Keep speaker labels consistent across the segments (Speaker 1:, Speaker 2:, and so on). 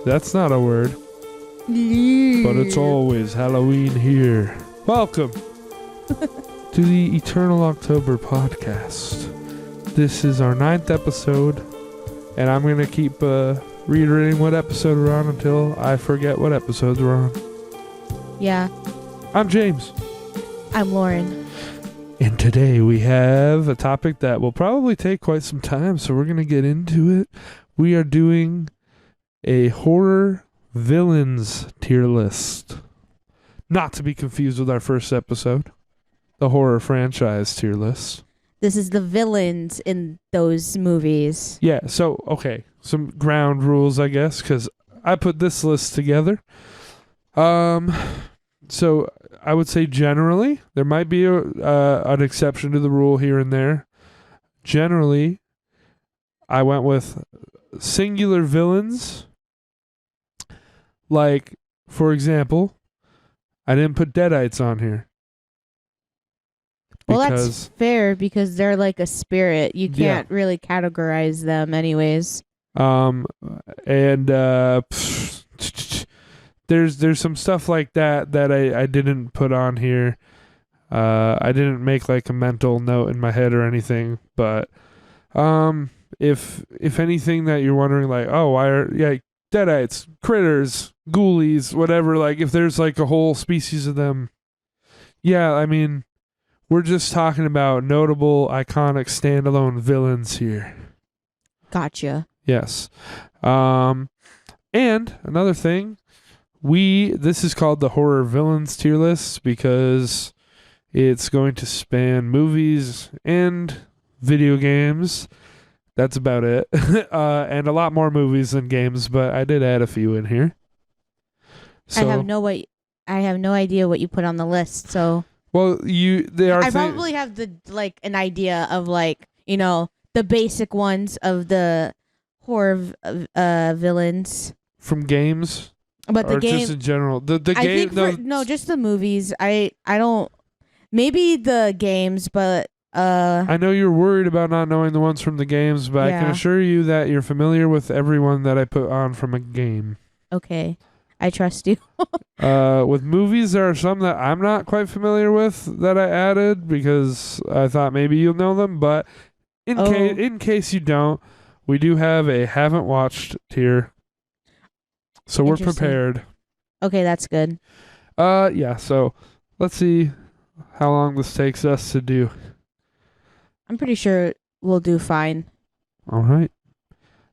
Speaker 1: That's not a word. But it's always Halloween here. Welcome to the Eternal October podcast. This is our 9th episode, and I'm going to keep reiterating what episode we're on until I forget what episodes we're on.
Speaker 2: Yeah.
Speaker 1: I'm James.
Speaker 2: I'm Lauren.
Speaker 1: And today we have a topic that will probably take quite some time, so we're going to get into it. We are doing a horror villains tier list. Not to be confused with our first episode, the horror franchise tier list.
Speaker 2: This is the villains in those movies.
Speaker 1: Yeah, so, okay, some ground rules, I guess, because I put this list together. So I would say generally, there might be an exception to the rule here and there. Generally, I went with singular villains. Like, for example, I didn't put Deadites on here.
Speaker 2: Well, that's fair because they're like a spirit. You can't really categorize them anyways.
Speaker 1: There's some stuff like that I didn't put on here. I didn't make like a mental note in my head or anything, but if anything that you're wondering, like, oh, why are Deadites, critters, ghoulies, whatever, like if there's like a whole species of them, I mean, we're just talking about notable, iconic, standalone villains here.
Speaker 2: Gotcha.
Speaker 1: Yes. And another thing, this is called the horror villains tier list because it's going to span movies and video games. That's about it. And a lot more movies than games, but I did add a few in here. So,
Speaker 2: I have no idea what you put on the list, so
Speaker 1: well, I
Speaker 2: probably have an idea of the basic ones of the horror villains
Speaker 1: from games.
Speaker 2: But the game,
Speaker 1: just in general, the
Speaker 2: I
Speaker 1: game.
Speaker 2: Think just the movies. I don't. Maybe the games, but
Speaker 1: I know you're worried about not knowing the ones from the games, but I can assure you that you're familiar with everyone that I put on from a game.
Speaker 2: Okay, I trust you.
Speaker 1: With movies, there are some that I'm not quite familiar with that I added because I thought maybe you'll know them, but in case you don't, we do have a haven't watched tier. So we're prepared.
Speaker 2: Okay, that's good.
Speaker 1: So let's see how long this takes us to do.
Speaker 2: I'm pretty sure we'll do fine.
Speaker 1: All right.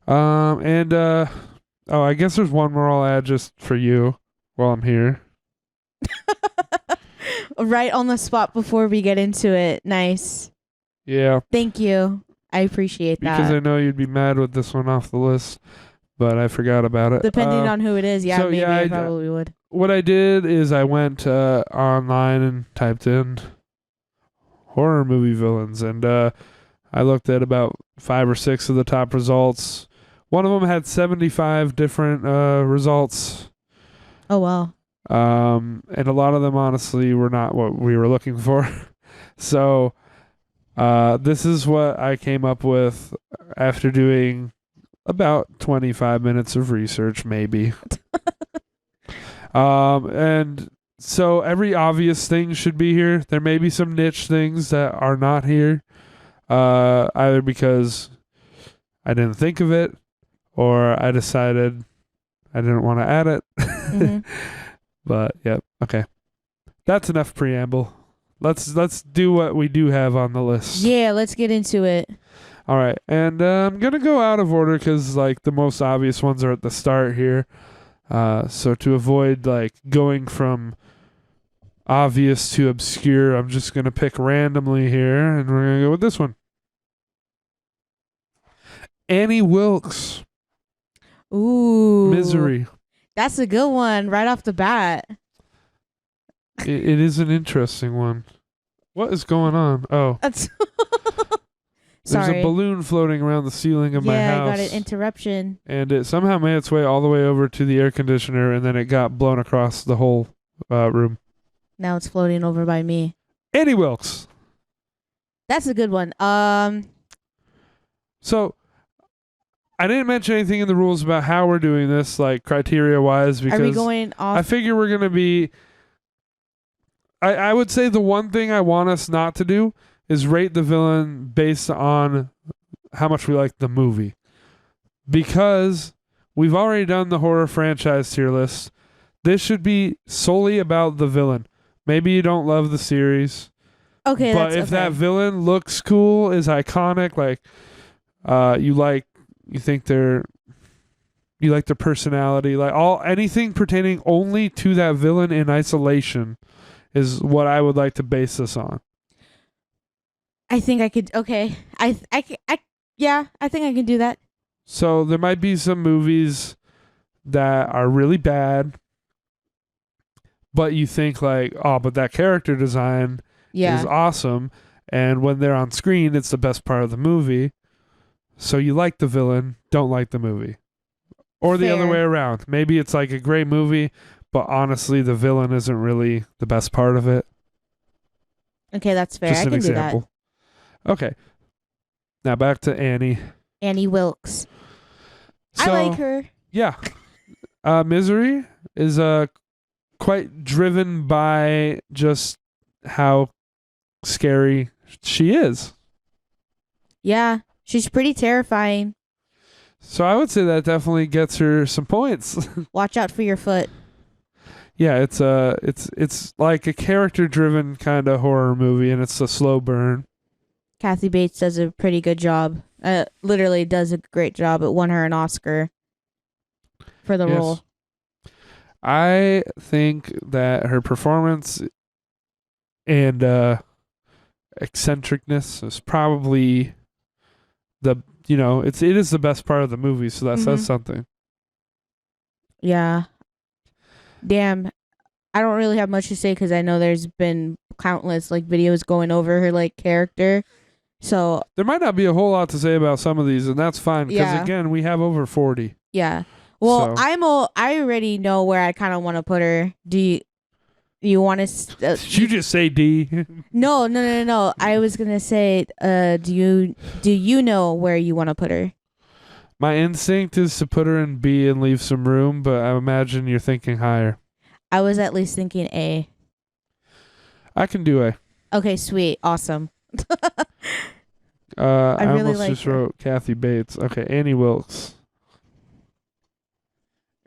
Speaker 1: I guess there's one more I'll add just for you while I'm here.
Speaker 2: Right on the spot before we get into it. Nice.
Speaker 1: Yeah.
Speaker 2: Thank you. I appreciate that.
Speaker 1: Because I know you'd be mad with this one off the list. But I forgot about it.
Speaker 2: Depending on who it is, I probably would.
Speaker 1: What I did is I went online and typed in horror movie villains, and I looked at about 5 or 6 of the top results. One of them had 75 different results.
Speaker 2: Oh, wow.
Speaker 1: And a lot of them, honestly, were not what we were looking for. So this is what I came up with after doing about 25 minutes of research, maybe. And so every obvious thing should be here. There may be some niche things that are not here, either because I didn't think of it or I decided I didn't want to add it. Mm-hmm. But, yep, okay. That's enough preamble. Let's do what we do have on the list.
Speaker 2: Yeah, let's get into it.
Speaker 1: All right, and I'm going to go out of order because, the most obvious ones are at the start here. So to avoid, going from obvious to obscure, I'm just going to pick randomly here, and we're going to go with this one. Annie Wilkes.
Speaker 2: Ooh.
Speaker 1: Misery.
Speaker 2: That's a good one right off the bat.
Speaker 1: It is an interesting one. What is going on? Oh. There's a balloon floating around the ceiling of my house.
Speaker 2: Yeah, I got an interruption.
Speaker 1: And it somehow made its way all the way over to the air conditioner, and then it got blown across the whole room.
Speaker 2: Now it's floating over by me.
Speaker 1: Annie Wilkes.
Speaker 2: That's a good one.
Speaker 1: So I didn't mention anything in the rules about how we're doing this, like criteria wise,
Speaker 2: Are we
Speaker 1: because
Speaker 2: going
Speaker 1: I
Speaker 2: off?
Speaker 1: figure we're gonna be. I would say the one thing I want us not to do is rate the villain based on how much we like the movie, because we've already done the horror franchise tier list. This should be solely about the villain. Maybe you don't love the series,
Speaker 2: Okay,
Speaker 1: but
Speaker 2: that's
Speaker 1: if
Speaker 2: okay.
Speaker 1: that villain looks cool, is iconic, like you think you like their personality, like anything pertaining only to that villain in isolation is what I would like to base this on.
Speaker 2: I think I could. Okay, yeah, I think I can do that.
Speaker 1: So there might be some movies that are really bad, but you think like, oh, but that character design
Speaker 2: Yeah,
Speaker 1: is awesome, and when they're on screen, it's the best part of the movie. So you like the villain, don't like the movie. Or the other
Speaker 2: Fair.
Speaker 1: way around. Maybe it's like a great movie, but honestly, the villain isn't really the best part of it.
Speaker 2: Okay, that's fair.
Speaker 1: Just
Speaker 2: I
Speaker 1: an
Speaker 2: can
Speaker 1: example. Okay. Now back to Annie.
Speaker 2: do that. Annie Wilkes.
Speaker 1: So,
Speaker 2: I like her.
Speaker 1: yeah. Misery is quite driven by just how scary she is.
Speaker 2: Yeah, she's pretty terrifying.
Speaker 1: So I would say that definitely gets her some points.
Speaker 2: Watch out for your foot.
Speaker 1: Yeah, it's like a character driven kind of horror movie, and it's a slow burn.
Speaker 2: Kathy Bates does a pretty good job. Literally does a great job. It won her an Oscar for the
Speaker 1: Yes.
Speaker 2: role.
Speaker 1: I think that her performance and eccentricness is probably it is the best part of the movie, so that
Speaker 2: Mhm.
Speaker 1: says something.
Speaker 2: Yeah. Damn. I don't really have much to say because I know there's been countless like videos going over her like character. So
Speaker 1: There might not be a whole lot to say about some of these, and that's fine because
Speaker 2: Yeah.
Speaker 1: again, we have over 40.
Speaker 2: yeah. Well,
Speaker 1: So-
Speaker 2: I already know where I kind of want to put her. Do you want to?
Speaker 1: Did you just say D?
Speaker 2: No. I was gonna say, do you know where you want to put her?
Speaker 1: My instinct is to put her in B and leave some room, but I imagine you're thinking higher.
Speaker 2: I was at least thinking A.
Speaker 1: I can do A.
Speaker 2: Okay, sweet, awesome.
Speaker 1: I
Speaker 2: really
Speaker 1: almost
Speaker 2: like
Speaker 1: just
Speaker 2: her.
Speaker 1: wrote Kathy Bates. Okay, Annie Wilkes.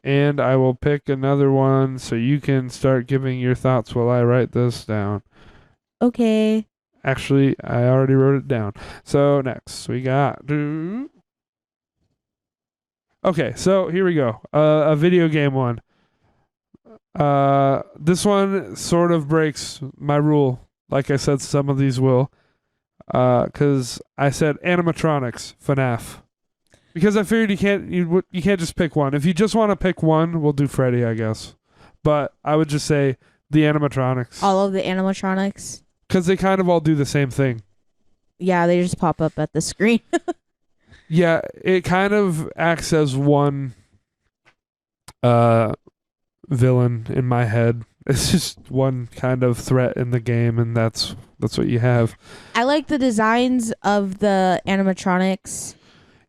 Speaker 1: And I will pick another one so you can start giving your thoughts while I write this down.
Speaker 2: Okay.
Speaker 1: Actually, I already wrote it down. So next we got. Okay, so here we go. A video game one. This one sort of breaks my rule. Like I said, some of these will. Because I said animatronics, FNAF. Because I figured you can't just pick one. If you just want to pick one, we'll do Freddy, I guess. But I would just say the animatronics.
Speaker 2: All of the animatronics.
Speaker 1: Because they kind of all do the same thing.
Speaker 2: Yeah, they just pop up at the screen.
Speaker 1: Yeah, it kind of acts as one villain in my head. It's just one kind of threat in the game, and that's what you have.
Speaker 2: I like the designs of the animatronics.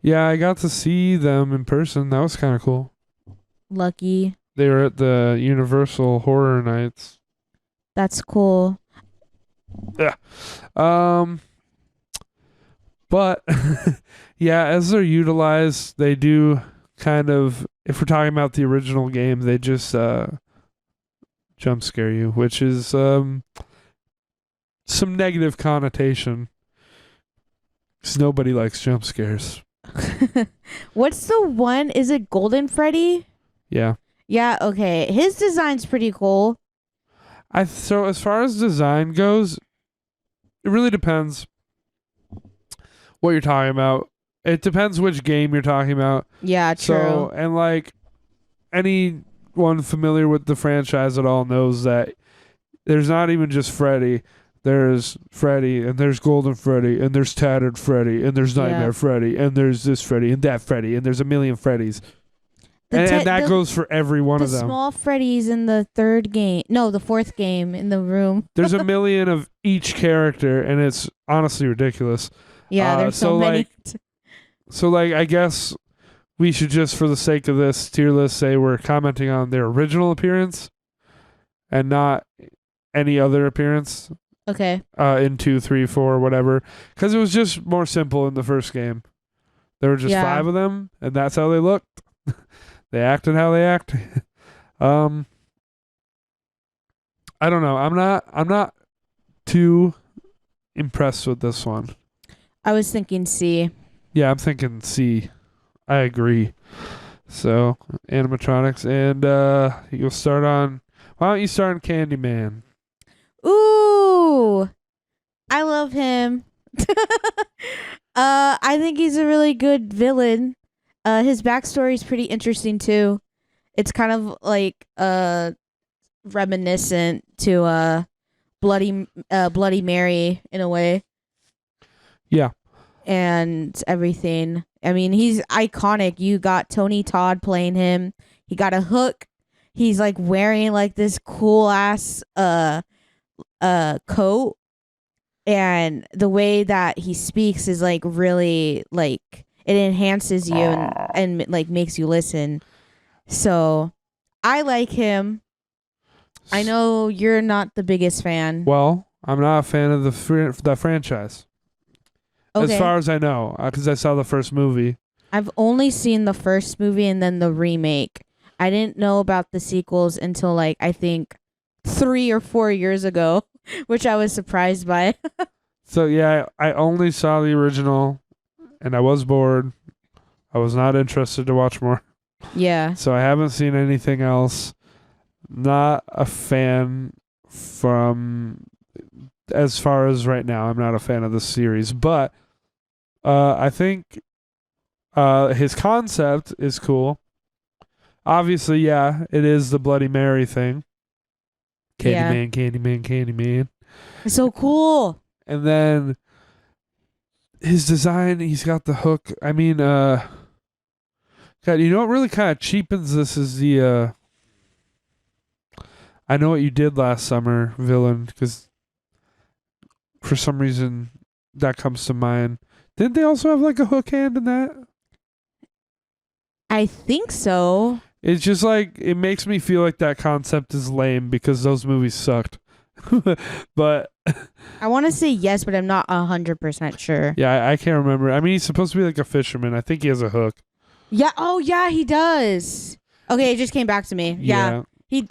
Speaker 1: Yeah, I got to see them in person. That was kind of cool.
Speaker 2: Lucky.
Speaker 1: They were at the Universal Horror Nights.
Speaker 2: That's cool.
Speaker 1: But yeah, as they're utilized, they do kind of, if we're talking about the original game, they just jump scare you, which is some negative connotation. 'Cause nobody likes jump scares.
Speaker 2: What's the one? Is it Golden Freddy?
Speaker 1: Yeah.
Speaker 2: Yeah, okay. His design's pretty cool.
Speaker 1: So as far as design goes, it really depends what you're talking about. It depends which game you're talking about.
Speaker 2: Yeah, true.
Speaker 1: So, and like anyone familiar with the franchise at all knows that there's not even just Freddy. There's Freddy, and there's Golden Freddy, and there's Tattered Freddy, and there's Nightmare
Speaker 2: Yeah.
Speaker 1: Freddy, and there's this Freddy, and that Freddy, and there's a million Freddys. And that goes for every one
Speaker 2: the
Speaker 1: of them.
Speaker 2: small Freddy's in the the fourth game in the room.
Speaker 1: There's a million of each character, and it's honestly ridiculous.
Speaker 2: Yeah, there's so many.
Speaker 1: So, like, I guess we should just, for the sake of this tier list, say we're commenting on their original appearance and not any other appearance
Speaker 2: Okay.
Speaker 1: in 2, 3, 4, whatever. Because it was just more simple in the first game. There were just
Speaker 2: Yeah.
Speaker 1: 5 of them, and that's how they looked. They acted how they acted. I don't know. I'm not too impressed with this one.
Speaker 2: I was thinking C.
Speaker 1: Yeah, I'm thinking C. I agree. So, animatronics, and you'll start on. Why don't you start on Candyman?
Speaker 2: Ooh, I love him. I think he's a really good villain. His backstory is pretty interesting too. It's kind of like reminiscent to Bloody Mary in a way.
Speaker 1: Yeah.
Speaker 2: And everything. I mean, he's iconic. You got Tony Todd playing him. He got a hook. He's like wearing like this cool ass coat, and the way that he speaks is like really like it enhances you and like makes you listen. So I like him. I know you're not the biggest fan.
Speaker 1: Well, I'm not a fan of the franchise.
Speaker 2: Okay.
Speaker 1: As far as I know, because I saw the first movie.
Speaker 2: I've only seen the first movie and then the remake. I didn't know about the sequels until like I think 3 or 4 years ago, which I was surprised by.
Speaker 1: So yeah, I only saw the original, and I was bored. I was not interested to watch more.
Speaker 2: Yeah.
Speaker 1: So I haven't seen anything else. Not a fan from as far as right now. I'm not a fan of the series, but I think his concept is cool. Obviously, yeah, it is the Bloody Mary thing. Candyman, Candyman.
Speaker 2: It's so cool.
Speaker 1: And then his design, he's got the hook. I mean, God, you know what really kind of cheapens this is the I Know What You Did Last Summer villain, because for some reason that comes to mind. Didn't they also have like a hook hand in that?
Speaker 2: I think so.
Speaker 1: It's just like, it makes me feel like that concept is lame because those movies sucked. But
Speaker 2: I want to say yes, but I'm not 100% sure.
Speaker 1: yeah, I can't remember. I mean, he's supposed to be like a fisherman. I think he has a hook.
Speaker 2: Yeah. Oh, yeah, he does. Okay, it just came back to me. Yeah.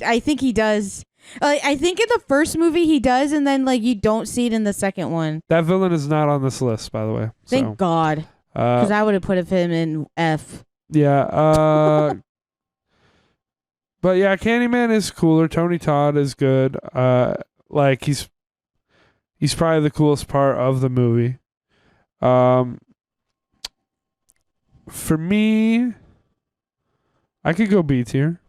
Speaker 2: I think he does. I think in the first movie he does, and then like you don't see it in the second one.
Speaker 1: That villain is not on this list, by the way.
Speaker 2: Thank God, because I would have put him in F.
Speaker 1: Yeah. But yeah, Candyman is cooler. Tony Todd is good. Like he's probably the coolest part of the movie. For me, I could go B tier.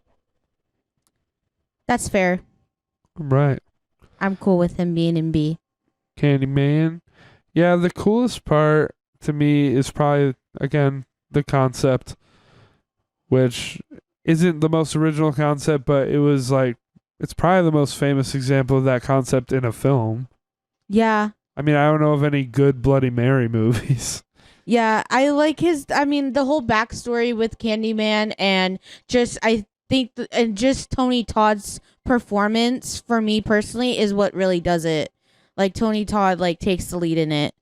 Speaker 2: That's fair.
Speaker 1: Right.
Speaker 2: I'm cool with him being in B.
Speaker 1: Candyman. Yeah, the coolest part to me is probably, again, the concept, which isn't the most original concept, but it was like, it's probably the most famous example of that concept in a film.
Speaker 2: Yeah.
Speaker 1: I mean, I don't know of any good Bloody Mary movies.
Speaker 2: Yeah, I like the whole backstory with Candyman, and just, I think, and just Tony Todd's performance, for me personally, is what really does it. Like, Tony Todd, like, takes the lead in it.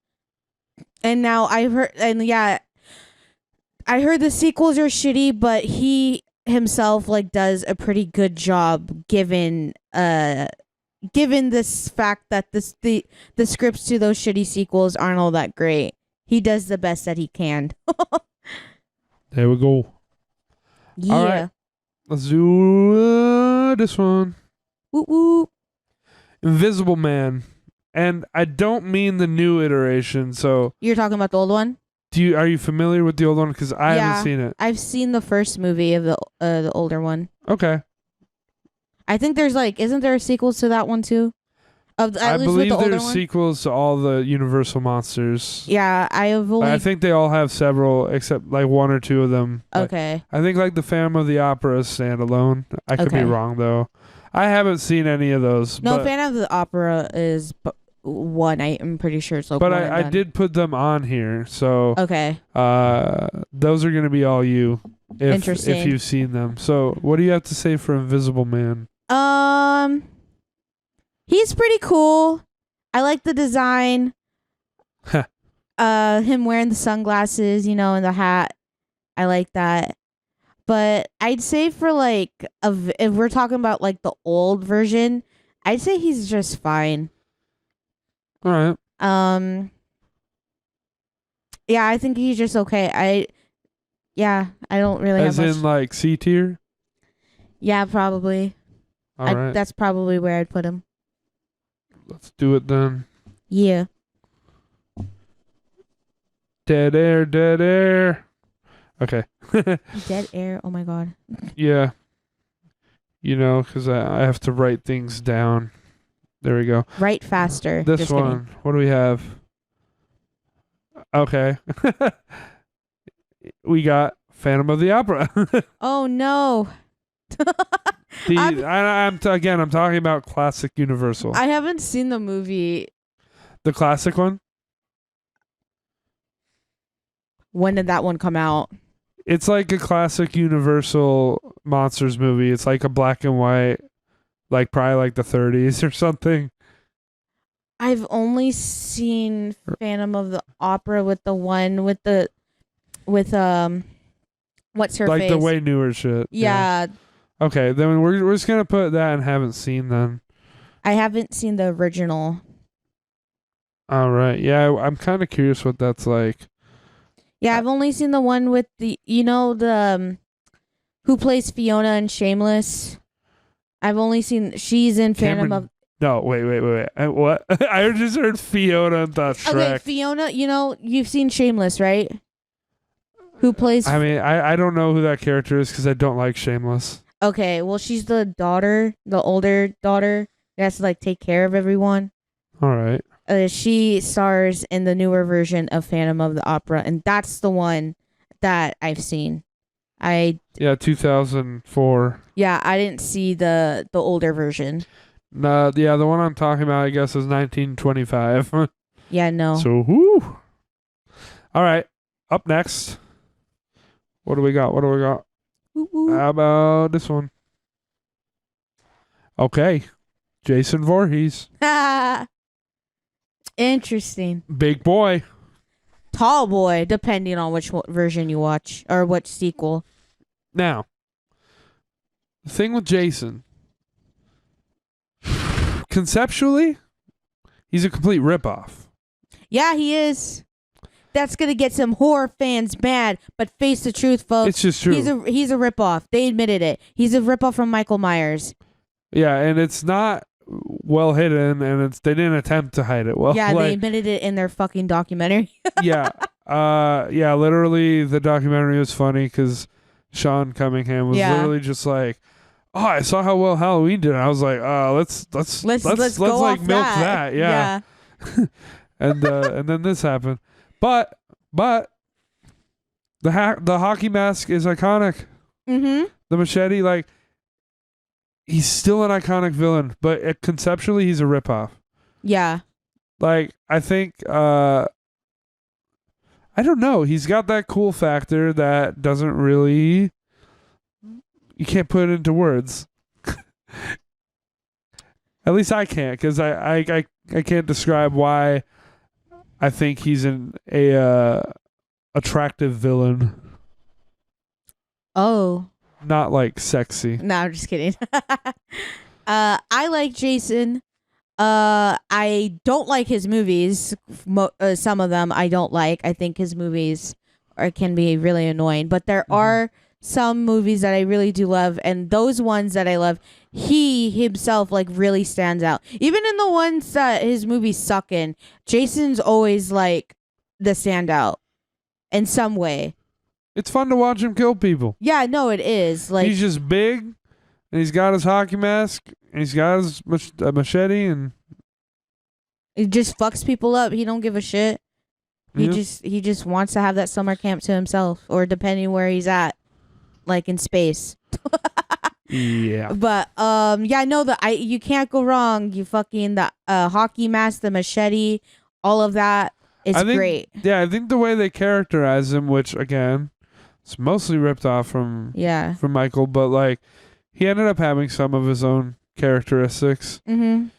Speaker 2: And now I heard the sequels are shitty, but he himself, like, does a pretty good job given this fact that the scripts to those shitty sequels aren't all that great. He does the best that he can.
Speaker 1: There we go.
Speaker 2: Yeah.
Speaker 1: All right. Let's do this one.
Speaker 2: Woo woo.
Speaker 1: Invisible Man. And I don't mean the new iteration. So
Speaker 2: You're talking about the old one?
Speaker 1: are you familiar with the old one? Because I haven't seen it.
Speaker 2: I've seen the first movie of the older one.
Speaker 1: Okay.
Speaker 2: I think there's isn't there a sequel to that one too?
Speaker 1: I believe there's sequels to all the Universal monsters.
Speaker 2: Yeah, I
Speaker 1: think they all have several, except like 1 or 2 of them.
Speaker 2: Okay.
Speaker 1: I think like the Phantom of the Opera is standalone. I could be wrong though. I haven't seen any of those.
Speaker 2: No, Phantom of the Opera 1. I'm pretty sure it's like
Speaker 1: But
Speaker 2: one and
Speaker 1: I
Speaker 2: done.
Speaker 1: did put them on here, so
Speaker 2: Okay.
Speaker 1: those are gonna be all you if
Speaker 2: Interesting.
Speaker 1: you've seen them. So what do you have to say for Invisible Man?
Speaker 2: He's pretty cool. I like the design. Him wearing the sunglasses, and the hat. I like that. But I'd say for like if we're talking about like the old version, I'd say he's just fine.
Speaker 1: All right.
Speaker 2: Yeah, I think he's just okay. I don't really
Speaker 1: As
Speaker 2: have
Speaker 1: in
Speaker 2: much.
Speaker 1: like C tier?
Speaker 2: Yeah, probably.
Speaker 1: All right.
Speaker 2: That's probably where I'd put him.
Speaker 1: Let's do it then.
Speaker 2: Yeah.
Speaker 1: Dead air, dead air. Okay.
Speaker 2: Dead air. Oh my god.
Speaker 1: Yeah. Because I have to write things down. There we go.
Speaker 2: Write faster.
Speaker 1: This
Speaker 2: Just
Speaker 1: one.
Speaker 2: kidding.
Speaker 1: What do we have? Okay. We got Phantom of the Opera.
Speaker 2: Oh no.
Speaker 1: I'm talking about classic Universal.
Speaker 2: I haven't seen the movie.
Speaker 1: The classic one.
Speaker 2: When did that one come out?
Speaker 1: It's like a classic Universal monsters movie. It's like a black and white, like probably like the 30s or something.
Speaker 2: I've only seen Phantom of the Opera with the one with what's her
Speaker 1: Like
Speaker 2: face?
Speaker 1: the way newer shit.
Speaker 2: Yeah.
Speaker 1: Okay, then we're just gonna put that and haven't seen then.
Speaker 2: I haven't seen the original.
Speaker 1: All right. Yeah, I'm kind of curious what that's like.
Speaker 2: Yeah, I've only seen the one with the who plays Fiona in Shameless. I've only seen she's in Phantom of.
Speaker 1: No, wait. What? I just heard Fiona and thought Shrek.
Speaker 2: Okay, Fiona. You've seen Shameless, right? Who plays?
Speaker 1: I mean, I don't know who that character is because I don't like Shameless.
Speaker 2: Okay, well, she's the daughter, the older daughter that has to like take care of everyone.
Speaker 1: All right.
Speaker 2: She stars in the newer version of Phantom of the Opera, and that's the one that I've seen.
Speaker 1: Yeah, 2004.
Speaker 2: Yeah, I didn't see the older version.
Speaker 1: Yeah, the one I'm talking about, I guess, is 1925.
Speaker 2: Yeah, no.
Speaker 1: So, whoo. All right. Up next. What do we got?
Speaker 2: Woo woo.
Speaker 1: How about this one? Okay. Jason Voorhees.
Speaker 2: Interesting.
Speaker 1: Big boy.
Speaker 2: Tall boy, depending on which version you watch or which sequel.
Speaker 1: Now, the thing with Jason, conceptually, he's a complete ripoff.
Speaker 2: Yeah, he is. That's gonna get some horror fans mad, but face the truth, folks.
Speaker 1: It's just true.
Speaker 2: He's a ripoff. They admitted it. He's a ripoff from Michael Myers.
Speaker 1: Yeah, and it's not well hidden, and they didn't attempt to hide it well.
Speaker 2: Yeah, they admitted it in their fucking documentary.
Speaker 1: Yeah. Yeah, literally the documentary was funny because Sean Cunningham was literally just like, oh, I saw how well Halloween did. And I was like, let's
Speaker 2: go
Speaker 1: like
Speaker 2: off
Speaker 1: milk that. Yeah. And then this happened. But the hockey mask is iconic.
Speaker 2: Mm-hmm.
Speaker 1: The machete, like, he's still an iconic villain, but conceptually he's a ripoff.
Speaker 2: Yeah.
Speaker 1: Like, I think I don't know. He's got that cool factor that doesn't really. You can't put it into words. At least I can't, because I can't describe why I think he's a attractive villain.
Speaker 2: Oh.
Speaker 1: Not like sexy.
Speaker 2: No, I'm just kidding. I like Jason. I don't like his movies. Some of them I don't like. I think his movies can be really annoying. But there are some movies that I really do love, and those ones that I love, he himself like really stands out. Even in the ones that his movies suck in, Jason's always like the standout in some way.
Speaker 1: It's fun to watch him kill people.
Speaker 2: Yeah, no, it is. Like,
Speaker 1: he's just big, and he's got his hockey mask, and he's got his machete, and
Speaker 2: he just fucks people up. He don't give a shit. He just wants to have that summer camp to himself, or depending where he's at, like in space.
Speaker 1: Yeah.
Speaker 2: But yeah, no, you can't go wrong. You fucking the hockey mask, the machete, all of that is
Speaker 1: I think,
Speaker 2: great.
Speaker 1: yeah, I think the way they characterize him, which again, it's mostly ripped off
Speaker 2: Yeah.
Speaker 1: from Michael, but like he ended up having some of his own characteristics.
Speaker 2: Mhm.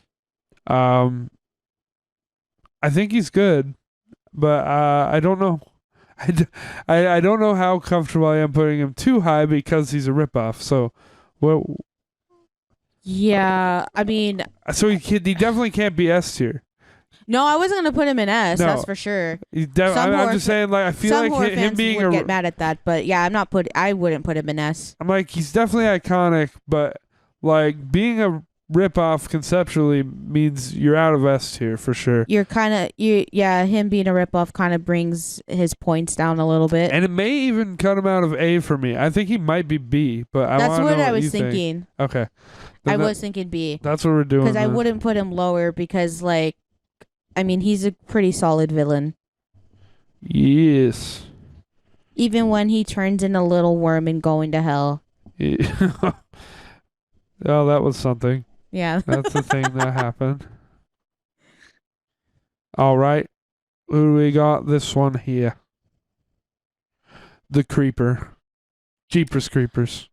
Speaker 1: I think he's good, but I don't know. I don't know how comfortable I am putting him too high because he's a ripoff. So, what?
Speaker 2: Yeah, I mean,
Speaker 1: So he definitely can't be S tier.
Speaker 2: no, I wasn't gonna put him in S.
Speaker 1: No.
Speaker 2: That's for sure.
Speaker 1: I'm just saying, like I feel
Speaker 2: Some
Speaker 1: like
Speaker 2: horror
Speaker 1: him
Speaker 2: fans
Speaker 1: being
Speaker 2: would get mad at that, but yeah, I wouldn't put him in S.
Speaker 1: I'm like he's definitely iconic, but like being a ripoff conceptually means you're out of S tier for sure.
Speaker 2: You're kind of yeah. Him being a ripoff kind of brings his points down a little bit.
Speaker 1: And it may even cut him out of A for me. I think he might be B, but I
Speaker 2: That's
Speaker 1: want to know
Speaker 2: what I was
Speaker 1: you think.
Speaker 2: thinking.
Speaker 1: Okay.
Speaker 2: I was thinking B
Speaker 1: That's what we're doing.
Speaker 2: because I wouldn't put him lower because like, I mean, he's a pretty solid villain.
Speaker 1: Yes.
Speaker 2: Even when he turns into a little worm and going to hell.
Speaker 1: Yeah. Oh, that was something.
Speaker 2: Yeah.
Speaker 1: That's the thing that happened. All right. Who do we got? This one here. The Creeper. Jeepers Creepers.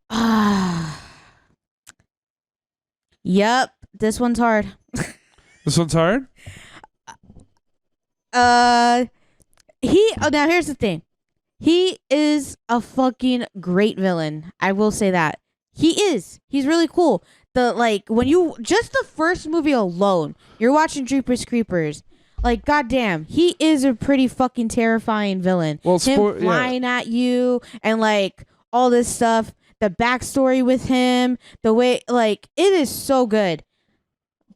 Speaker 2: Yep. This one's hard.
Speaker 1: This one's hard?
Speaker 2: Now here's the thing. He is a fucking great villain. I will say that. He is. He's really cool. When you just the first movie alone, you're watching Jeepers Creepers. Like, goddamn, he is a pretty fucking terrifying villain.
Speaker 1: Well,
Speaker 2: him flying at you and like all this stuff. The backstory with him, the way like it is so good.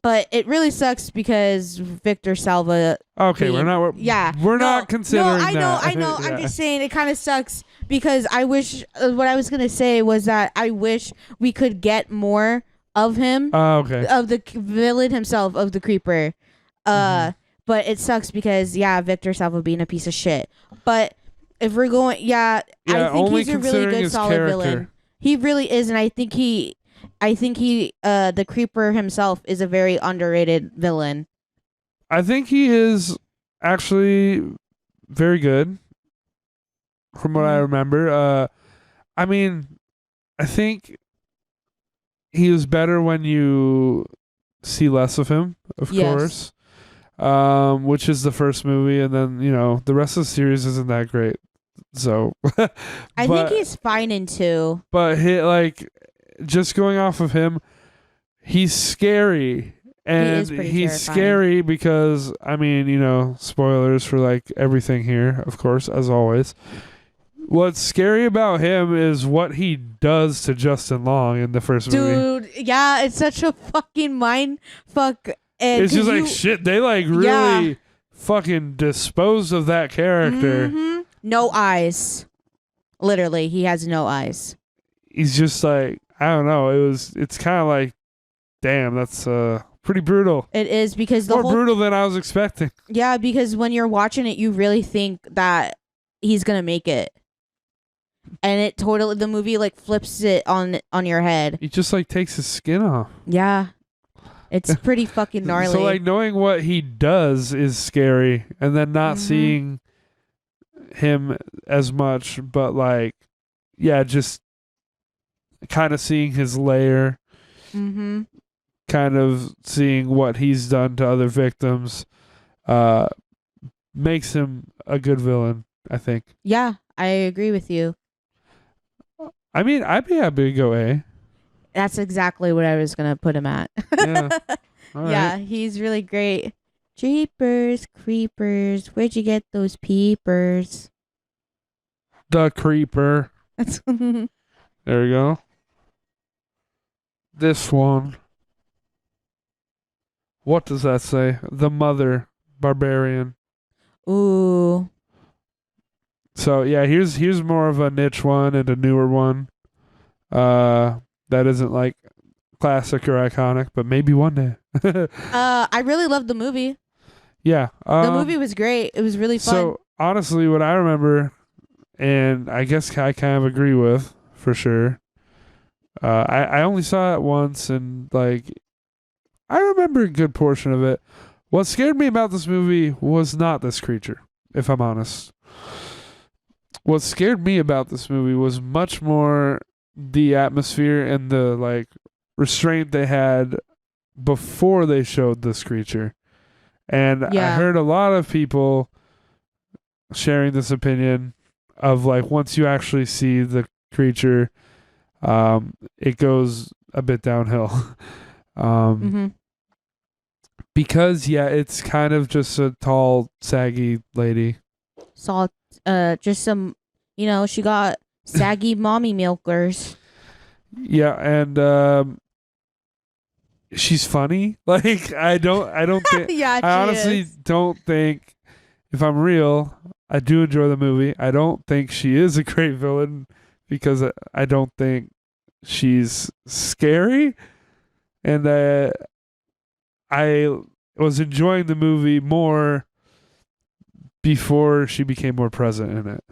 Speaker 2: But it really sucks because Victor Salva.
Speaker 1: Okay, we're not considering
Speaker 2: I know.
Speaker 1: Yeah.
Speaker 2: I'm just saying it kind of sucks because I wish. What I was gonna say was that I wish we could get more of him.
Speaker 1: Okay.
Speaker 2: Of the villain himself, of the creeper. But it sucks because Victor Salva being a piece of shit. But if we're going, I think he's a really good solid villain. He really is, and I think he, the creeper himself is a very underrated villain.
Speaker 1: I think he is actually very good from what I remember. I mean, I think he was better when you see less of him, of course. Which is the first movie, and then, the rest of the series isn't that great. So
Speaker 2: I think he's fine in 2.
Speaker 1: But just going off of him, he's scary. And he's scary because, I mean, spoilers for like everything here, of course, as always. What's scary about him is what he does to Justin Long in the first movie.
Speaker 2: Dude, yeah, it's such a fucking mind fuck. And
Speaker 1: it's just like shit. They really fucking disposed of that character.
Speaker 2: Mm-hmm. No eyes. Literally, he has no eyes.
Speaker 1: He's just like, I don't know. It's kind of like, damn, that's pretty brutal.
Speaker 2: It is because
Speaker 1: more brutal than I was expecting.
Speaker 2: Yeah, because when you're watching it, you really think that he's gonna make it, and the movie like flips it on your head.
Speaker 1: He just like takes his skin off.
Speaker 2: Yeah. It's pretty fucking gnarly.
Speaker 1: So like knowing what he does is scary, and then not seeing him as much, but like, just kind of seeing his lair, kind of seeing what he's done to other victims, makes him a good villain, I think.
Speaker 2: Yeah, I agree with you.
Speaker 1: I mean, I'd be happy to go A.
Speaker 2: That's exactly what I was going to put him at.
Speaker 1: Yeah. All
Speaker 2: yeah,
Speaker 1: right.
Speaker 2: he's really great. Jeepers, creepers, where'd you get those peepers?
Speaker 1: The Creeper.
Speaker 2: There
Speaker 1: we go. This one. What does that say? The Mother Barbarian.
Speaker 2: Ooh.
Speaker 1: So yeah, here's more of a niche one and a newer one. That isn't like classic or iconic, but maybe one day.
Speaker 2: I really loved the movie.
Speaker 1: Yeah.
Speaker 2: The movie was great. It was really fun.
Speaker 1: So honestly, what I remember, and I guess I kind of agree with for sure, I only saw it once, and like I remember a good portion of it. What scared me about this movie was not this creature, if I'm honest. What scared me about this movie was much more the atmosphere and the like restraint they had before they showed this creature. And I
Speaker 2: Yeah.
Speaker 1: heard a lot of people sharing this opinion of like once you actually see the creature, it goes a bit downhill.
Speaker 2: Mm-hmm.
Speaker 1: Because yeah, it's kind of just a tall, saggy lady.
Speaker 2: Saw just some, she got saggy mommy milkers.
Speaker 1: Yeah, and she's funny. Like I don't think
Speaker 2: Yeah,
Speaker 1: I
Speaker 2: she
Speaker 1: honestly
Speaker 2: is.
Speaker 1: don't think, if I'm real, I do enjoy the movie. I don't think she is a great villain because I don't think she's scary, and I was enjoying the movie more before she became more present in it.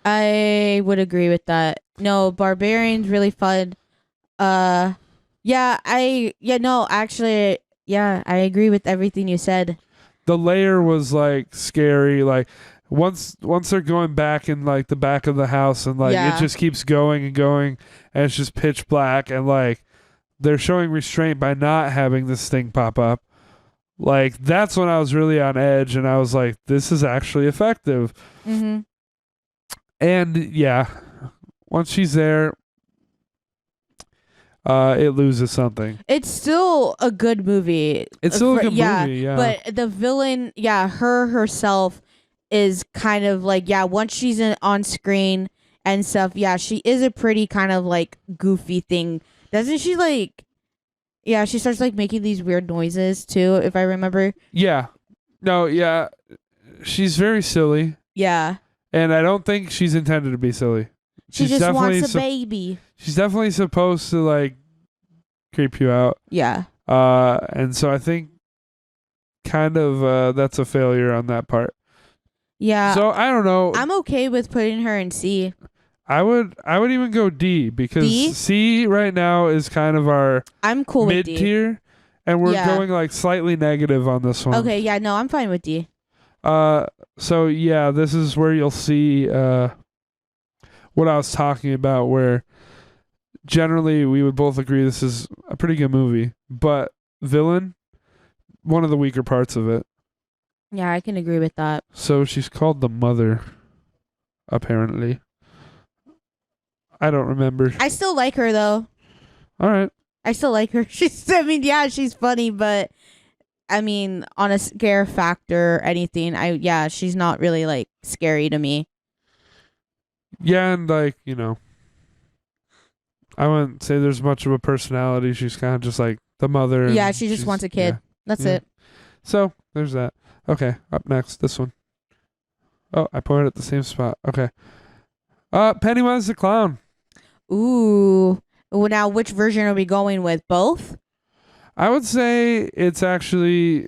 Speaker 2: I would agree with that. No, Barbarian's really fun. No, actually, yeah, I agree with everything you said.
Speaker 1: The layer was like scary, like once they're going back in like the back of the house, and like it
Speaker 2: Yeah.
Speaker 1: just keeps going and going, and it's just pitch black, and like they're showing restraint by not having this thing pop up. Like that's when I was really on edge, and I was like, this is actually effective.
Speaker 2: Mm-hmm.
Speaker 1: And yeah, once she's there, it loses something.
Speaker 2: It's still a good movie.
Speaker 1: It's still a good
Speaker 2: Yeah,
Speaker 1: movie, yeah.
Speaker 2: but the villain, her herself is kind of like, once she's on screen and stuff, she is a pretty kind of like goofy thing. Doesn't she like, she starts like making these weird noises too, if I remember.
Speaker 1: Yeah. No, yeah. She's very silly.
Speaker 2: Yeah.
Speaker 1: And I don't think she's intended to be silly.
Speaker 2: She
Speaker 1: She's
Speaker 2: just wants a
Speaker 1: definitely
Speaker 2: baby.
Speaker 1: she's definitely supposed to like creep you out.
Speaker 2: Yeah.
Speaker 1: And so I think kind of that's a failure on that part.
Speaker 2: Yeah.
Speaker 1: So I don't know.
Speaker 2: I'm okay with putting her in C.
Speaker 1: I would even go D because
Speaker 2: D?
Speaker 1: C right now is kind of our
Speaker 2: I'm cool with
Speaker 1: mid
Speaker 2: D.
Speaker 1: tier, and we're
Speaker 2: Yeah.
Speaker 1: going like slightly negative on this one.
Speaker 2: Okay, yeah, no, I'm fine with D.
Speaker 1: So yeah, this is where you'll see what I was talking about, where generally we would both agree this is a pretty good movie, but villain, one of the weaker parts of it.
Speaker 2: Yeah, I can agree with that.
Speaker 1: So she's called the mother, apparently. I don't remember.
Speaker 2: I still like her though.
Speaker 1: All right.
Speaker 2: I still like her. She's she's funny, but I mean, on a scare factor or anything, she's not really like scary to me.
Speaker 1: Yeah, and like, I wouldn't say there's much of a personality. She's kind of just like the mother.
Speaker 2: Yeah, she just wants a kid.
Speaker 1: Yeah.
Speaker 2: That's
Speaker 1: Yeah.
Speaker 2: it.
Speaker 1: So there's that. Okay, up next, this one. Oh, I pointed at the same spot. Okay. Pennywise the Clown.
Speaker 2: Ooh. Well, now which version are we going with? Both?
Speaker 1: I would say it's actually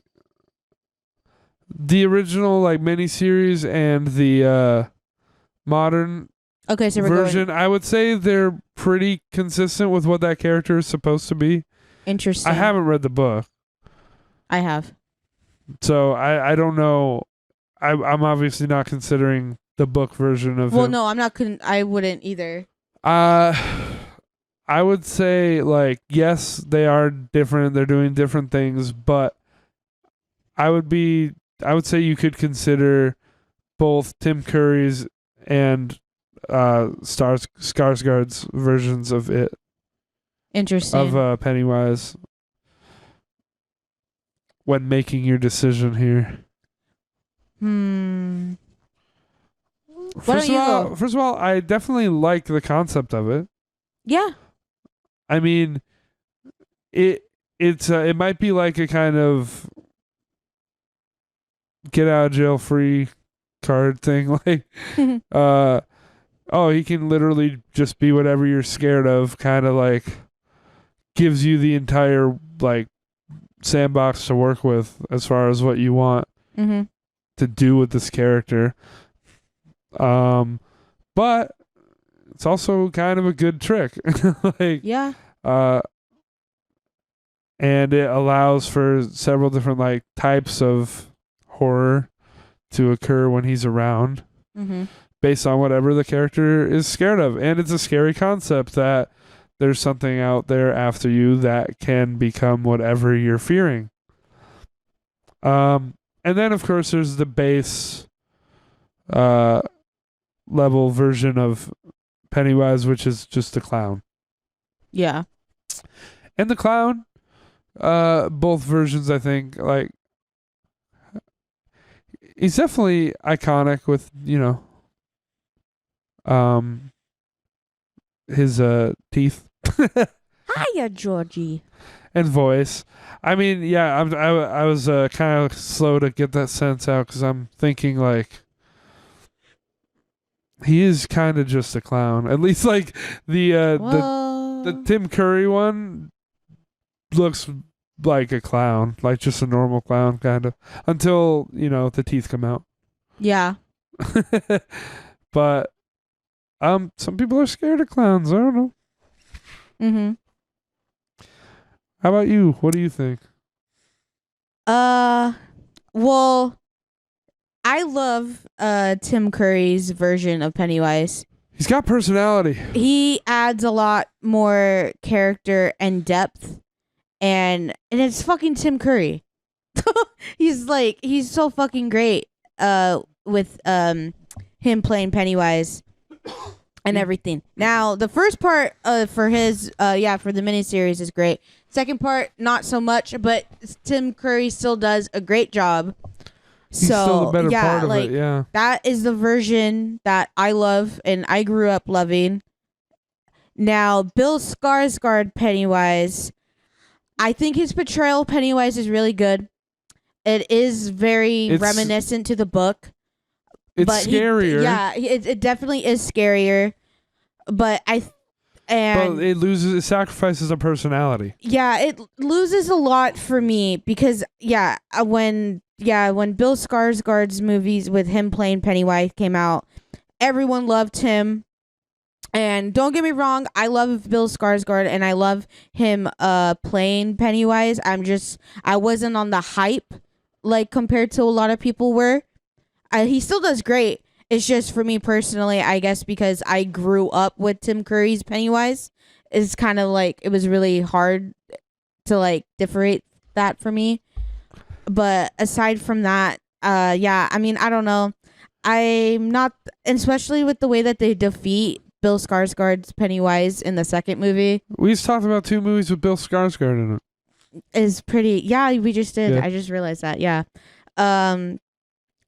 Speaker 1: the original like miniseries and the modern
Speaker 2: Okay, so we're
Speaker 1: version.
Speaker 2: going.
Speaker 1: I would say they're pretty consistent with what that character is supposed to be.
Speaker 2: Interesting.
Speaker 1: I haven't read the book,
Speaker 2: I have.
Speaker 1: so I don't know. I'm obviously not considering the book version of
Speaker 2: Well,
Speaker 1: him.
Speaker 2: no, I'm not. I wouldn't either.
Speaker 1: I would say like yes, they are different. They're doing different things, but I would say you could consider both Tim Curry's and Skarsgård's versions of it,
Speaker 2: Interesting.
Speaker 1: of Pennywise, when making your decision here.
Speaker 2: Why don't you go?
Speaker 1: First of all, I definitely like the concept of it.
Speaker 2: Yeah.
Speaker 1: I mean, it might be like a kind of get out of jail free card thing, like he can literally just be whatever you're scared of, kind of like gives you the entire like sandbox to work with as far as what you want to do with this character. But it's also kind of a good trick. Like,
Speaker 2: Yeah.
Speaker 1: uh, and it allows for several different like types of horror to occur when he's around,
Speaker 2: Mm-hmm.
Speaker 1: based on whatever the character is scared of. And it's a scary concept that there's something out there after you that can become whatever you're fearing. And then of course there's the base level version of Pennywise, which is just a clown.
Speaker 2: Yeah.
Speaker 1: And the clown, both versions, I think, like, he's definitely iconic with, his teeth
Speaker 2: Hiya, Georgie.
Speaker 1: and voice. I mean, yeah, I was kind of slow to get that sense out because I'm thinking like he is kind of just a clown. At least like the Tim Curry one looks like a clown, like just a normal clown kind of, until the teeth come out.
Speaker 2: Yeah.
Speaker 1: But some people are scared of clowns. I don't know.
Speaker 2: Mm-hmm.
Speaker 1: How about you? What do you think?
Speaker 2: Well, I love Tim Curry's version of Pennywise.
Speaker 1: He's got personality.
Speaker 2: He adds a lot more character and depth, and it's fucking Tim Curry. He's so fucking great with him playing Pennywise and everything. Now, the first part for his for the miniseries is great. Second part, not so much, but Tim Curry still does a great job.
Speaker 1: He's still the better part of
Speaker 2: like,
Speaker 1: it, yeah.
Speaker 2: that is the version that I love and I grew up loving. Now, Bill Skarsgård Pennywise, I think his portrayal of Pennywise is really good. It is very reminiscent to the book.
Speaker 1: It's scarier.
Speaker 2: It definitely is scarier. But
Speaker 1: it sacrifices a personality.
Speaker 2: Yeah, it loses a lot for me because when Bill Skarsgård's movies with him playing Pennywise came out, everyone loved him. And don't get me wrong, I love Bill Skarsgård and I love him playing Pennywise. I wasn't on the hype like compared to a lot of people were. He still does great. It's just for me personally, I guess because I grew up with Tim Curry's Pennywise, it's kind of like it was really hard to like differentiate that for me. But aside from that, I mean, I don't know. I'm not, especially with the way that they defeat Bill Skarsgård's Pennywise in the second movie.
Speaker 1: We just talked about 2 movies with Bill Skarsgård in it.
Speaker 2: Is pretty. Yeah, we just did.
Speaker 1: Yeah.
Speaker 2: I just realized that. Yeah.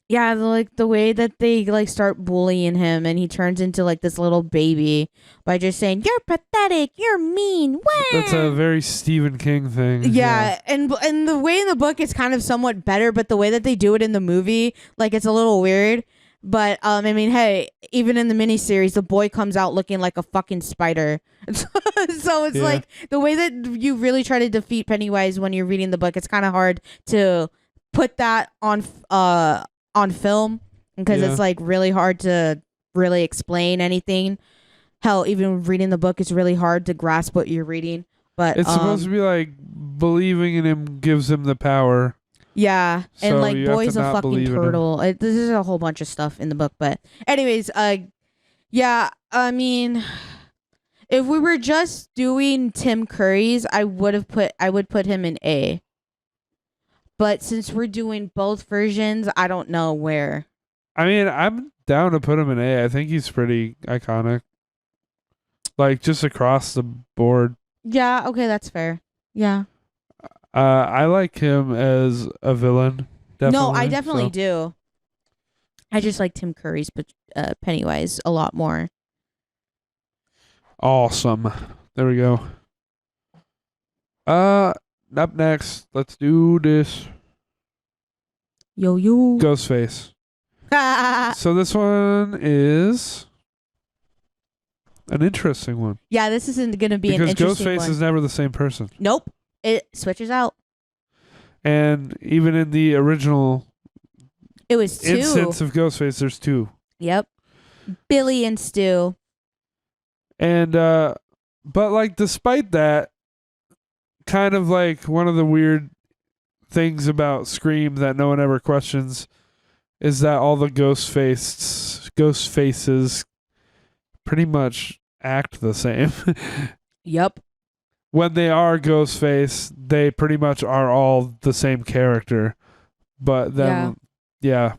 Speaker 2: Yeah, like the way that they like start bullying him and he turns into like this little baby by just saying, "You're pathetic, you're mean." Wah!
Speaker 1: That's a very Stephen King thing.
Speaker 2: Yeah, and the way in the book is kind of somewhat better, but the way that they do it in the movie, like it's a little weird. But I mean, hey, even in the miniseries, the boy comes out looking like a fucking spider. So it's like the way that you really try to defeat Pennywise when you're reading the book, it's kind of hard to put that on film because it's like really hard to really explain anything. Hell, even reading the book is really hard to grasp what you're reading. But
Speaker 1: it's supposed to be like believing in him gives him the power.
Speaker 2: Yeah, and
Speaker 1: So
Speaker 2: like
Speaker 1: you have
Speaker 2: boy's
Speaker 1: to
Speaker 2: a
Speaker 1: not
Speaker 2: fucking
Speaker 1: believe in him.
Speaker 2: turtle. This is a whole bunch of stuff in the book, but anyways, yeah, I mean, if we were just doing Tim Curry's, I would put him in A. But since we're doing both versions, I don't know where.
Speaker 1: I mean, I'm down to put him in A. I think he's pretty iconic. Like, just across the board.
Speaker 2: Yeah, okay, that's fair. Yeah.
Speaker 1: I like him as a villain. Definitely,
Speaker 2: No, I definitely do. I just like Tim Curry's Pennywise a lot more.
Speaker 1: Awesome. There we go. Up next, let's do this.
Speaker 2: Yo.
Speaker 1: Ghostface. So this one is an interesting one.
Speaker 2: Yeah, this isn't going to be an
Speaker 1: because
Speaker 2: interesting
Speaker 1: Ghostface
Speaker 2: one.
Speaker 1: is never the same person.
Speaker 2: Nope. It switches out.
Speaker 1: And even in the original
Speaker 2: It was 2.
Speaker 1: instance of Ghostface, there's 2.
Speaker 2: Yep. Billy and Stu.
Speaker 1: And but like despite that, kind of like one of the weird things about Scream that no one ever questions is that all the ghost faces pretty much act the same.
Speaker 2: Yep.
Speaker 1: When they are Ghostface, they pretty much are all the same character. But then, yeah,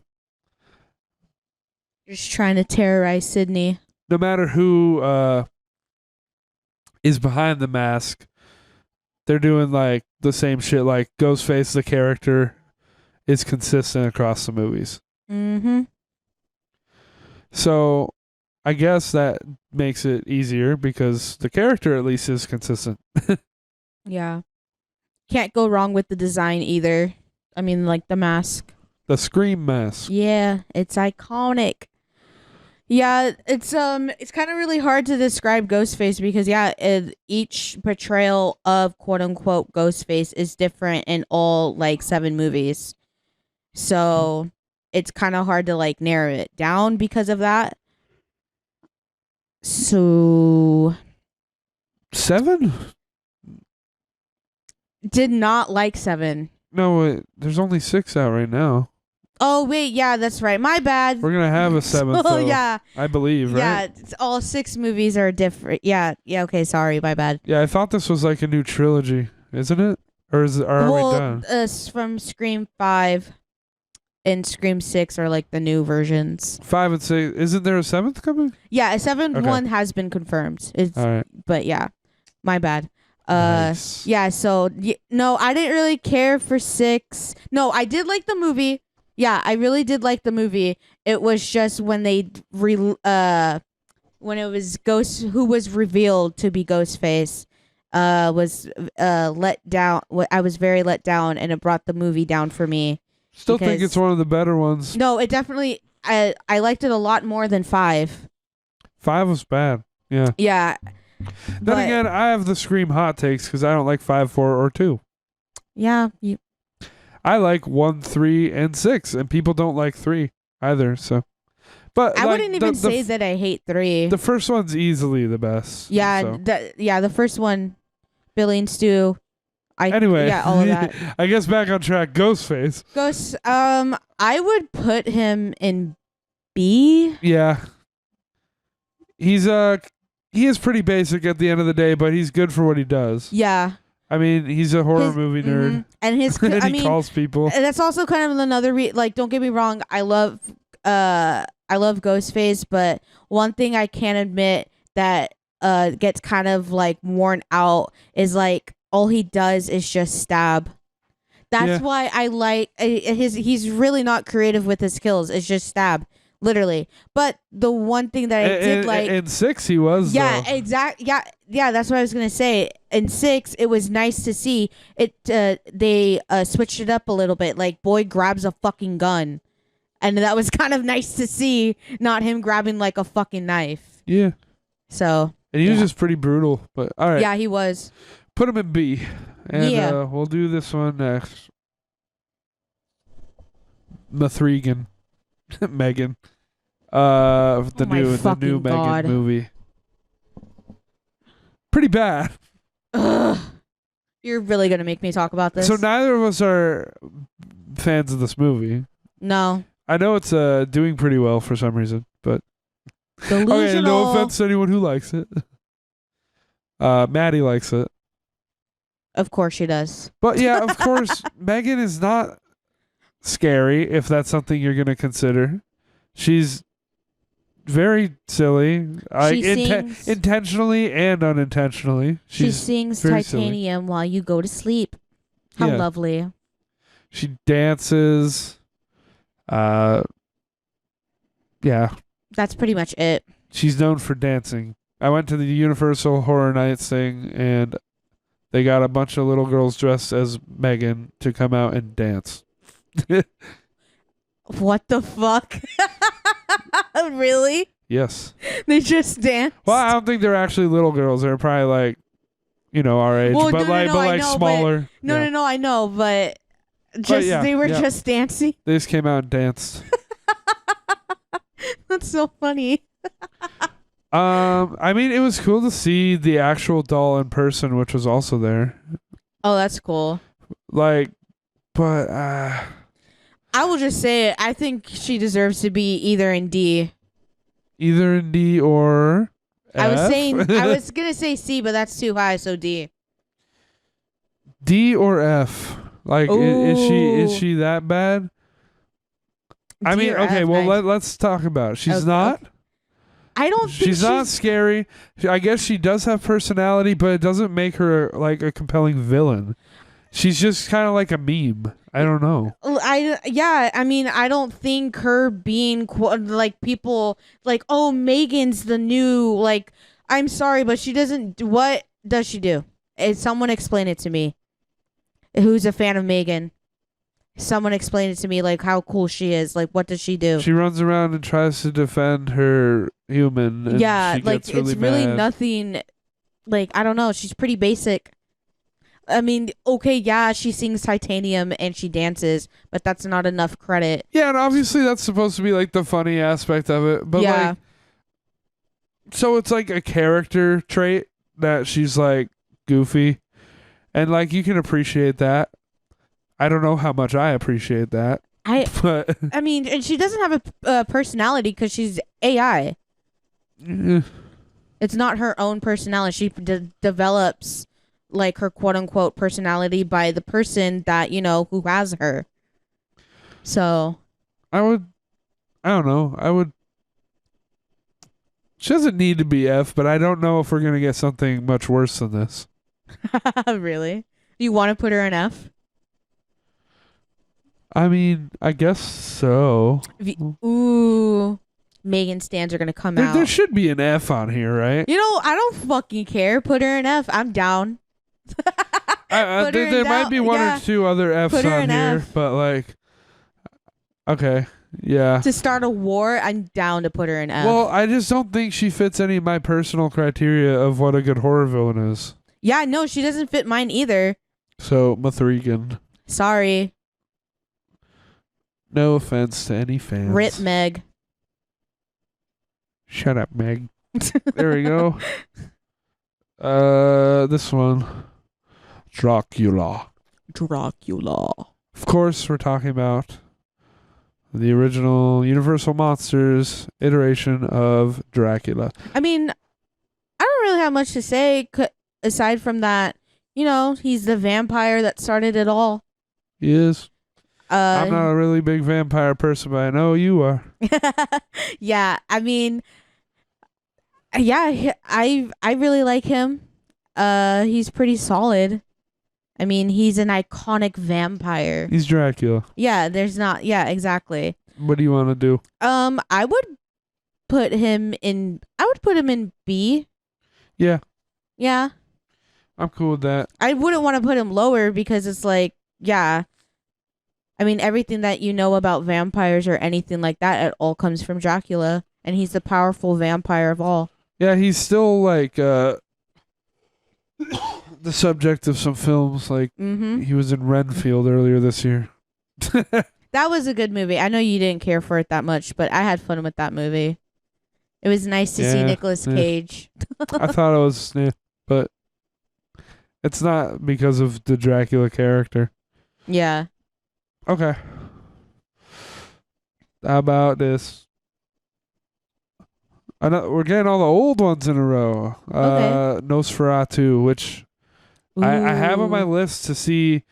Speaker 2: Just trying to terrorize Sydney.
Speaker 1: no matter who is behind the mask, they're doing like the same shit. Like Ghostface, the character, is consistent across the movies.
Speaker 2: Mm-hmm.
Speaker 1: So I guess that makes it easier because the character at least is consistent.
Speaker 2: Yeah. Can't go wrong with the design either. I mean, like the mask.
Speaker 1: The Scream mask.
Speaker 2: Yeah, it's iconic. Yeah, it's kind of really hard to describe Ghostface because each portrayal of quote unquote Ghostface is different in all like 7 movies. So it's kind of hard to like narrow it down because of that. So
Speaker 1: 7?
Speaker 2: did not like 7.
Speaker 1: No, there's only 6 out right now.
Speaker 2: Oh wait, yeah, that's right. My bad.
Speaker 1: We're gonna have a 7th.
Speaker 2: Oh
Speaker 1: though,
Speaker 2: yeah,
Speaker 1: I believe, right?
Speaker 2: yeah. All 6 movies are different. Yeah, yeah. Okay, sorry, my bad.
Speaker 1: Yeah, I thought this was like a new trilogy, isn't it? Or are we done?
Speaker 2: From Scream 5 and Scream 6 are like the new versions.
Speaker 1: 5 and 6. Isn't there a 7th coming?
Speaker 2: Yeah, a 7th
Speaker 1: Okay.
Speaker 2: one has been confirmed. It's
Speaker 1: All right.
Speaker 2: but yeah, my bad.
Speaker 1: Nice.
Speaker 2: Yeah. So no, I didn't really care for 6. No, I did like the movie. Yeah, I really did like the movie. It was just when when it was Ghost who was revealed to be Ghostface, was let down. I was very let down, and it brought the movie down for me.
Speaker 1: Still think it's one of the better ones.
Speaker 2: No, it definitely. I liked it a lot more than 5.
Speaker 1: 5 was bad. Yeah.
Speaker 2: Yeah.
Speaker 1: Then again, I have the Scream hot takes because I don't like 5, 4, or 2.
Speaker 2: Yeah.
Speaker 1: I like 1, 3, and 6, and people don't like 3 either. So, but
Speaker 2: I
Speaker 1: like,
Speaker 2: wouldn't even say that I hate 3.
Speaker 1: The first one's easily the best.
Speaker 2: Yeah.
Speaker 1: So.
Speaker 2: The first one, Billy and Stu.
Speaker 1: Anyway,
Speaker 2: yeah, all of that.
Speaker 1: I guess back on track. Ghostface.
Speaker 2: Ghost. I would put him in B.
Speaker 1: Yeah. He is pretty basic at the end of the day, but he's good for what he does.
Speaker 2: Yeah.
Speaker 1: I mean, he's a horror movie nerd.
Speaker 2: Mm-hmm. And his
Speaker 1: and
Speaker 2: I
Speaker 1: he
Speaker 2: mean,
Speaker 1: calls people.
Speaker 2: and that's also kind of another like don't get me wrong, I love Ghostface, but one thing I can't admit that gets kind of like worn out is like all he does is just stab. That's why I like he's really not creative with his kills. It's just stab. Literally. But the one thing that I did like
Speaker 1: in 6 he was.
Speaker 2: Yeah,
Speaker 1: though.
Speaker 2: exactly. Yeah, that's what I was gonna say. In 6, it was nice to see it. They switched it up a little bit. Like, boy grabs a fucking gun, and that was kind of nice to see. Not him grabbing like a fucking knife.
Speaker 1: Yeah.
Speaker 2: So.
Speaker 1: And he was just pretty brutal. But all right.
Speaker 2: Yeah, he was.
Speaker 1: Put him in B, and we'll do this one next. Megan. Megan. The new Megan movie. Pretty bad.
Speaker 2: Ugh. You're really gonna make me talk about this.
Speaker 1: So neither of us are fans of this movie.
Speaker 2: No.
Speaker 1: I know it's doing pretty well for some reason, but
Speaker 2: Delusional.
Speaker 1: Okay, no offense to anyone who likes it. Maddie likes it.
Speaker 2: Of course she does.
Speaker 1: But yeah, of course, Megan is not scary if that's something you're going to consider. She's very silly. Intentionally and unintentionally.
Speaker 2: She sings Titanium silly. While you go to sleep. How lovely.
Speaker 1: She dances. Yeah.
Speaker 2: That's pretty much it.
Speaker 1: She's known for dancing. I went to the Universal Horror Nights thing, and they got a bunch of little girls dressed as Megan to come out and dance.
Speaker 2: What the fuck? Really?
Speaker 1: Yes.
Speaker 2: They just dance?
Speaker 1: Well, I don't think they're actually little girls. They're probably like, our age,
Speaker 2: well,
Speaker 1: but smaller.
Speaker 2: No, I know, but they were just dancing.
Speaker 1: They just came out and danced.
Speaker 2: That's so funny.
Speaker 1: I mean, it was cool to see the actual doll in person, which was also there.
Speaker 2: Oh, that's cool.
Speaker 1: Like, but
Speaker 2: I will just say it. I think she deserves to be either in D.
Speaker 1: either in D or
Speaker 2: I was
Speaker 1: F?
Speaker 2: saying I was gonna say C, but that's too high, so D.
Speaker 1: D or F. Like, is she that bad? I
Speaker 2: D
Speaker 1: mean,
Speaker 2: or
Speaker 1: okay,
Speaker 2: F,
Speaker 1: well
Speaker 2: nice.
Speaker 1: let's talk about it. She's
Speaker 2: Okay,
Speaker 1: not.
Speaker 2: okay. I don't think
Speaker 1: She's not scary. I guess she does have personality, but it doesn't make her like a compelling villain. She's just kind of like a meme. I don't know.
Speaker 2: I mean, I don't think her being like people like, oh, Megan's the new, like, I'm sorry, but she doesn't. What does she do? Someone explain it to me. Who's a fan of Megan? Someone explain it to me, like how cool she is. Like, what does she do?
Speaker 1: She runs around and tries to defend her human. And
Speaker 2: Yeah,
Speaker 1: she
Speaker 2: like
Speaker 1: gets really
Speaker 2: it's really
Speaker 1: mad.
Speaker 2: nothing. Like, I don't know. She's pretty basic. I mean, okay, yeah, she sings Titanium and she dances, but that's not enough credit.
Speaker 1: Yeah, and obviously that's supposed to be like the funny aspect of it. But
Speaker 2: Yeah.
Speaker 1: like, so it's like a character trait that she's like goofy, and like you can appreciate that. I don't know how much I appreciate that, but
Speaker 2: I mean, and she doesn't have a personality because she's AI.
Speaker 1: eh,
Speaker 2: It's not her own personality. She develops like her quote unquote personality by the person that, who has her. So,
Speaker 1: I don't know. She doesn't need to be F, but I don't know if we're gonna get something much worse than this.
Speaker 2: really? You want to put her in F?
Speaker 1: I mean, I guess so.
Speaker 2: Ooh, Megan stans are gonna come
Speaker 1: There
Speaker 2: out.
Speaker 1: should be an F on here, right?
Speaker 2: I don't fucking care. Put her in F. I'm down. Put her in
Speaker 1: There might be one
Speaker 2: yeah.
Speaker 1: or two other Fs
Speaker 2: Put her
Speaker 1: on
Speaker 2: in
Speaker 1: here,
Speaker 2: F.
Speaker 1: but like, okay, yeah.
Speaker 2: To start a war, I'm down to put her in F.
Speaker 1: Well, I just don't think she fits any of my personal criteria of what a good horror villain is.
Speaker 2: yeah, no, she doesn't fit mine either.
Speaker 1: So, Mathregan.
Speaker 2: Sorry.
Speaker 1: No offense to any fans.
Speaker 2: Rip Meg.
Speaker 1: Shut up, Meg. There we go. This one. Dracula.
Speaker 2: Dracula.
Speaker 1: Of course, we're talking about the original Universal Monsters iteration of Dracula.
Speaker 2: I mean, I don't really have much to say aside from that, he's the vampire that started it all.
Speaker 1: He is. I'm
Speaker 2: Uh,
Speaker 1: not a really big vampire person, but I know you are.
Speaker 2: yeah, I mean, yeah, I really like him. He's pretty solid. I mean, he's an iconic vampire.
Speaker 1: He's Dracula.
Speaker 2: Yeah, there's not. Yeah, exactly.
Speaker 1: What do you want to do?
Speaker 2: I would put him in. I would put him in B.
Speaker 1: Yeah,
Speaker 2: Yeah,
Speaker 1: I'm cool with that.
Speaker 2: I wouldn't want to put him lower because it's like, yeah. I mean, everything that you know about vampires or anything like that, it all comes from Dracula, and he's the powerful vampire of all.
Speaker 1: Yeah, he's still like the subject of some films. Like
Speaker 2: Mm-hmm.
Speaker 1: he was in Renfield earlier this year.
Speaker 2: That was a good movie. I know you didn't care for it that much, but I had fun with that movie. It was nice to see
Speaker 1: Yeah,
Speaker 2: Nicolas
Speaker 1: yeah.
Speaker 2: Cage.
Speaker 1: I thought it was, but it's not because of the Dracula character.
Speaker 2: Yeah.
Speaker 1: Okay. How about this? I know we're getting all the old ones in a row.
Speaker 2: Okay.
Speaker 1: Nosferatu, which I have on my
Speaker 2: Ooh.
Speaker 1: list to see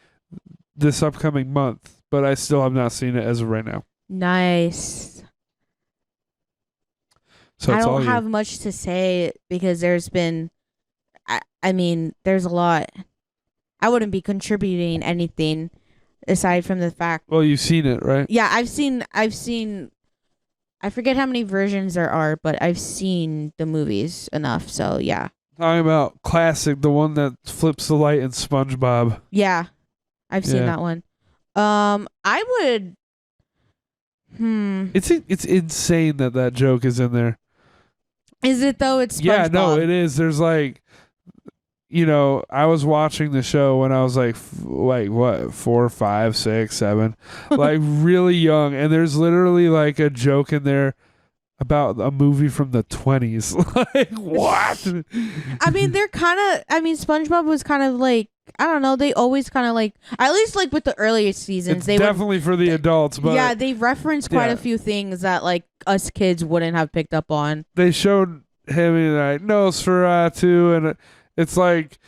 Speaker 1: this upcoming month, but I still have not seen it as of right now.
Speaker 2: Nice.
Speaker 1: So
Speaker 2: I
Speaker 1: it's all
Speaker 2: don't
Speaker 1: you.
Speaker 2: have much to say because there's been, I mean, there's a lot. I wouldn't be contributing anything aside from the fact.
Speaker 1: Well, you've seen it, right?
Speaker 2: Yeah, I've seen. I forget how many versions there are, but I've seen the movies enough. So yeah,
Speaker 1: Talking about classic, the one that flips the light in SpongeBob.
Speaker 2: yeah, I've seen
Speaker 1: Yeah.
Speaker 2: that one. I would.
Speaker 1: It's insane that joke is in there.
Speaker 2: Is it though? It's SpongeBob.
Speaker 1: Yeah, no, it is. There's like, I was watching the show when I was like what, 4, 5, 6, 7, like really young, and there's literally like a joke in there about a movie from the 20s. Like, what?
Speaker 2: I mean, they're kind of. I mean, SpongeBob was kind of like, I don't know. They always kind of like, at least like with the earliest seasons,
Speaker 1: It's
Speaker 2: they would.
Speaker 1: definitely for the adults, but
Speaker 2: Yeah, they reference quite
Speaker 1: yeah.
Speaker 2: a few things that like us kids wouldn't have picked up on.
Speaker 1: they showed him in like Nosferatu, and it's like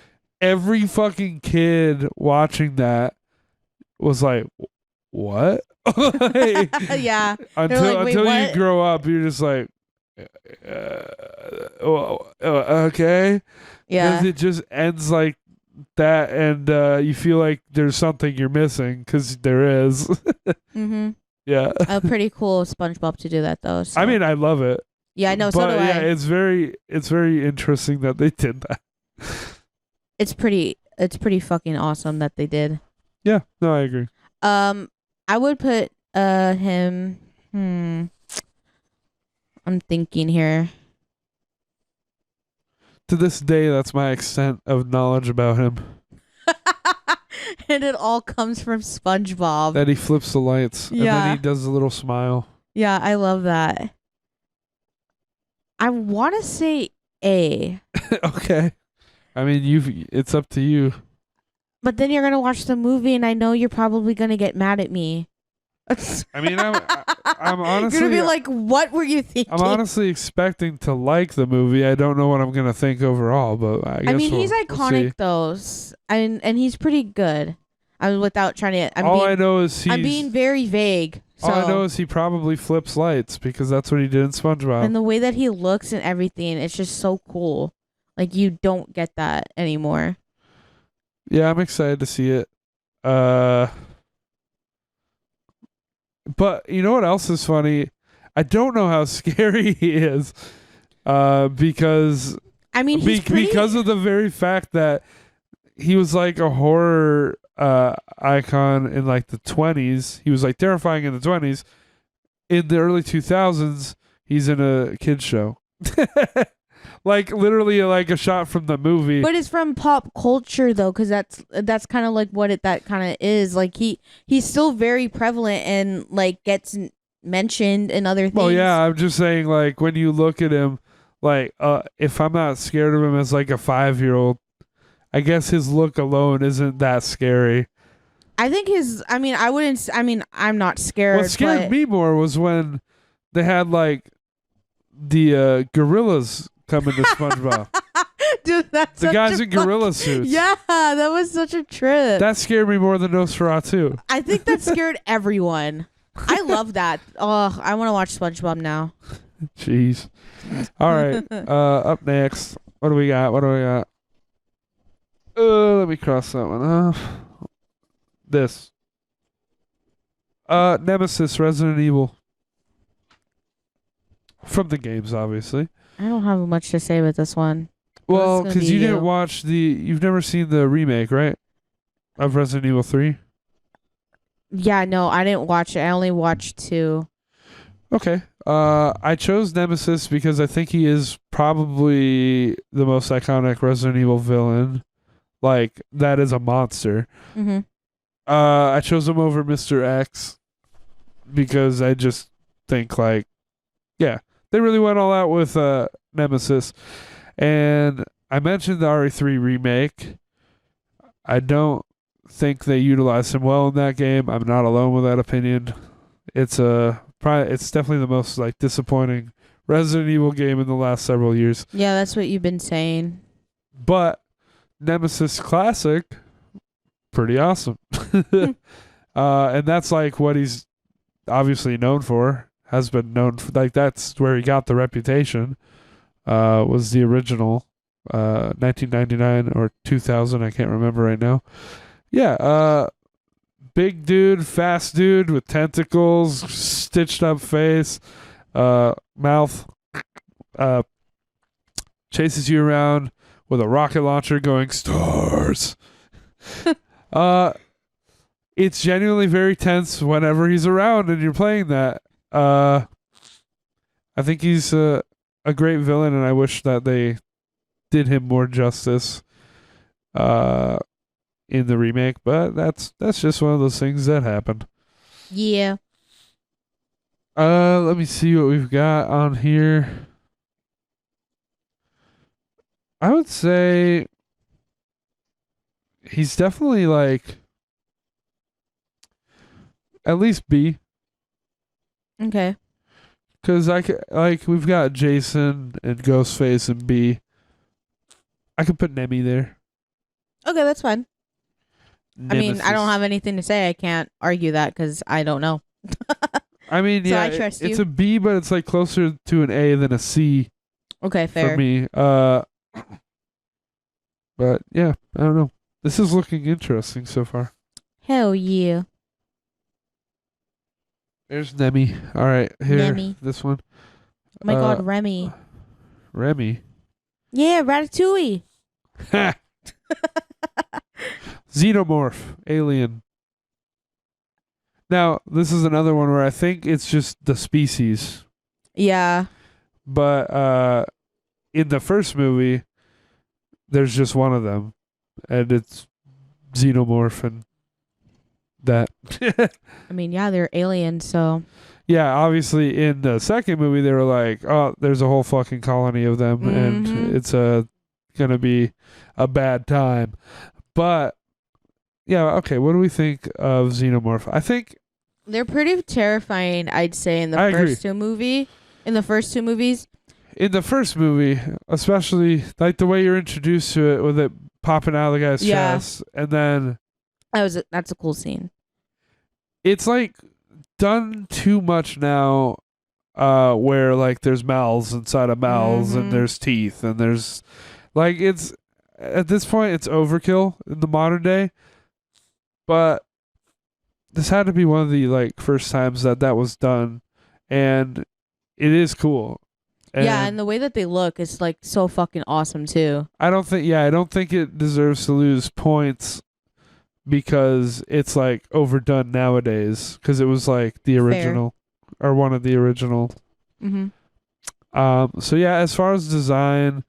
Speaker 1: every fucking kid watching that was like, what? Like,
Speaker 2: Yeah.
Speaker 1: until
Speaker 2: like, "Wait,
Speaker 1: until you
Speaker 2: what?"
Speaker 1: grow up, you're just like, okay,
Speaker 2: Yeah.
Speaker 1: because it just ends like that, and you feel like there's something you're missing because there is.
Speaker 2: Mm-hmm.
Speaker 1: Yeah,
Speaker 2: Pretty cool SpongeBob to do that though. So.
Speaker 1: I mean, I love it.
Speaker 2: Yeah, I know. So
Speaker 1: But
Speaker 2: do
Speaker 1: yeah,
Speaker 2: I.
Speaker 1: it's very interesting that they did that.
Speaker 2: It's pretty fucking awesome that they did.
Speaker 1: Yeah, no, I agree.
Speaker 2: I would put him. I'm thinking here.
Speaker 1: To this day, that's my extent of knowledge about him.
Speaker 2: And it all comes from SpongeBob.
Speaker 1: That he flips the lights and then
Speaker 2: Yeah.
Speaker 1: he does a little smile.
Speaker 2: Yeah, I love that. I want to say A,
Speaker 1: Okay. I mean, it's up to you.
Speaker 2: but then you're gonna watch the movie, and I know you're probably gonna get mad at me.
Speaker 1: I mean, I'm honestly
Speaker 2: You're gonna be like, "What were you thinking?"
Speaker 1: I'm honestly expecting to like the movie. I don't know what I'm gonna think overall, but I guess
Speaker 2: I mean, he's
Speaker 1: we'll
Speaker 2: iconic
Speaker 1: see.
Speaker 2: though, and he's pretty good. I mean, without trying to,
Speaker 1: I know is
Speaker 2: I'm being very vague. So.
Speaker 1: all I know is he probably flips lights because that's what he did in SpongeBob.
Speaker 2: And the way that he looks and everything, it's just so cool. Like, you don't get that anymore.
Speaker 1: Yeah, I'm excited to see it. But you know what else is funny? I don't know how scary he is. Because
Speaker 2: I mean, he's pretty...
Speaker 1: because of the very fact that he was like a horror icon in like the 20s. He was like terrifying in the 20s. In the early 2000s, he's in a kids show. Like literally like a shot from the movie.
Speaker 2: But it's from pop culture though, because that's kind of like what that kind of is. Like he's still very prevalent and like gets mentioned in other things.
Speaker 1: Well, yeah, I'm just saying like when you look at him, like if I'm not scared of him as like a 5-year-old, I guess his look alone isn't that scary.
Speaker 2: I think I'm not scared.
Speaker 1: What scared me more was when they had like the gorillas come into SpongeBob.
Speaker 2: Dude, that's
Speaker 1: the guys in gorilla suits.
Speaker 2: Yeah, that was such a trip.
Speaker 1: That scared me more than Nosferatu.
Speaker 2: I think that scared everyone. I love that. Oh, I want to watch SpongeBob now.
Speaker 1: Jeez. All right. Up next. What do we got? Let me cross that one off. This. Nemesis Resident Evil. From the games, obviously.
Speaker 2: I don't have much to say with this one.
Speaker 1: Well, because you didn't watch you've never seen the remake, right? Of Resident Evil 3?
Speaker 2: Yeah, no, I didn't watch it. I only watched 2.
Speaker 1: Okay. I chose Nemesis because I think he is probably the most iconic Resident Evil villain. Like, that is a monster.
Speaker 2: Mm-hmm.
Speaker 1: I chose him over Mr. X because I just think, like, yeah, they really went all out with Nemesis. And I mentioned the RE3 remake. I don't think they utilized him well in that game. I'm not alone with that opinion. It's definitely the most like disappointing Resident Evil game in the last several years.
Speaker 2: Yeah, that's what you've been saying.
Speaker 1: But Nemesis Classic, pretty awesome. And that's like what he's obviously known for. Has been known for, like, that's where he got the reputation. Was the original 1999 or 2000, I can't remember right now. Yeah, big dude, fast dude with tentacles, stitched up face, mouth, chases you around with a rocket launcher going stars. It's genuinely very tense whenever he's around and you're playing that. I think he's a great villain, and I wish that they did him more justice in the remake, but that's just one of those things that happened.
Speaker 2: Yeah.
Speaker 1: Let me see what we've got on here. I would say he's definitely like at least B.
Speaker 2: Okay.
Speaker 1: Because like we've got Jason and Ghostface and B. I could put Nemi there.
Speaker 2: Okay, that's fine. I mean, I don't
Speaker 1: Nemesis.
Speaker 2: have anything to say. I can't argue that because I don't know.
Speaker 1: I mean,
Speaker 2: So
Speaker 1: yeah,
Speaker 2: I trust
Speaker 1: it's
Speaker 2: you.
Speaker 1: a B, but it's like closer to an A than a C
Speaker 2: Okay, fair.
Speaker 1: for me. But yeah, I don't know. This is looking interesting so far.
Speaker 2: Hell yeah.
Speaker 1: There's Nemi. All right, here,
Speaker 2: Nemi.
Speaker 1: this one.
Speaker 2: Oh my
Speaker 1: Uh,
Speaker 2: god, Remy.
Speaker 1: Remy.
Speaker 2: Yeah, Ratatouille.
Speaker 1: Xenomorph, alien. Now, this is another one where I think it's just the species,
Speaker 2: Yeah.
Speaker 1: but in the first movie, there's just one of them, and it's Xenomorph and that.
Speaker 2: I mean, yeah, they're aliens, so.
Speaker 1: Yeah, obviously in the second movie they were like, "Oh, there's a whole fucking colony of them, and
Speaker 2: Mhm.
Speaker 1: it's gonna be a bad time." But yeah, okay. What do we think of Xenomorph? I think
Speaker 2: They're pretty terrifying, I'd say, in the
Speaker 1: I agree.
Speaker 2: first two movie. In the first two movies.
Speaker 1: In the first movie, especially like the way you're introduced to it with it popping out of the guy's
Speaker 2: Yeah.
Speaker 1: chest, and then
Speaker 2: That's a cool scene.
Speaker 1: it's like done too much now, where like there's mouths inside of mouths and
Speaker 2: Mhm.
Speaker 1: there's teeth and there's like it's at this point it's overkill in the modern day, but this had to be one of the like first times that was done, and it is cool.
Speaker 2: Yeah, and the way that they look is like so fucking awesome too.
Speaker 1: I don't think it deserves to lose points because it's like overdone nowadays because it was like the original or one of the original.
Speaker 2: Mm-hmm.
Speaker 1: So yeah, as far as design,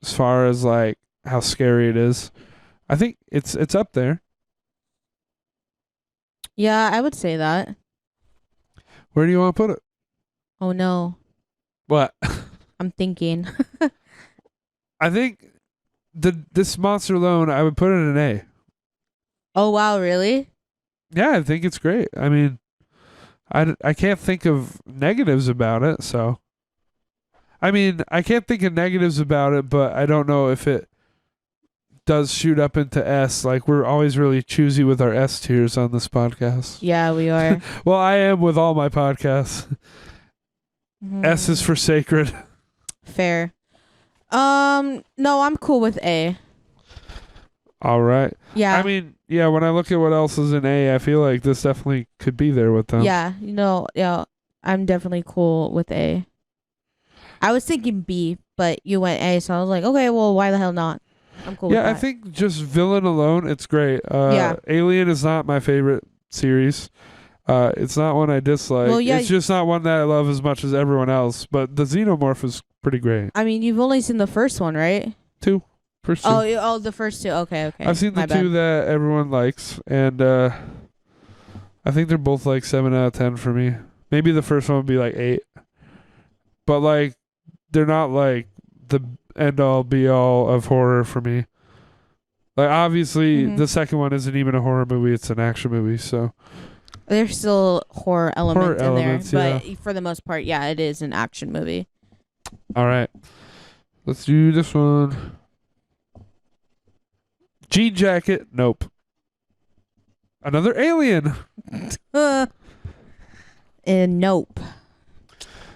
Speaker 1: as far as like how scary it is, I think it's up there.
Speaker 2: Yeah, I would say that.
Speaker 1: Where do you want to put it?
Speaker 2: Oh no,
Speaker 1: What?
Speaker 2: I'm thinking.
Speaker 1: I think this monster alone, I would put it an A.
Speaker 2: Oh wow, really?
Speaker 1: Yeah, I think it's great. I mean, I can't think of negatives about it, so. I mean, I can't think of negatives about it, but I don't know if it does shoot up into S. Like, we're always really choosy with our S tiers on this podcast.
Speaker 2: Yeah, we are.
Speaker 1: Well, I am with all my podcasts. S is for sacred.
Speaker 2: Fair. No, I'm cool with A.
Speaker 1: All right.
Speaker 2: Yeah.
Speaker 1: I mean, yeah, when I look at what else is in A, I feel like this definitely could be there with them.
Speaker 2: Yeah, yeah, I'm definitely cool with A. I was thinking B, but you went A, so I was like, okay, well, why the hell not? I'm cool with
Speaker 1: Yeah,
Speaker 2: that.
Speaker 1: I think just villain alone, it's great.
Speaker 2: Yeah.
Speaker 1: Alien is not my favorite series. It's not one I dislike.
Speaker 2: Well, yeah,
Speaker 1: it's just not one that I love as much as everyone else. But the Xenomorph is pretty great.
Speaker 2: I mean, you've only seen the first one, right?
Speaker 1: First two.
Speaker 2: Oh, the first two. Okay.
Speaker 1: I've seen the
Speaker 2: My
Speaker 1: two
Speaker 2: bad.
Speaker 1: that everyone likes, and I think they're both like 7 out of 10 for me. Maybe the first one would be like 8, but like they're not like the end all be all of horror for me. Like obviously
Speaker 2: Mhm.
Speaker 1: the second one isn't even a horror movie; it's an action movie. So
Speaker 2: There's still horror elements in
Speaker 1: elements,
Speaker 2: there, but for the most part, yeah, it is an action movie.
Speaker 1: all right, let's do this one. Jean jacket. Nope. Another alien.
Speaker 2: And nope.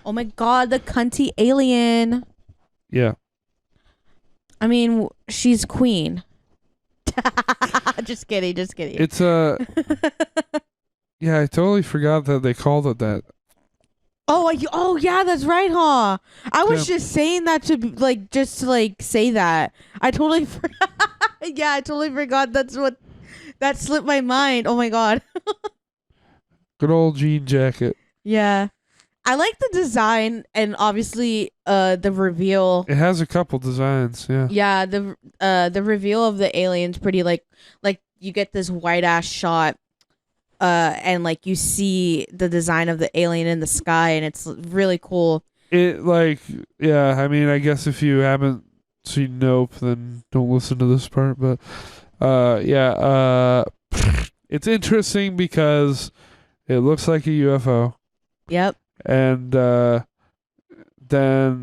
Speaker 2: Oh my god, the cunty alien.
Speaker 1: Yeah.
Speaker 2: I mean, she's queen. Just kidding.
Speaker 1: It's a. Yeah, I totally forgot that they called it that.
Speaker 2: Oh yeah, that's right, huh? I was
Speaker 1: Yeah.
Speaker 2: just saying that to just to say that. I totally yeah, I totally forgot that slipped my mind. Oh my god.
Speaker 1: Good old jean jacket.
Speaker 2: Yeah. I like the design and obviously the reveal.
Speaker 1: It has a couple designs. Yeah.
Speaker 2: Yeah, the reveal of the alien's pretty like you get this white ass shot and like you see the design of the alien in the sky, and it's really cool.
Speaker 1: It like yeah. I mean, I guess if you haven't seen Nope, then don't listen to this part. But yeah. It's interesting because it looks like a UFO,
Speaker 2: Yep.
Speaker 1: and then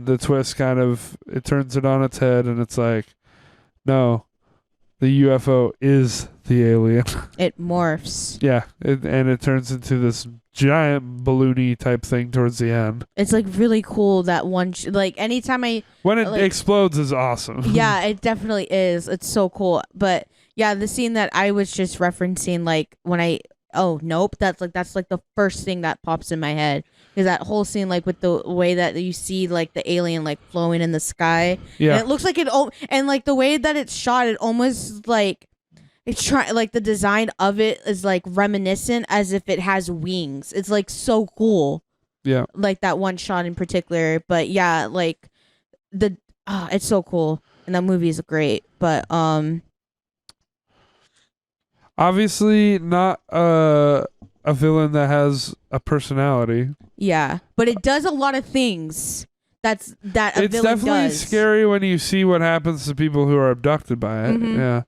Speaker 1: the twist kind of it turns it on its head, and it's like, no, the UFO is the alien.
Speaker 2: It morphs.
Speaker 1: Yeah, and it turns into this giant balloony type thing towards the end.
Speaker 2: It's like really cool that one. Like anytime
Speaker 1: When it
Speaker 2: like,
Speaker 1: explodes is awesome.
Speaker 2: yeah, it definitely is. It's so cool. But yeah, the scene that I was just referencing, like when Nope, that's like the first thing that pops in my head. Is that whole scene like with the way that you see like the alien like flowing in the sky?
Speaker 1: Yeah,
Speaker 2: and it looks like and like the way that it's shot, it almost like it's like the design of it is like reminiscent as if it has wings. It's like so cool.
Speaker 1: Yeah,
Speaker 2: like that one shot in particular. But yeah, like it's so cool, and that movie is great. But
Speaker 1: obviously not a villain that has a personality.
Speaker 2: yeah, but it does a lot of things. That a
Speaker 1: It's
Speaker 2: villain
Speaker 1: definitely
Speaker 2: does.
Speaker 1: scary when you see what happens to people who are abducted by it.
Speaker 2: Mhm.
Speaker 1: Yeah.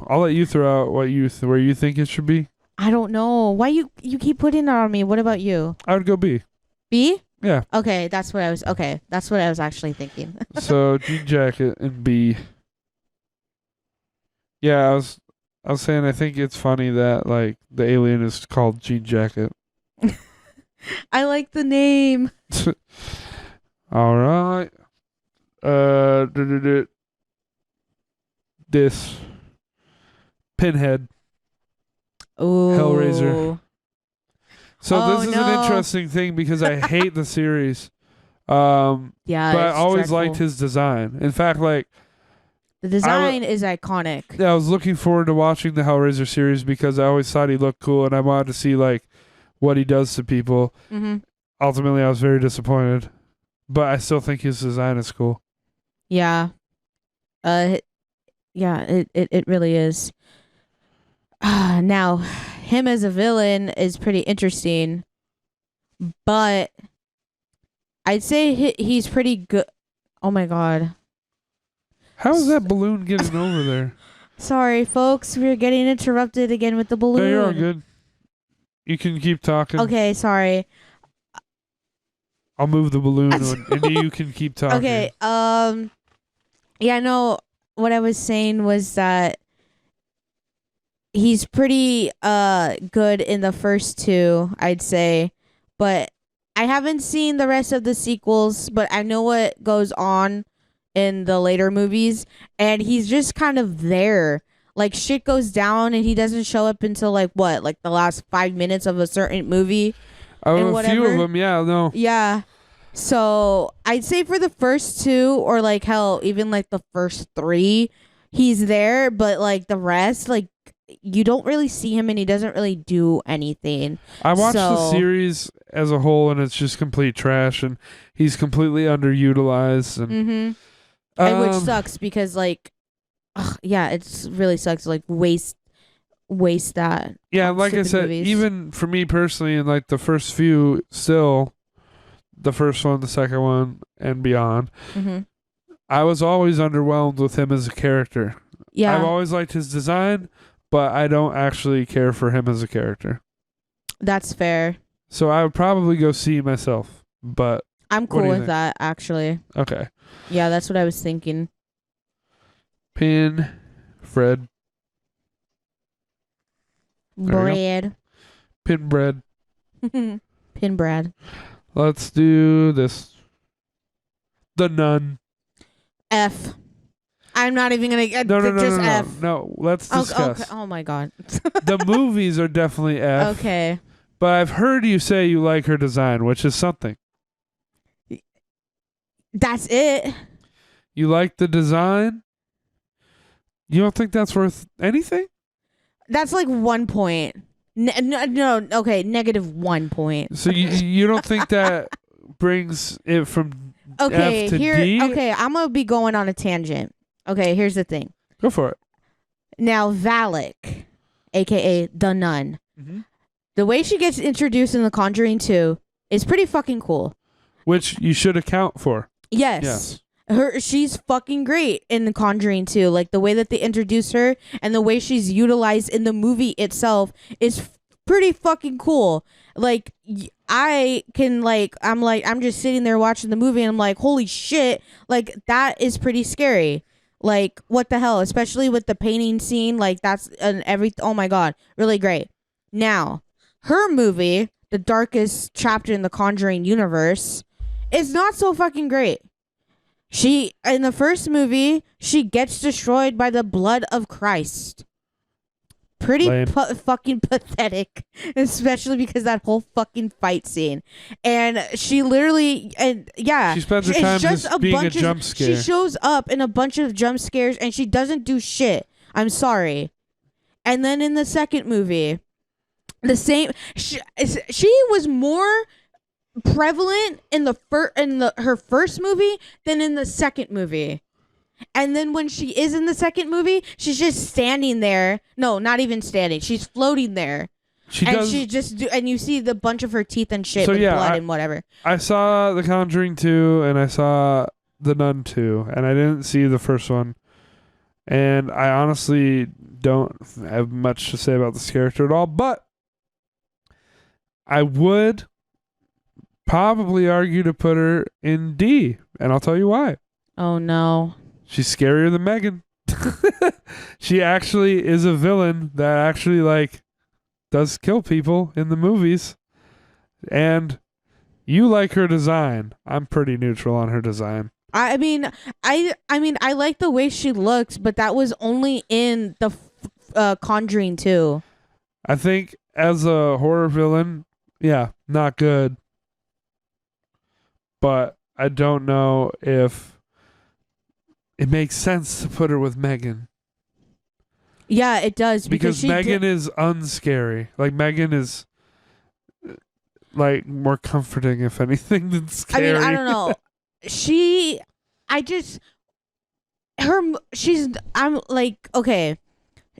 Speaker 1: I'll let you throw out where you think it should be.
Speaker 2: I don't know why you keep putting it on me. What about you?
Speaker 1: I would go B.
Speaker 2: B?
Speaker 1: Yeah.
Speaker 2: Okay, that's what I was. Okay, that's what I was actually thinking.
Speaker 1: So Jean Jacket and B. Yeah, I was saying I think it's funny that like the alien is called Jean Jacket.
Speaker 2: I like the name.
Speaker 1: All right. This Pinhead.
Speaker 2: Ooh.
Speaker 1: Hellraiser. So
Speaker 2: Oh,
Speaker 1: this is
Speaker 2: no.
Speaker 1: an interesting thing because I hate the series.
Speaker 2: Yeah,
Speaker 1: But I
Speaker 2: it's
Speaker 1: always
Speaker 2: dreadful.
Speaker 1: liked his design. In fact, like
Speaker 2: The design is iconic.
Speaker 1: I was looking forward to watching the Hellraiser series because I always thought he looked cool and I wanted to see like what he does to people.
Speaker 2: Mm-hmm.
Speaker 1: Ultimately, I was very disappointed, but I still think his design is cool.
Speaker 2: Yeah. Yeah, it really is. Now, him as a villain is pretty interesting, but I'd say he's pretty good. Oh my god.
Speaker 1: How is that balloon getting over there?
Speaker 2: Sorry, folks. We're getting interrupted again with the balloon.
Speaker 1: No, you're all good. You can keep talking.
Speaker 2: Okay, sorry.
Speaker 1: I'll move the balloon and you can keep talking.
Speaker 2: Okay, yeah, no, what I was saying was that he's pretty good in the first two, I'd say, but I haven't seen the rest of the sequels, but I know what goes on in the later movies, and he's just kind of there. Like shit goes down and he doesn't show up until like the last 5 minutes of a certain movie.
Speaker 1: Oh,
Speaker 2: and
Speaker 1: a
Speaker 2: whatever.
Speaker 1: few of them, yeah, no.
Speaker 2: Yeah. So I'd say for the first two, or like hell, even like the first three, he's there, but like the rest, like you don't really see him and he doesn't really do anything.
Speaker 1: I watched the series as a whole and it's just complete trash and he's completely underutilized and
Speaker 2: and which sucks because like yeah, it's really sucks to like waste that.
Speaker 1: Yeah, like I
Speaker 2: stupid
Speaker 1: said,
Speaker 2: movies.
Speaker 1: even for me personally, in like the first few, still the first one, the second one, and beyond, I was always underwhelmed with him as a character.
Speaker 2: Yeah,
Speaker 1: I've always liked his design, but I don't actually care for him as a character.
Speaker 2: that's fair.
Speaker 1: So I would probably go see myself, but
Speaker 2: I'm
Speaker 1: What do
Speaker 2: cool
Speaker 1: you
Speaker 2: with
Speaker 1: think?
Speaker 2: that actually.
Speaker 1: okay.
Speaker 2: Yeah, that's what I was thinking.
Speaker 1: Pin, Fred, There you
Speaker 2: Bread.
Speaker 1: Pin Bread.
Speaker 2: Pin Brad.
Speaker 1: Let's do this. The Nun.
Speaker 2: F. I'm not even gonna get
Speaker 1: No,
Speaker 2: just F.
Speaker 1: no. Let's discuss.
Speaker 2: Okay. Oh my god.
Speaker 1: The movies are definitely F.
Speaker 2: Okay.
Speaker 1: But I've heard you say you like her design, which is something.
Speaker 2: That's it.
Speaker 1: You like the design? You don't think that's worth anything?
Speaker 2: That's like 1 point. No. Okay, -1 point.
Speaker 1: So you don't think that brings it from
Speaker 2: Okay,
Speaker 1: F to
Speaker 2: here.
Speaker 1: D?
Speaker 2: Okay, I'm gonna be going on a tangent. Okay, here's the thing.
Speaker 1: Go for it.
Speaker 2: Now Valak, aka the Nun.
Speaker 1: Mm-hmm.
Speaker 2: The way she gets introduced in The Conjuring 2 is pretty fucking cool.
Speaker 1: Which you should account for.
Speaker 2: Yes. She's fucking great in The Conjuring 2. Like the way that they introduce her and the way she's utilized in the movie itself is pretty fucking cool. Like I can I'm just sitting there watching the movie and I'm like, holy shit, like that is pretty scary. Like what the hell, especially with the painting scene, like that's oh my god, really great. Now, her movie, the darkest chapter in the Conjuring universe, is not so fucking great. She in the first movie, she gets destroyed by the blood of Christ. Pretty fucking pathetic, especially because that whole fucking fight scene, and she literally
Speaker 1: she spends her time just being a jump scare.
Speaker 2: She shows up in a bunch of jump scares and she doesn't do shit. I'm sorry. And then in the second movie, the same she was more prevalent in her first movie than in the second movie. And then when she is in the second movie, she's just standing there. No, not even standing. She's floating there. And you see the bunch of her teeth and shit with blood and whatever.
Speaker 1: I saw The Conjuring 2 and I saw The Nun 2 and I didn't see the first one. And I honestly don't have much to say about this character at all, but I would probably argue to put her in D, and I'll tell you why.
Speaker 2: Oh no.
Speaker 1: She's scarier than Megan. She actually is a villain that actually does kill people in the movies. And you like her design. I'm pretty neutral on her design.
Speaker 2: I mean, I like the way she looks, but that was only in the Conjuring 2.
Speaker 1: I think as a horror villain, yeah, not good. But I don't know if it makes sense to put her with Megan.
Speaker 2: Yeah, it does.
Speaker 1: Because Megan is unscary. Like, Megan is more comforting, if anything, than scary.
Speaker 2: I mean, I don't know. I'm like, okay.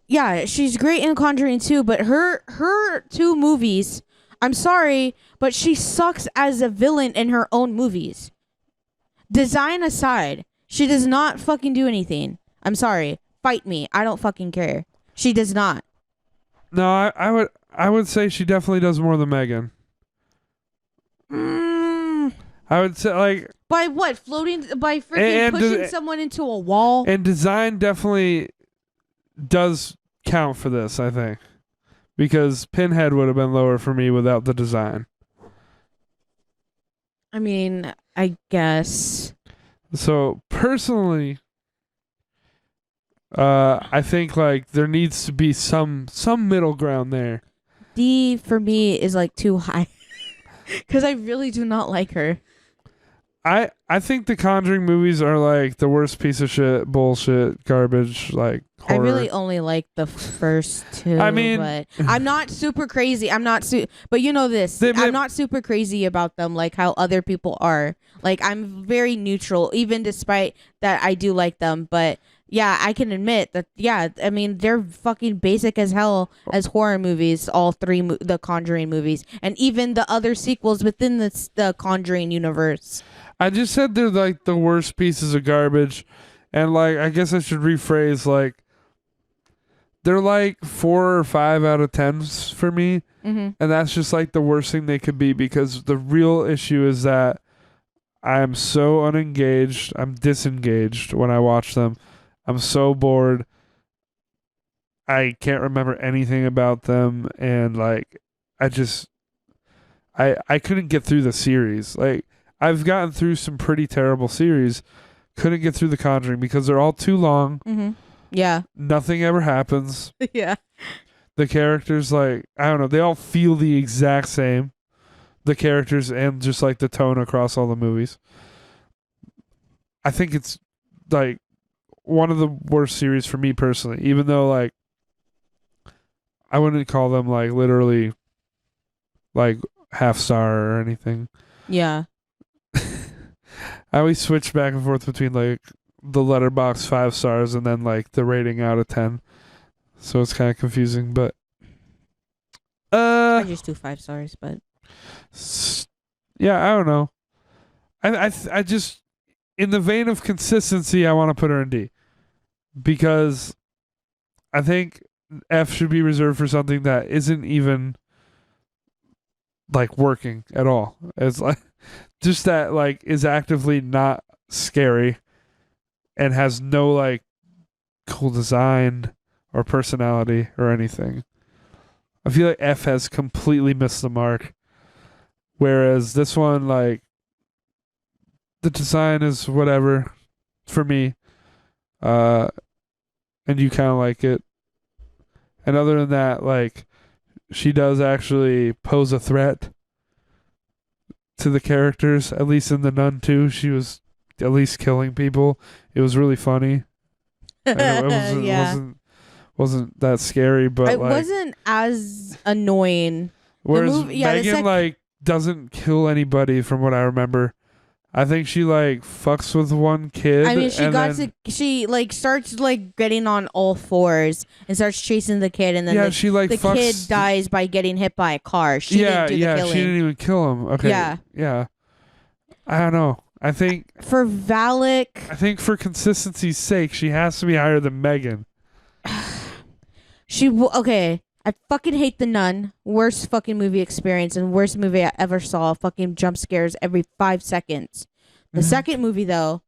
Speaker 2: Yeah, she's great in Conjuring 2, but her two movies, I'm sorry, but she sucks as a villain in her own movies. Design aside, she does not fucking do anything. I'm sorry. Fight me. I don't fucking care. She does not.
Speaker 1: No, I would say she definitely does more than Megan. I would say
Speaker 2: by what? Floating by freaking pushing someone into a wall?
Speaker 1: And design definitely does count for this, I think. Because Pinhead would have been lower for me without the design.
Speaker 2: I mean, I guess.
Speaker 1: So personally, I think there needs to be some middle ground there.
Speaker 2: D for me is too high because I really do not like her.
Speaker 1: I think the Conjuring movies are the worst piece of shit, bullshit, garbage, horror.
Speaker 2: I really only like the first two.
Speaker 1: I mean,
Speaker 2: but I'm not super crazy. But you know this. I'm not super crazy about them like how other people are. I'm very neutral, even despite that I do like them. But yeah, I can admit that. Yeah, I mean they're fucking basic as hell as horror movies. All three the Conjuring movies, and even the other sequels within the Conjuring universe.
Speaker 1: I just said they're the worst pieces of garbage, and I guess I should rephrase they're 4 or 5 out of 10s for me, and that's just the worst thing they could be because the real issue is that I'm so unengaged, I'm disengaged when I watch them. I'm so bored. I can't remember anything about them, and I couldn't get through the series. I've gotten through some pretty terrible series. Couldn't get through The Conjuring because they're all too long.
Speaker 2: Mm-hmm. Yeah.
Speaker 1: Nothing ever happens.
Speaker 2: Yeah.
Speaker 1: The characters, I don't know, they all feel the exact same. The characters and just the tone across all the movies. I think it's one of the worst series for me personally, even though I wouldn't call them literally half star or anything.
Speaker 2: Yeah.
Speaker 1: I always switch back and forth between the letterbox 5 stars and then the rating out of 10. so it's kind of confusing. But
Speaker 2: I just do 5 stars, but
Speaker 1: yeah, I don't know. I just, in the vein of consistency, I want to put her in D because I think F should be reserved for something that isn't even like working at all. It's like just that like is actively not scary and has no like cool design or personality or anything. I feel like F has completely missed the mark. Whereas this one, like, the design is whatever for me. And you kind of like it. And other than that, like, she does actually pose a threat to the characters, at least in The Nun 2. She was at least killing people. It was really funny. I know
Speaker 2: yeah.
Speaker 1: wasn't that scary, but
Speaker 2: It
Speaker 1: like
Speaker 2: wasn't as annoying.
Speaker 1: whereas
Speaker 2: movie- yeah, the
Speaker 1: Megan
Speaker 2: sec-
Speaker 1: like doesn't kill anybody from what I remember. I think she like fucks with one kid.
Speaker 2: I mean,
Speaker 1: and
Speaker 2: she like starts like getting on all fours and starts chasing the kid, and then
Speaker 1: yeah, she like
Speaker 2: the
Speaker 1: fucks.
Speaker 2: kid dies by getting hit by a car. She didn't do the killing.
Speaker 1: she didn't even kill him. Okay,
Speaker 2: Yeah.
Speaker 1: I don't know. I think
Speaker 2: For Valak,
Speaker 1: for consistency's sake, she has to be higher than Megan.
Speaker 2: okay. I fucking hate The Nun. Worst fucking movie experience and worst movie I ever saw. Fucking jump scares every 5 seconds. The
Speaker 1: Mhm.
Speaker 2: second movie though,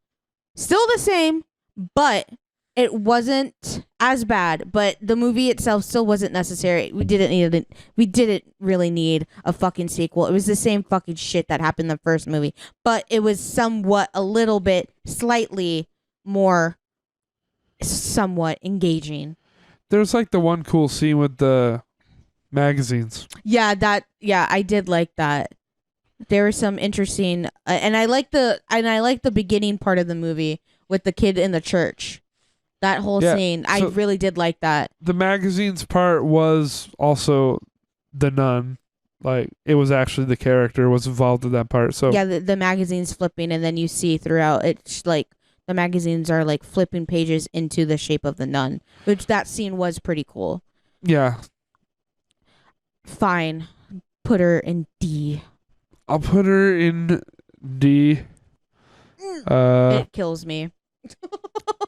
Speaker 2: still the same, but it wasn't as bad. But the movie itself still wasn't necessary. We didn't really need a fucking sequel. It was the same fucking shit that happened in the first movie, but it was a little bit, slightly more, somewhat engaging.
Speaker 1: There's like the one cool scene with the magazines.
Speaker 2: Yeah, I did like that. There were some interesting, and I like the beginning part of the movie with the kid in the church. That whole scene, I really did like that.
Speaker 1: The magazines part was also the nun. Like it was actually the character was involved in that part. So
Speaker 2: yeah, the magazine's flipping, and then you see throughout it's like the magazines are like flipping pages into the shape of the nun, which that scene was pretty cool.
Speaker 1: yeah,
Speaker 2: Fine, put her in D.
Speaker 1: I'll put her in D.
Speaker 2: It kills me.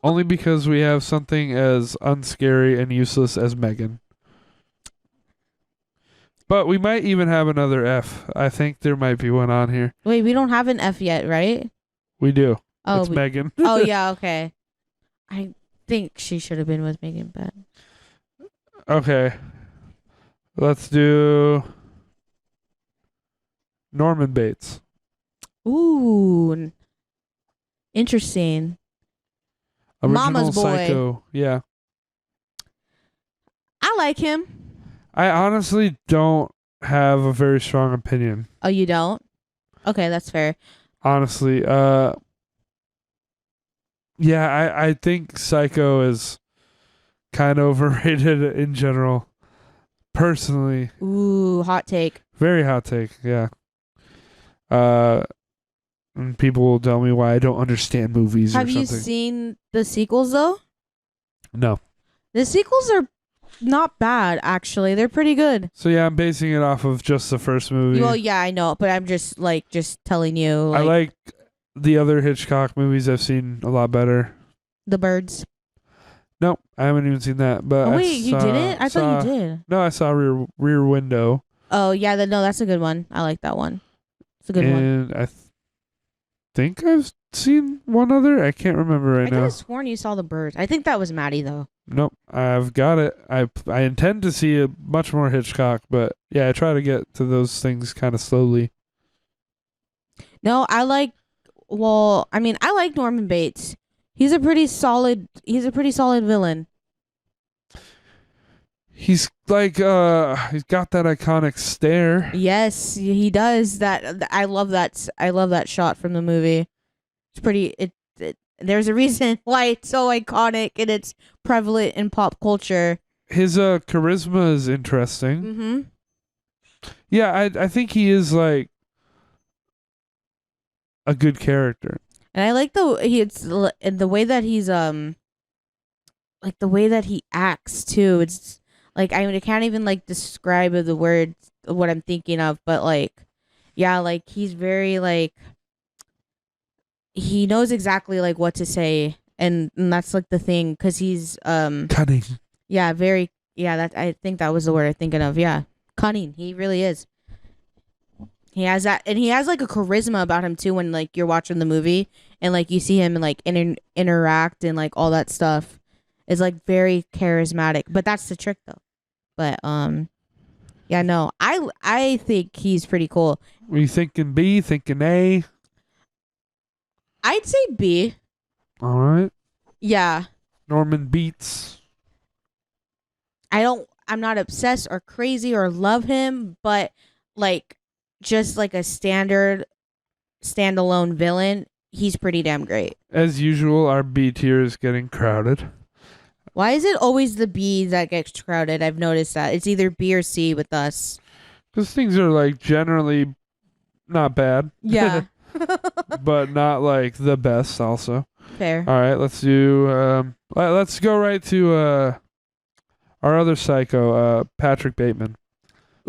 Speaker 1: Only because we have something as unscary and useless as Megan. But we might even have another F. I think there might be one on here.
Speaker 2: Wait, we don't have an F yet, right?
Speaker 1: We do.
Speaker 2: Oh,
Speaker 1: it's Megan.
Speaker 2: Oh yeah, okay. I think she should have been with Megan, but
Speaker 1: Okay. Let's do Norman Bates.
Speaker 2: ooh, interesting.
Speaker 1: Original
Speaker 2: Mama's boy.
Speaker 1: Psycho. Yeah.
Speaker 2: I like him.
Speaker 1: I honestly don't have a very strong opinion.
Speaker 2: Oh, you don't? Okay, that's fair.
Speaker 1: Honestly, yeah, I think Psycho is kind of overrated in general. Personally,
Speaker 2: Ooh, hot take.
Speaker 1: very hot take. Yeah. And people will tell me why I don't understand movies or
Speaker 2: Have
Speaker 1: something.
Speaker 2: you seen the sequels though?
Speaker 1: No.
Speaker 2: The sequels are not bad, actually. They're pretty good.
Speaker 1: So yeah, I'm basing it off of just the first movie.
Speaker 2: Well, yeah, I know, but I'm just telling you.
Speaker 1: I like the other Hitchcock movies. I've seen a lot better.
Speaker 2: The Birds.
Speaker 1: Nope, I haven't even seen that. But
Speaker 2: Oh wait, you didn't? I thought you did.
Speaker 1: No, I saw Rear Window.
Speaker 2: Oh yeah, no, that's a good one. I like that one. It's a good one.
Speaker 1: And I think I've seen one other. I can't remember right
Speaker 2: I could
Speaker 1: now.
Speaker 2: have sworn you saw The Birds. I think that was Maddie though.
Speaker 1: Nope, I've got it. I intend to see a much more Hitchcock, but yeah, I try to get to those things kind of slowly.
Speaker 2: No, I like Norman Bates. He's a pretty solid villain.
Speaker 1: He's like he's got that iconic stare.
Speaker 2: Yes, he does. I love that shot from the movie. It's pretty there's a reason why it's so iconic and it's prevalent in pop culture.
Speaker 1: His charisma is interesting.
Speaker 2: Mhm.
Speaker 1: Yeah, I think he is like a good character.
Speaker 2: And I like the way that he's like the way that he acts too. It's like I can't even like describe the words what I'm thinking of, but like yeah, like he's very like he knows exactly like what to say, and that's like the thing because he's
Speaker 1: Cunning.
Speaker 2: yeah, very yeah, that I think that was the word I'm thinking of. Yeah, cunning. He really is. He has that, and he has like a charisma about him too. When like you're watching the movie and like you see him like interact and like all that stuff, it's like very charismatic. But that's the trick though. But yeah, no, I think he's pretty cool.
Speaker 1: Were you thinking B, thinking A?
Speaker 2: I'd say B.
Speaker 1: All right.
Speaker 2: Yeah,
Speaker 1: Norman Beats.
Speaker 2: I'm not obsessed or crazy or love him, but like just like a standard standalone villain, he's pretty damn great.
Speaker 1: As usual, our B tier is getting crowded.
Speaker 2: Why is it always the B that gets crowded? I've noticed that. It's either B or C with us.
Speaker 1: Because things are like generally not bad.
Speaker 2: Yeah.
Speaker 1: But not like the best also.
Speaker 2: Fair.
Speaker 1: All right, let's do let's go right to our other psycho, Patrick Bateman.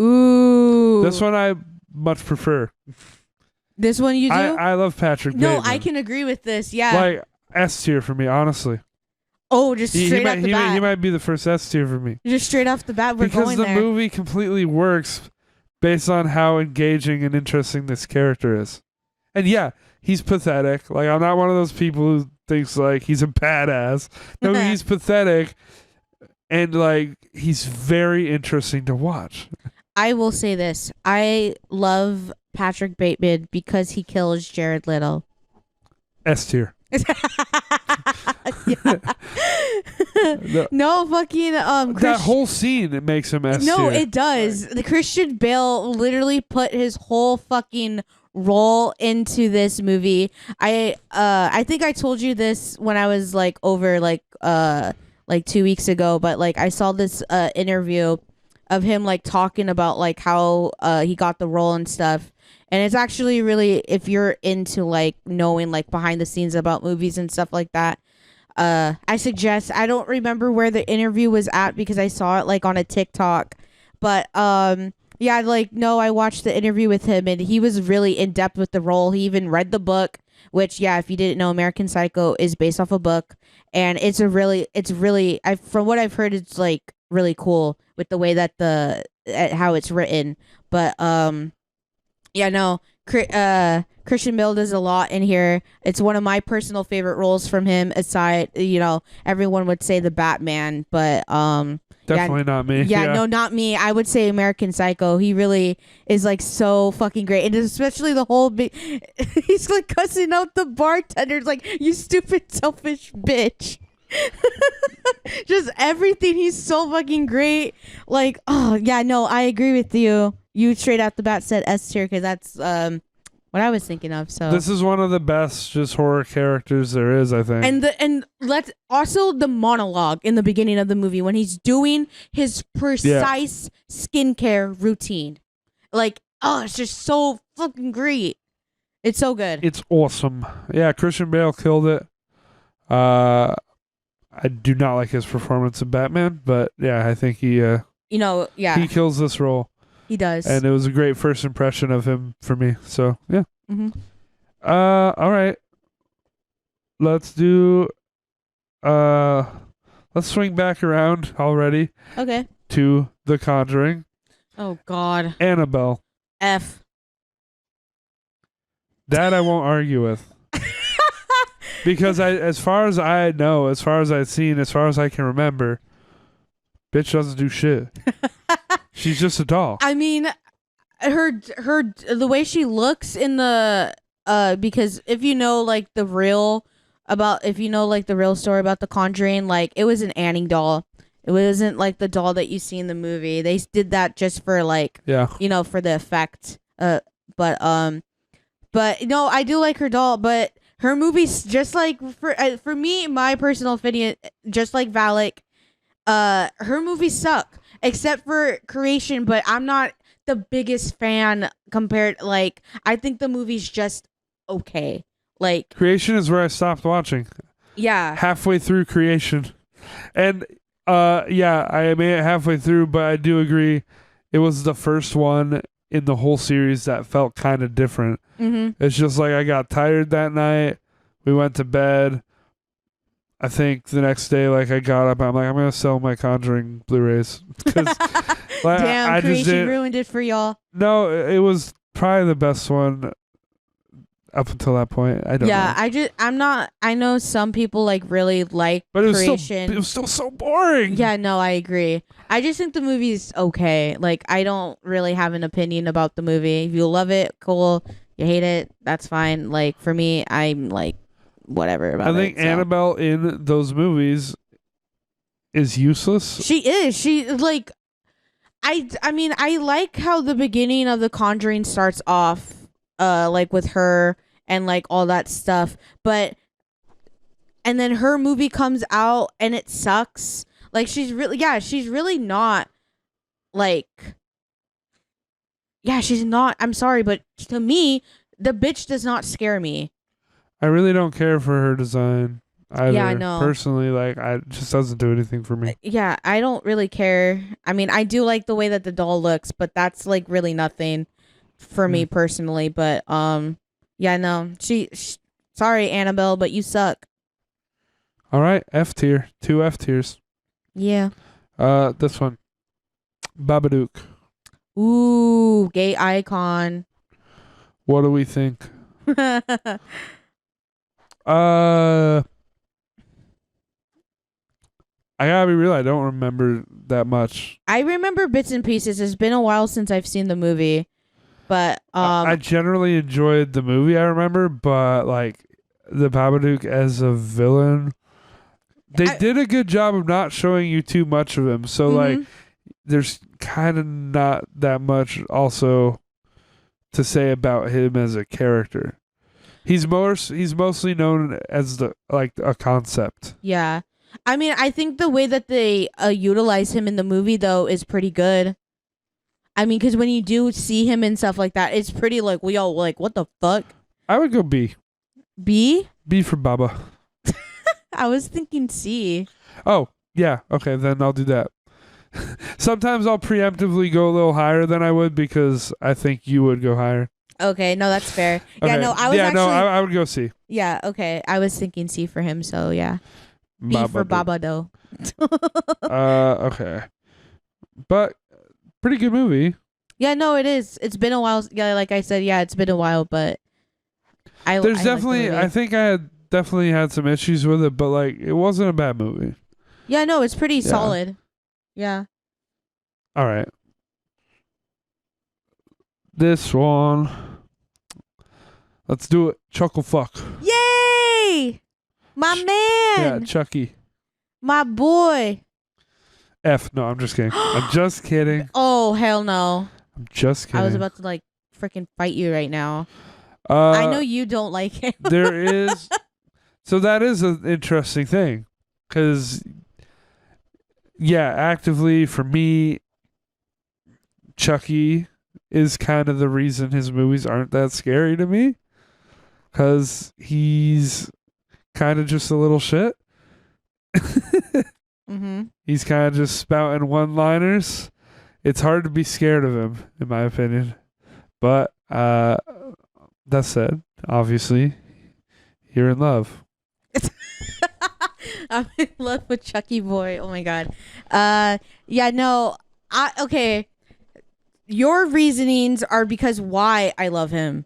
Speaker 2: Ooh.
Speaker 1: This one I much prefer.
Speaker 2: This one you do?
Speaker 1: I love Patrick
Speaker 2: No,
Speaker 1: Bateman.
Speaker 2: I can agree with this. Yeah.
Speaker 1: Like S tier for me, honestly.
Speaker 2: Oh, just straight off the bat.
Speaker 1: He might be the first S tier for me.
Speaker 2: Just straight off the bat, we're
Speaker 1: because
Speaker 2: going
Speaker 1: the
Speaker 2: there.
Speaker 1: movie completely works based on how engaging and interesting this character is. And yeah, he's pathetic. Like, I'm not one of those people who thinks like he's a badass. No, he's pathetic, and like he's very interesting to watch.
Speaker 2: I will say this: I love Patrick Bateman because he kills Jared Leto.
Speaker 1: S tier.
Speaker 2: No fucking
Speaker 1: that whole scene, it makes him S tier.
Speaker 2: No, it does. The Christian Bale literally put his whole fucking role into this movie. I think I told you this when I was like over like 2 weeks ago, but like I saw this interview of him like talking about like how he got the role and stuff. And it's actually really, if you're into like knowing like behind the scenes about movies and stuff like that, I suggest, I don't remember where the interview was at because I saw it like on a TikTok, but yeah, like no, I watched the interview with him and he was really in depth with the role. He even read the book, which yeah, if you didn't know, American Psycho is based off a book, and it's really, from what I've heard, it's like really cool with the way that how it's written, but yeah, no, Christian Bale does a lot in here. It's one of my personal favorite roles from him. Aside, everyone would say the Batman, but
Speaker 1: definitely not me.
Speaker 2: Yeah, no, not me. I would say American Psycho. He really is like so fucking great, and especially the whole he's like cussing out the bartenders, like you stupid selfish bitch. Just everything. He's so fucking great. Like, oh yeah, no, I agree with you. You straight out the bat said S tier because that's what I was thinking of. So
Speaker 1: this is one of the best just horror characters there is, I think.
Speaker 2: And let's also the monologue in the beginning of the movie when he's doing his precise skincare routine. Like, oh, it's just so fucking great. It's so good.
Speaker 1: It's awesome. Yeah, Christian Bale killed it. I do not like his performance of Batman, but yeah, I think he he kills this role.
Speaker 2: He does.
Speaker 1: And it was a great first impression of him for me. So, yeah.
Speaker 2: Mm-hmm.
Speaker 1: All right. Let's do let's swing back around already.
Speaker 2: Okay.
Speaker 1: To The Conjuring.
Speaker 2: Oh God.
Speaker 1: Annabelle.
Speaker 2: F.
Speaker 1: That I won't argue with. Because as far as I know, as far as I've seen, as far as I can remember, bitch doesn't do shit. She's just a doll.
Speaker 2: I mean, her the way she looks in the because if you know like the real story about The Conjuring, like it was an Annie doll. It wasn't like the doll that you see in the movie. They did that just for like for the effect. But no, I do like her doll, but her movies, just like for me, my personal opinion, just like Valak, her movies suck. Except for Creation, but I'm not the biggest fan compared. Like, I think the movie's just okay. Like,
Speaker 1: Creation is where I stopped watching.
Speaker 2: Yeah.
Speaker 1: Halfway through Creation. And yeah, I made it halfway through, but I do agree it was the first one in the whole series that felt kind of different.
Speaker 2: Mm-hmm.
Speaker 1: It's just like I got tired that night. We went to bed. I think the next day, like I got up, I'm like, I'm gonna sell my Conjuring Blu-rays because like,
Speaker 2: Damn,
Speaker 1: I just
Speaker 2: creation
Speaker 1: didn't.
Speaker 2: ruined it for y'all.
Speaker 1: No, it was probably the best one up until that point. I don't know.
Speaker 2: I know some people like really like
Speaker 1: But it was
Speaker 2: creation.
Speaker 1: still so boring.
Speaker 2: Yeah, no, I agree. I just think the movie's okay. Like, I don't really have an opinion about the movie. If you love it, cool. You hate it, that's fine. Like, for me, I'm like, whatever about it.
Speaker 1: I think Annabelle in those movies is useless.
Speaker 2: She is. She, like, I mean, I like how the beginning of The Conjuring starts off, like, with her and, like, all that stuff. But, and then her movie comes out and it sucks. Like, she's really not, like, yeah, she's not, I'm sorry, but to me, the bitch does not scare me.
Speaker 1: I really don't care for her design either.
Speaker 2: Yeah, I know.
Speaker 1: Personally, like, it just doesn't do anything for me.
Speaker 2: Yeah, I don't really care. I mean, I do like the way that the doll looks, but that's, like, really nothing for me personally. But, yeah, no, sorry, Annabelle, but you suck.
Speaker 1: All right, F tier. 2 F tiers.
Speaker 2: Yeah.
Speaker 1: This one. Babadook.
Speaker 2: Ooh, gay icon.
Speaker 1: What do we think? I gotta be real, I don't remember that much.
Speaker 2: I remember bits and pieces. It's been a while since I've seen the movie, but
Speaker 1: I generally enjoyed the movie, I remember, but like the Babadook as a villain, they did a good job of not showing you too much of him. So like there's kind of not that much also to say about him as a character. He's mostly known as a concept.
Speaker 2: Yeah. I mean, I think the way that they utilize him in the movie though is pretty good. I mean, because when you do see him and stuff like that, it's pretty like we all like, what the fuck?
Speaker 1: I would go B.
Speaker 2: B?
Speaker 1: B for Baba.
Speaker 2: I was thinking C.
Speaker 1: Oh, yeah. Okay, then I'll do that. Sometimes I'll preemptively go a little higher than I would because I think you would go higher.
Speaker 2: Okay, no, that's fair.
Speaker 1: Okay.
Speaker 2: Yeah, no, I was actually...
Speaker 1: I would go C.
Speaker 2: Yeah, okay. I was thinking C for him, so yeah. B for Baba, though.
Speaker 1: Okay. But pretty good movie.
Speaker 2: Yeah, no, it is. It's been a while. Yeah, like I said, yeah, it's been a while, but I
Speaker 1: definitely,
Speaker 2: like
Speaker 1: I think I definitely had some issues with it, but like it wasn't a bad movie.
Speaker 2: Yeah, no, it's pretty solid. Yeah.
Speaker 1: All right. This one. Let's do it. Chuckle fuck.
Speaker 2: Yay! My man.
Speaker 1: Yeah, Chucky.
Speaker 2: My boy.
Speaker 1: F. No, I'm just kidding. I'm just kidding.
Speaker 2: Oh, hell no.
Speaker 1: I'm just kidding.
Speaker 2: I was about to like freaking fight you right now. I know you don't like him.
Speaker 1: There is. So that is an interesting thing. Because, yeah, actively for me, Chucky is kind of the reason his movies aren't that scary to me. Because he's kind of just a little shit. He's kind of just spouting one-liners. It's hard to be scared of him, in my opinion. But that said, obviously, you're in love.
Speaker 2: I'm in love with Chucky boy. Oh my god. Yeah, no. Okay. Your reasonings are because why I love him.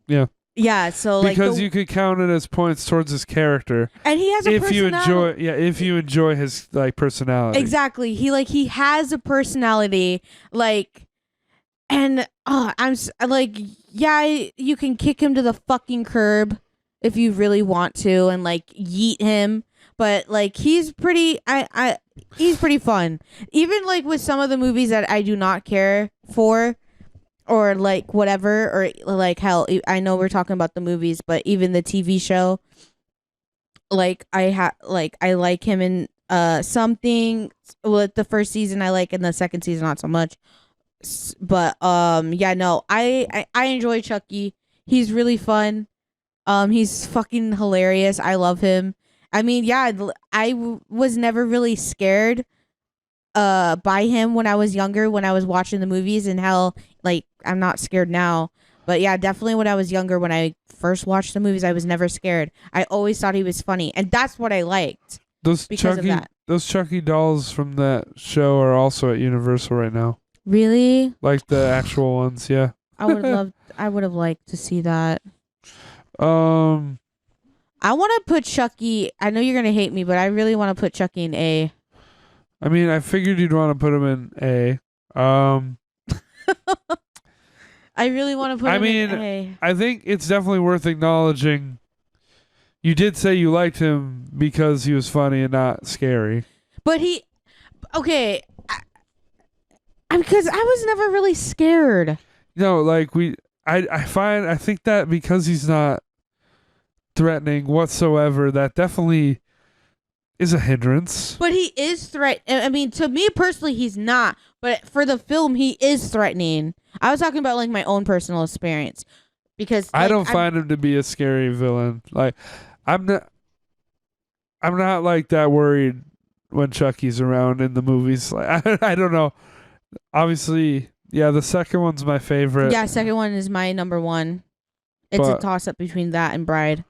Speaker 1: Yeah.
Speaker 2: Yeah, so
Speaker 1: because you could count it as points towards his character,
Speaker 2: and he has a personality.
Speaker 1: if you enjoy his like personality.
Speaker 2: Exactly, he has a personality, like, and I'm like, yeah, you can kick him to the fucking curb if you really want to, and like yeet him, but like he's pretty, he's pretty fun, even like with some of the movies that I do not care for. Or like whatever, or like hell, I know we're talking about the movies, but even the TV show, like I like him in something. With the first season I like, and the second season not so much. But yeah, no, I enjoy Chucky. He's really fun. He's fucking hilarious. I love him, I mean, yeah, was never really scared by him when I was younger, when I was watching the movies, and how like I'm not scared now. But yeah, definitely when I was younger, when I first watched the movies, I was never scared. I always thought he was funny, and that's what I liked
Speaker 1: Those
Speaker 2: because of
Speaker 1: Chucky,
Speaker 2: that.
Speaker 1: those Chucky dolls from that show are also at Universal right now.
Speaker 2: Really?
Speaker 1: Like the actual ones, yeah.
Speaker 2: I would have liked to see that.
Speaker 1: Um,
Speaker 2: I want to put Chucky. I know you're gonna hate me, but I really want to put Chucky in A.
Speaker 1: I mean, I figured you'd want to put him in A.
Speaker 2: I really want to put
Speaker 1: I
Speaker 2: him
Speaker 1: mean,
Speaker 2: in A.
Speaker 1: I think it's definitely worth acknowledging. You did say you liked him because he was funny and not scary.
Speaker 2: But okay, because I was never really scared.
Speaker 1: No, like I think that because he's not threatening whatsoever, that definitely is a hindrance.
Speaker 2: But he is I mean, to me personally, he's not. But for the film, he is threatening. I was talking about like my own personal experience because
Speaker 1: I don't find him to be a scary villain. Like, I'm not like that worried when Chucky's around in the movies. Like, I don't know. Obviously, yeah, the second one's my favorite.
Speaker 2: Yeah, second one is my number one. It's a toss up between that and Bride.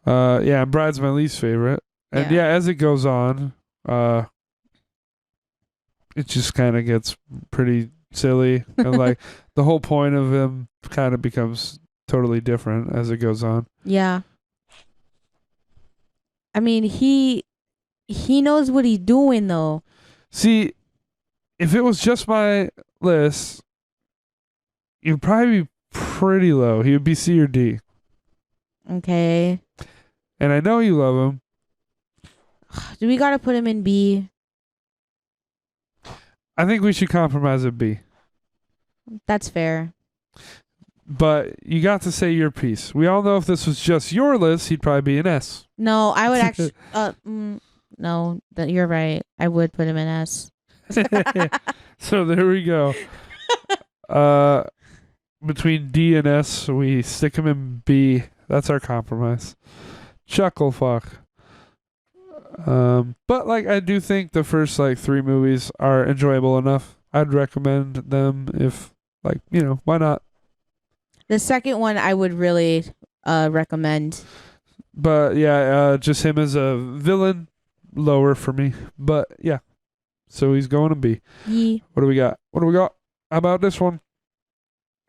Speaker 1: Yeah, Bride's my least favorite. And yeah, as it goes on, it just kind of gets pretty silly. And like the whole point of him kind of becomes totally different as it goes on.
Speaker 2: Yeah. I mean, he knows what he's doing though.
Speaker 1: See, if it was just my list, you'd probably be pretty low. He would be C or D.
Speaker 2: Okay.
Speaker 1: And I know you love him.
Speaker 2: Do we gotta put him in B?
Speaker 1: I think we should compromise at B.
Speaker 2: That's fair.
Speaker 1: But you got to say your piece. We all know if this was just your list, he'd probably be an S.
Speaker 2: No, I would actually. No, you're right. I would put him in S.
Speaker 1: So there we go. Between D and S, we stick him in B. That's our compromise. Chuckle fuck. But like I do think the first like 3 movies are enjoyable enough. I'd recommend them if like, why not?
Speaker 2: The second one I would really recommend.
Speaker 1: But yeah, just him as a villain, lower for me. But yeah. So he's going to B.
Speaker 2: Yeah.
Speaker 1: What do we got? How about this one?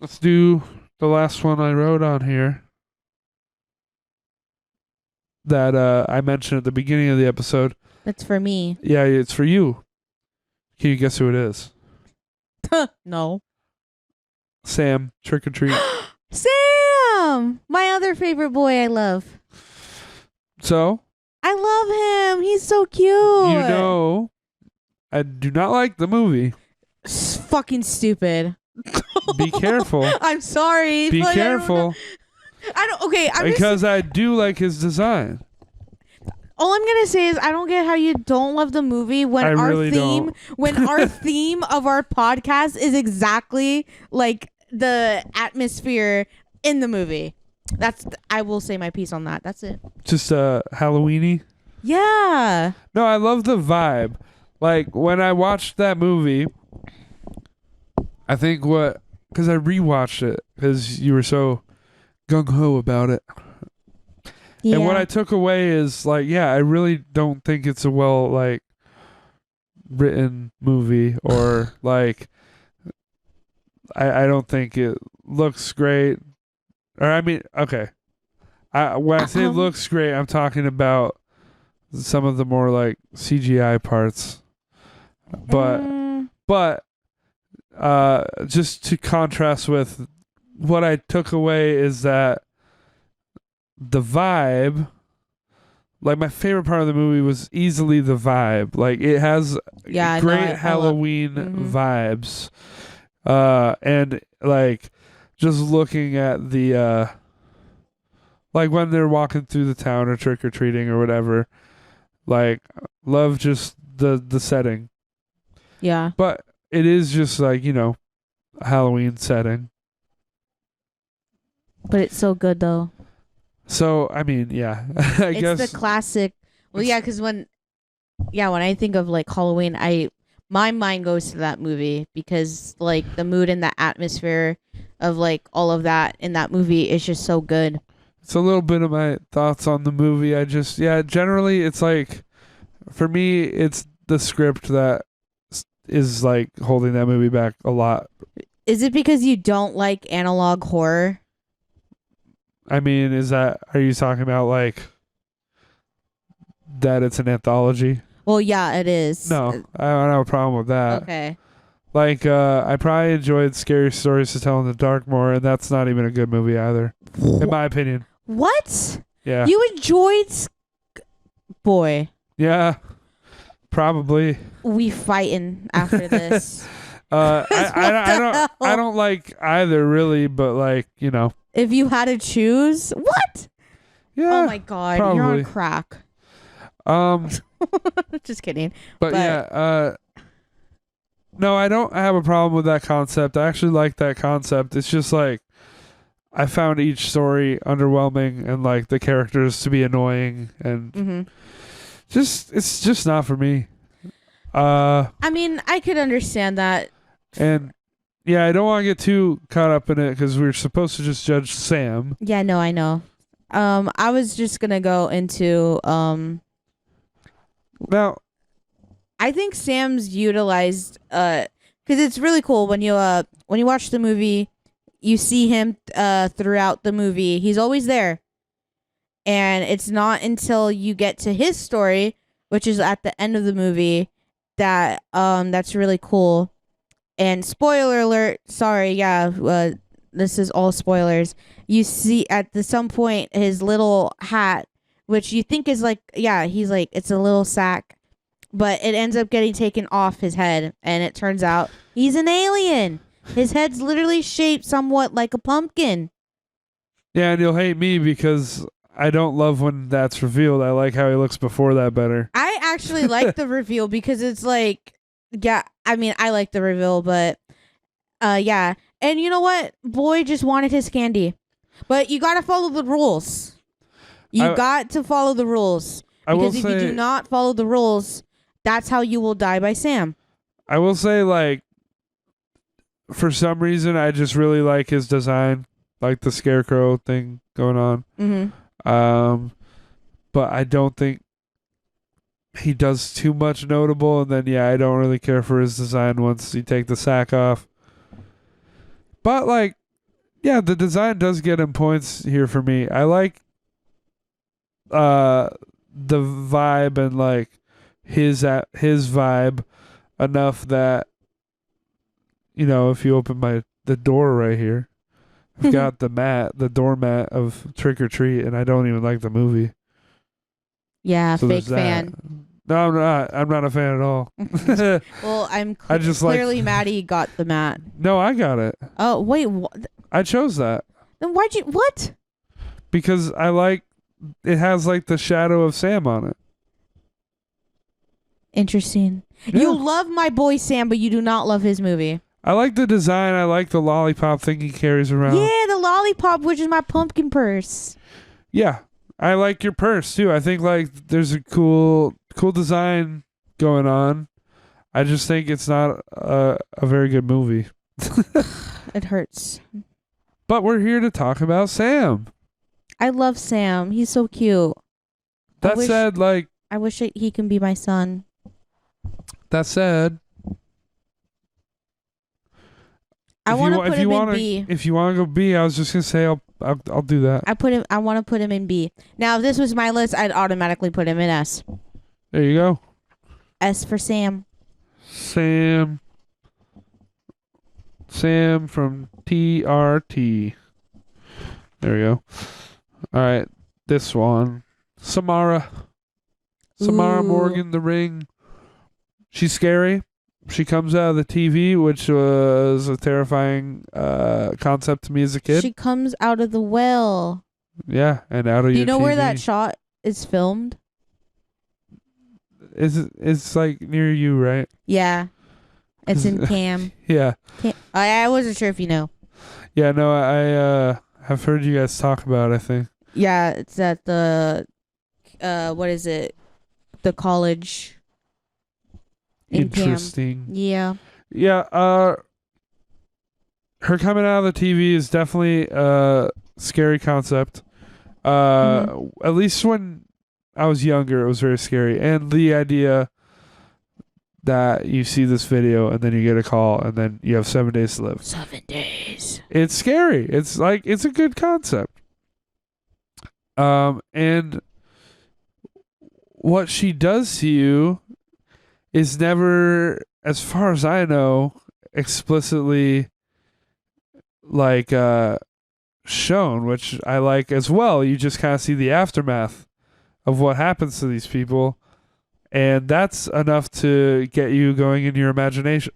Speaker 1: Let's do the last one I wrote on here. That I mentioned at the beginning of the episode.
Speaker 2: That's for me.
Speaker 1: Yeah, it's for you. Can you guess who it is?
Speaker 2: No.
Speaker 1: Sam, Trick or Treat.
Speaker 2: Sam! My other favorite boy I love.
Speaker 1: So?
Speaker 2: I love him. He's so cute.
Speaker 1: I do not like the movie.
Speaker 2: It's fucking stupid.
Speaker 1: Be careful.
Speaker 2: I'm sorry.
Speaker 1: Be careful.
Speaker 2: I don't. Okay,
Speaker 1: because I do like his design.
Speaker 2: All I'm gonna say is I don't get how you don't love the movie when our theme of our podcast is exactly like the atmosphere in the movie. I will say my piece on that. That's it.
Speaker 1: Just Halloweeny.
Speaker 2: Yeah.
Speaker 1: No, I love the vibe. Like when I watched that movie, I think because I rewatched it because you were so gung ho about it. Yeah. And what I took away is like, yeah, I really don't think it's a well like written movie or like I don't think it looks great. Or I mean, okay. When I say looks great, I'm talking about some of the more like CGI parts. But just to contrast with what I took away is that the vibe, like my favorite part of the movie was easily the vibe. Like it has great Halloween vibes. And like just looking at the like when they're walking through the town or trick or treating or whatever, like love just the setting.
Speaker 2: Yeah.
Speaker 1: But it is just like, a Halloween setting.
Speaker 2: But it's so good though.
Speaker 1: So I mean, yeah, I
Speaker 2: It's
Speaker 1: guess
Speaker 2: the classic. Well, yeah, because when I think of like Halloween, my mind goes to that movie because like the mood and the atmosphere of like all of that in that movie is just so good.
Speaker 1: it's a little bit of my thoughts on the movie. Generally it's like for me, it's the script that is like holding that movie back a lot.
Speaker 2: Is it because you don't like analog horror?
Speaker 1: I mean, are you talking about like that it's an anthology?
Speaker 2: Well, yeah, it is.
Speaker 1: No, I don't have a problem with that.
Speaker 2: Okay.
Speaker 1: Like, I probably enjoyed Scary Stories to Tell in the Dark more, and that's not even a good movie either, in my opinion.
Speaker 2: What?
Speaker 1: Yeah.
Speaker 2: You enjoyed boy.
Speaker 1: Yeah, probably.
Speaker 2: We fighting after this.
Speaker 1: I don't like either really, but like, you know.
Speaker 2: If you had to choose, what?
Speaker 1: Yeah.
Speaker 2: Oh my god,
Speaker 1: probably.
Speaker 2: you're on crack. Just kidding.
Speaker 1: But yeah, no, I don't have a problem with that concept. I actually like that concept. It's just like I found each story underwhelming and like the characters to be annoying and it's just not for me.
Speaker 2: I mean, I could understand that.
Speaker 1: And yeah, I don't want to get too caught up in it because we're supposed to just judge Sam.
Speaker 2: Yeah, no, I know. I was just gonna go into
Speaker 1: Now,
Speaker 2: I think Sam's utilized because it's really cool when you watch the movie, you see him throughout the movie. He's always there, and it's not until you get to his story, which is at the end of the movie, that that's really cool. And spoiler alert, sorry, this is all spoilers. You see at some point his little hat, which you think is like, he's like, it's a little sack, but it ends up getting taken off his head, and it turns out he's an alien. His head's literally shaped somewhat like a pumpkin.
Speaker 1: yeah, and you'll hate me because I don't love when that's revealed. I like how he looks before that better.
Speaker 2: I actually like the reveal because it's like, I mean, I like the reveal, but yeah. And you know what? Boy just wanted his candy. But you got to follow the rules. You got to follow the rules. Because if you do not follow the rules, that's how you will die by Sam.
Speaker 1: I will say, like, for some reason, I just really like his design, like the scarecrow thing going on.
Speaker 2: Mm-hmm.
Speaker 1: But I don't think he does too much notable. And then, yeah, I don't really care for his design once you take the sack off. But, like, yeah, the design does get him points here for me. I like the vibe and, like, his vibe enough that, you know, if you open the door right here, I've got the doormat of Trick or Treat, and I don't even like the movie.
Speaker 2: Yeah, so fake fan.
Speaker 1: No, I'm not. I'm not a fan at all.
Speaker 2: Well,
Speaker 1: I just
Speaker 2: clearly Maddie got the mat.
Speaker 1: No, I got it.
Speaker 2: Oh, wait.
Speaker 1: I chose that.
Speaker 2: Then why'd you... What?
Speaker 1: Because I like... It has, like, the shadow of Sam on it.
Speaker 2: Interesting.
Speaker 1: Yeah.
Speaker 2: You love my boy Sam, but you do not love his movie.
Speaker 1: I like the design. I like the lollipop thing he carries around.
Speaker 2: Yeah, the lollipop, which is my pumpkin purse.
Speaker 1: Yeah. I like your purse, too. I think, like, there's a cool design going on. I just think it's not a very good movie.
Speaker 2: It hurts.
Speaker 1: But we're here to talk about Sam.
Speaker 2: I love Sam. He's so cute.
Speaker 1: That said, like...
Speaker 2: I wish he can be my son.
Speaker 1: That said...
Speaker 2: I want to put him in B.
Speaker 1: If you want to go B, I was just gonna say I'll do that.
Speaker 2: I want to put him in B. Now, if this was my list, I'd automatically put him in S.
Speaker 1: There you go.
Speaker 2: S for Sam.
Speaker 1: Sam from TRT. There we go. All right, this one, Samara Morgan, The Ring. She's scary. She comes out of the TV, which was a terrifying concept to me as a kid.
Speaker 2: She comes out of the well.
Speaker 1: Yeah, and out of your
Speaker 2: Do you know
Speaker 1: TV.
Speaker 2: where that shot is filmed?
Speaker 1: It's like near you, right?
Speaker 2: Yeah. It's in Cam.
Speaker 1: Yeah.
Speaker 2: I wasn't sure if you know.
Speaker 1: Yeah, no, I have heard you guys talk about it, I think.
Speaker 2: Yeah, it's at the what is it? The college in Cam.
Speaker 1: Interesting.
Speaker 2: Yeah.
Speaker 1: Yeah, her coming out of the TV is definitely a scary concept. At least when I was younger, it was very scary. And the idea that you see this video and then you get a call and then you have 7 days to live.
Speaker 2: 7 days.
Speaker 1: It's scary. It's like, it's a good concept. And what she does to you is never, as far as I know, explicitly like shown, which I like as well. You just kind of see the aftermath of what happens to these people, and that's enough to get you going in your imagination.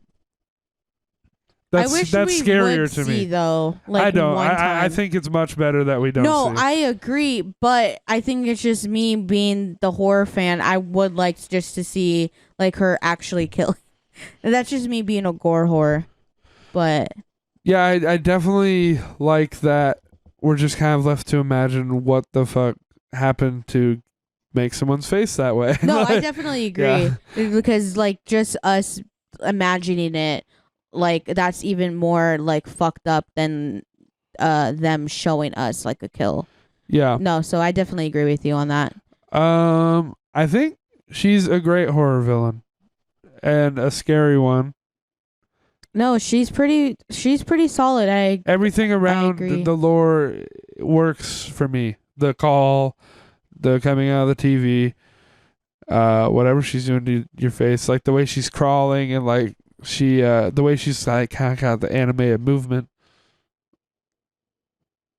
Speaker 1: That's
Speaker 2: I wish
Speaker 1: that's
Speaker 2: we
Speaker 1: scarier
Speaker 2: would
Speaker 1: to
Speaker 2: see,
Speaker 1: me.
Speaker 2: though. Like
Speaker 1: I don't.
Speaker 2: One time.
Speaker 1: I think it's much better that we don't.
Speaker 2: No,
Speaker 1: see.
Speaker 2: I agree, but I think it's just me being the horror fan. I would like just to see like her actually kill. That's just me being a gore whore. But
Speaker 1: Yeah, I definitely like that. We're just kind of left to imagine what the fuck happened to make someone's face that way.
Speaker 2: no, I
Speaker 1: Like,
Speaker 2: definitely agree
Speaker 1: yeah.
Speaker 2: because like just us imagining it, like that's even more like fucked up than them showing us like a kill.
Speaker 1: Yeah.
Speaker 2: No, so I definitely agree with you on that.
Speaker 1: I think she's a great horror villain and a scary one.
Speaker 2: No, she's pretty solid.
Speaker 1: Everything around
Speaker 2: agree.
Speaker 1: the lore works for me. The call, the coming out of the TV, whatever she's doing to your face, like the way she's crawling and like the way she's like kind of got the animated movement,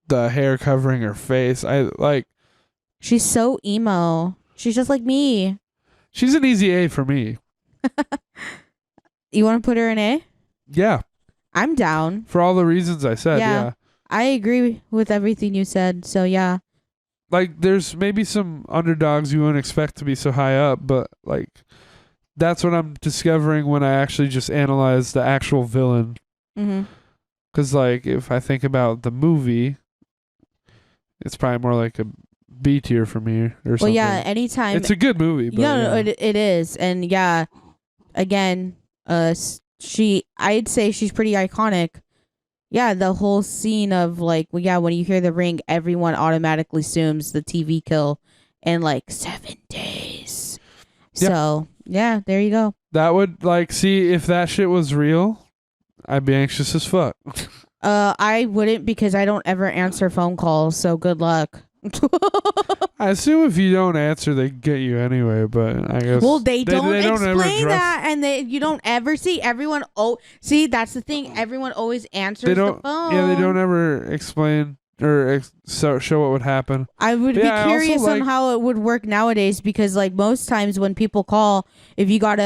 Speaker 1: the hair covering her face. I like.
Speaker 2: She's so emo. She's just like me.
Speaker 1: She's an easy A for me.
Speaker 2: You want to put her in A?
Speaker 1: Yeah,
Speaker 2: I'm down.
Speaker 1: for all the reasons I said. Yeah.
Speaker 2: I agree with everything you said. So yeah.
Speaker 1: Like there's maybe some underdogs you wouldn't expect to be so high up, but like that's what I'm discovering when I actually just analyze the actual villain.
Speaker 2: Mm-hmm.
Speaker 1: Because like if I think about the movie, it's probably more like a B tier for me or something.
Speaker 2: Well, yeah. Anytime.
Speaker 1: It's a good movie. But
Speaker 2: No, it is, and yeah. Again, I'd say she's pretty iconic. Yeah, the whole scene of like, well, yeah, when you hear the ring, everyone automatically assumes the TV kill in like 7 days.
Speaker 1: Yep.
Speaker 2: So yeah, there you go.
Speaker 1: That would like see if that shit was real, I'd be anxious as fuck.
Speaker 2: I wouldn't because I don't ever answer phone calls. So good luck.
Speaker 1: I assume if you don't answer, they get you anyway. But I guess
Speaker 2: Well, they don't
Speaker 1: ever
Speaker 2: explain
Speaker 1: address-
Speaker 2: that, and you don't ever see everyone. Oh, see, that's the thing. Everyone always answers
Speaker 1: They don't.
Speaker 2: the phone.
Speaker 1: Yeah, they don't ever explain or show what would happen.
Speaker 2: I would
Speaker 1: Yeah, I
Speaker 2: be
Speaker 1: also
Speaker 2: curious on
Speaker 1: like-
Speaker 2: how it would work nowadays because, like, most times when people call, if you got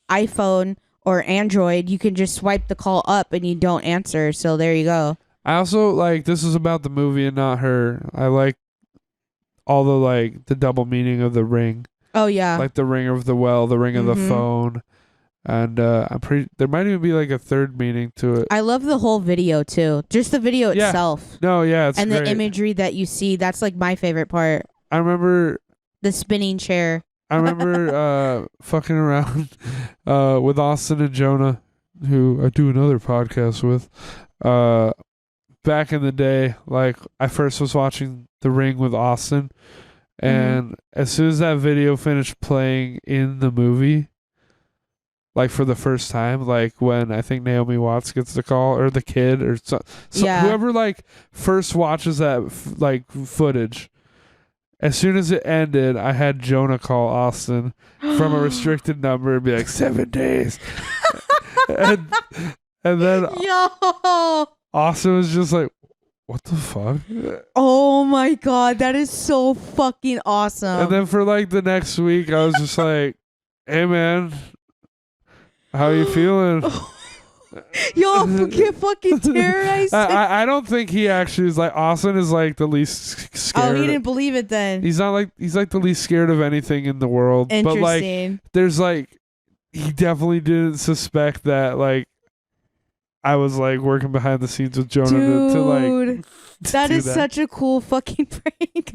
Speaker 2: iPhone or Android, you can just swipe the call up and you don't answer. So there you go.
Speaker 1: I also like this is about the movie and not her. I like all the double meaning of the ring,
Speaker 2: Oh yeah.
Speaker 1: like the ring of the well, the ring of the
Speaker 2: Mhm.
Speaker 1: phone, and I'm pretty. There might even be like a third meaning to it.
Speaker 2: I love the whole video too. Just the video
Speaker 1: Yeah.
Speaker 2: itself
Speaker 1: No, yeah, it's
Speaker 2: and
Speaker 1: great.
Speaker 2: the imagery that you see. That's like my favorite part.
Speaker 1: I remember
Speaker 2: The spinning chair.
Speaker 1: fucking around with Austin and Jonah, who I do another podcast with. Back in the day, like I first was watching The Ring with Austin, and as soon as that video finished playing in the movie, like for the first time, like when I think Naomi Watts gets the call or the kid or so
Speaker 2: Yeah.
Speaker 1: whoever like first watches that footage. As soon as it ended, I had Jonah call Austin from a restricted number and be like 7 days, and then
Speaker 2: Yo.
Speaker 1: Austin was just like, "What the fuck?"
Speaker 2: Oh my god, that is so fucking awesome.
Speaker 1: And then for like the next week, I was just like, "Hey man, how you feeling?"
Speaker 2: Yo, get fucking terrorized.
Speaker 1: I don't think he actually is like Austin is like the least scared.
Speaker 2: Oh, he didn't believe it then.
Speaker 1: He's not like he's like the least scared of anything in the world. But like
Speaker 2: Interesting.
Speaker 1: there's like he definitely didn't suspect that like I was like working behind the scenes with Jonah to like
Speaker 2: Dude. That
Speaker 1: do
Speaker 2: is such a cool fucking prank.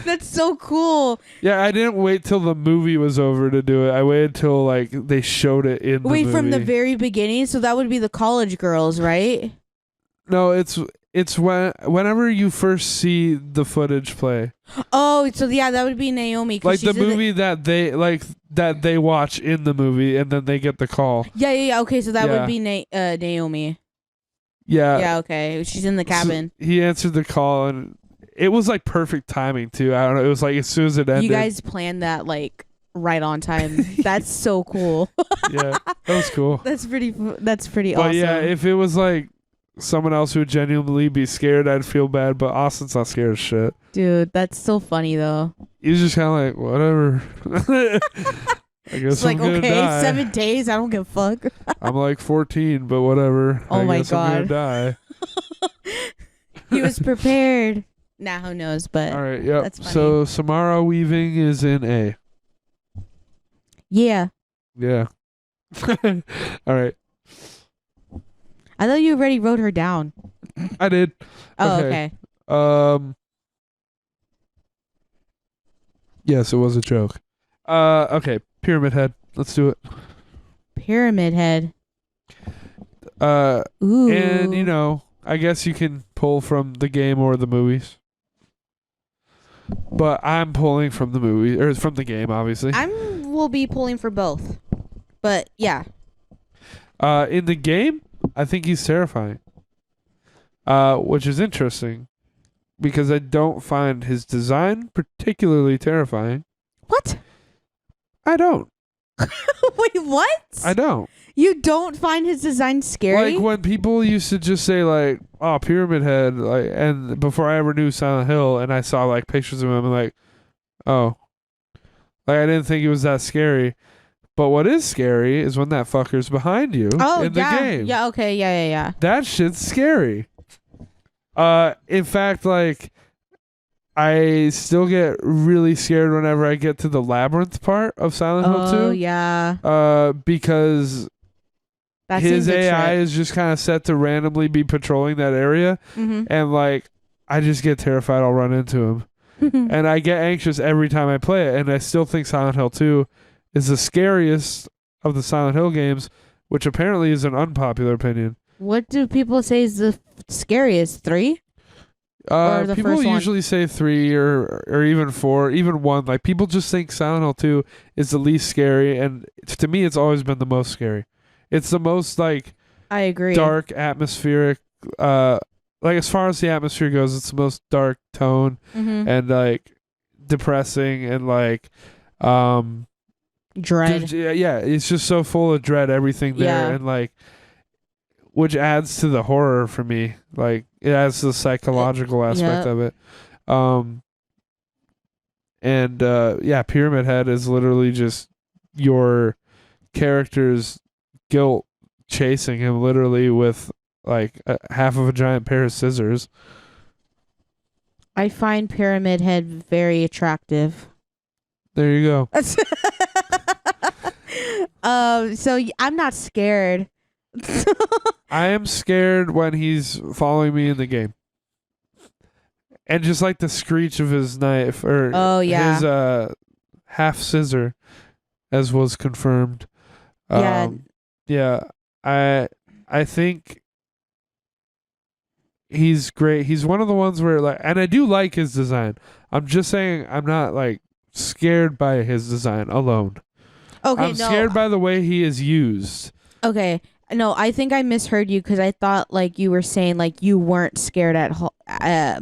Speaker 2: That's so cool.
Speaker 1: Yeah, I didn't wait till the movie was over to do it. I waited till like they showed it in the movie.
Speaker 2: Wait, from the very beginning? So that would be the college girls, right?
Speaker 1: No, it's whenever you first see the footage play.
Speaker 2: Oh, so yeah, that would be Naomi. 'Cause
Speaker 1: Like
Speaker 2: she's
Speaker 1: the movie that they watch in the movie and then they get the call.
Speaker 2: Yeah. Okay, so that
Speaker 1: Yeah.
Speaker 2: would be Naomi.
Speaker 1: Yeah.
Speaker 2: Yeah, okay. She's in the cabin.
Speaker 1: So he answered the call and it was like perfect timing too. I don't know. It was like as soon as it ended.
Speaker 2: You guys planned that like right on time. That's so cool.
Speaker 1: Yeah, that was cool.
Speaker 2: That's pretty
Speaker 1: But
Speaker 2: awesome.
Speaker 1: yeah, if it was like someone else who would genuinely be scared, I'd feel bad. But Austin's not scared of shit.
Speaker 2: Dude, that's so funny though.
Speaker 1: He's just kind of like, whatever. I guess
Speaker 2: It's like,
Speaker 1: I'm gonna
Speaker 2: okay,
Speaker 1: die.
Speaker 2: 7 days, I don't give a fuck.
Speaker 1: I'm like 14, but whatever.
Speaker 2: Oh
Speaker 1: I
Speaker 2: my
Speaker 1: guess I'm
Speaker 2: God.
Speaker 1: gonna
Speaker 2: He was prepared. Nah, who knows, but
Speaker 1: die. All right, yep.
Speaker 2: That's funny.
Speaker 1: So Samara Weaving is in A.
Speaker 2: yeah.
Speaker 1: Yeah. All right.
Speaker 2: I thought you already wrote her down.
Speaker 1: I did.
Speaker 2: Oh,
Speaker 1: Okay.
Speaker 2: okay.
Speaker 1: Yes, it was a joke. Okay. Pyramid Head. Let's do it.
Speaker 2: Pyramid Head.
Speaker 1: Uh,
Speaker 2: Ooh.
Speaker 1: and you know, I guess you can pull from the game or the movies. But I'm pulling from the movie or from the game, obviously.
Speaker 2: will be pulling for both. But yeah.
Speaker 1: In the game, I think he's terrifying. Which is interesting because I don't find his design particularly terrifying.
Speaker 2: What?
Speaker 1: I don't.
Speaker 2: Wait, what?
Speaker 1: I don't.
Speaker 2: You don't find his design scary?
Speaker 1: Like when people used to just say like, "Oh, Pyramid Head," like, and before I ever knew Silent Hill, and I saw like pictures of him, I'm like, "Oh," like I didn't think it was that scary. But what is scary is when that fucker's behind you in the game.
Speaker 2: Yeah, okay, yeah.
Speaker 1: That shit's scary. In fact, like, I still get really scared whenever I get to the labyrinth part of Silent Hill 2.
Speaker 2: Oh, yeah.
Speaker 1: Because
Speaker 2: That
Speaker 1: his
Speaker 2: seems a
Speaker 1: AI
Speaker 2: trip.
Speaker 1: is just kind of set to randomly be patrolling that area.
Speaker 2: Mhm.
Speaker 1: And, like, I just get terrified I'll run into him. And I get anxious every time I play it. And I still think Silent Hill 2 is the scariest of the Silent Hill games, which apparently is an unpopular opinion.
Speaker 2: What do people say is the scariest? 3? Or the
Speaker 1: People
Speaker 2: first one?
Speaker 1: usually say 3 or even 4, even 1. Like people just think Silent Hill 2 is the least scary, and to me, it's always been the most scary. It's the most like
Speaker 2: I agree.
Speaker 1: dark, atmospheric. Like as far as the atmosphere goes, it's the most dark tone
Speaker 2: Mhm.
Speaker 1: and like depressing and like
Speaker 2: Dread.
Speaker 1: yeah, it's just so full of dread. Everything there
Speaker 2: Yeah.
Speaker 1: and like. Which adds to the horror for me. Like it adds to the psychological aspect
Speaker 2: yeah.
Speaker 1: of it. Yeah, Pyramid Head is literally just your character's guilt chasing him literally with like half of a giant pair of scissors.
Speaker 2: I find Pyramid Head very attractive.
Speaker 1: There you go.
Speaker 2: I'm not scared.
Speaker 1: I am scared when he's following me in the game. And just like the screech of his knife or
Speaker 2: Oh, yeah.
Speaker 1: his half scissor, as was confirmed.
Speaker 2: Yeah.
Speaker 1: Yeah. I think he's great. He's one of the ones where like, and I do like his design. I'm just saying I'm not like scared by his design alone.
Speaker 2: Okay,
Speaker 1: I'm scared by the way he is used.
Speaker 2: Okay. No, I think I misheard you because I thought like you were saying like you weren't scared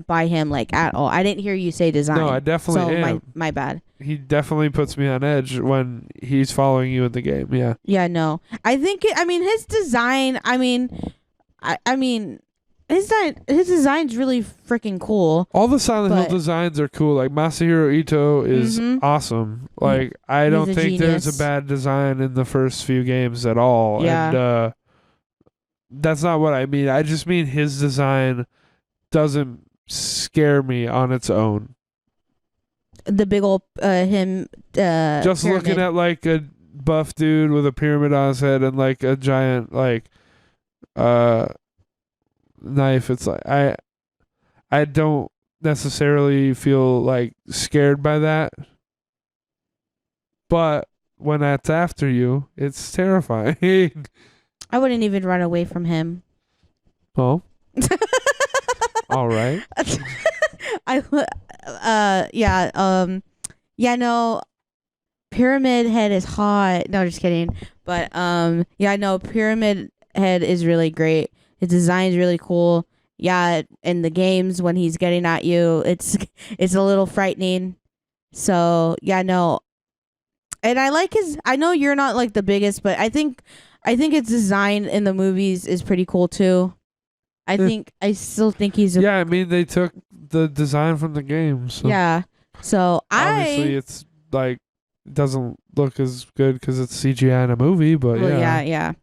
Speaker 2: by him like at all. I didn't hear you say design.
Speaker 1: No, I definitely
Speaker 2: so
Speaker 1: am.
Speaker 2: my bad.
Speaker 1: He definitely puts me on edge when he's following you in the game. Yeah.
Speaker 2: Yeah, no. I think his design. I mean, his design's really freaking cool.
Speaker 1: All the Silent Hill
Speaker 2: But-
Speaker 1: designs are cool. Like Masahiro Ito is
Speaker 2: Mhm.
Speaker 1: awesome. Like I
Speaker 2: He's
Speaker 1: don't
Speaker 2: a
Speaker 1: think there's
Speaker 2: genius.
Speaker 1: a bad design in the first few games at all.
Speaker 2: Yeah.
Speaker 1: And that's not what I mean. I just mean his design doesn't scare me on its own.
Speaker 2: The big old him.
Speaker 1: Just
Speaker 2: pyramid.
Speaker 1: looking at like a buff dude with a pyramid on his head and like a giant like knife. It's like I don't necessarily feel like scared by that. But when that's after you, it's terrifying.
Speaker 2: I wouldn't even run away from him.
Speaker 1: Oh, all right.
Speaker 2: I yeah, yeah, no, Pyramid Head is hot. No, just kidding. But yeah, no, Pyramid Head is really great. His design is really cool. Yeah, in the games when he's getting at you, it's a little frightening. So yeah, no, and I like his. I know you're not like the biggest, but I think his design in the movies is pretty cool too. I still think he's a
Speaker 1: Yeah, I mean they took the design from the game, so
Speaker 2: yeah. So
Speaker 1: obviously it's like it doesn't look as good because it's CGI in a movie, but
Speaker 2: well,
Speaker 1: yeah.
Speaker 2: yeah.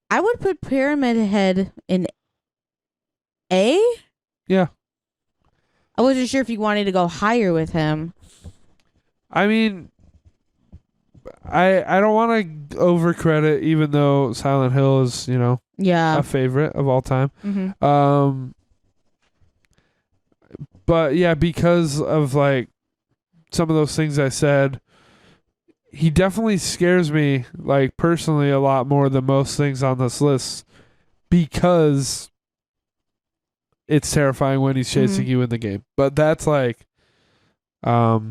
Speaker 2: I would put Pyramid Head in A.
Speaker 1: Yeah.
Speaker 2: I wasn't sure if you wanted to go higher with him.
Speaker 1: I mean, I don't want to over credit, even though Silent Hill is
Speaker 2: Yeah.
Speaker 1: a favorite of all time.
Speaker 2: Mm-hmm.
Speaker 1: But yeah, because of like some of those things I said, he definitely scares me like personally a lot more than most things on this list because it's terrifying when he's chasing you in the game. But that's like I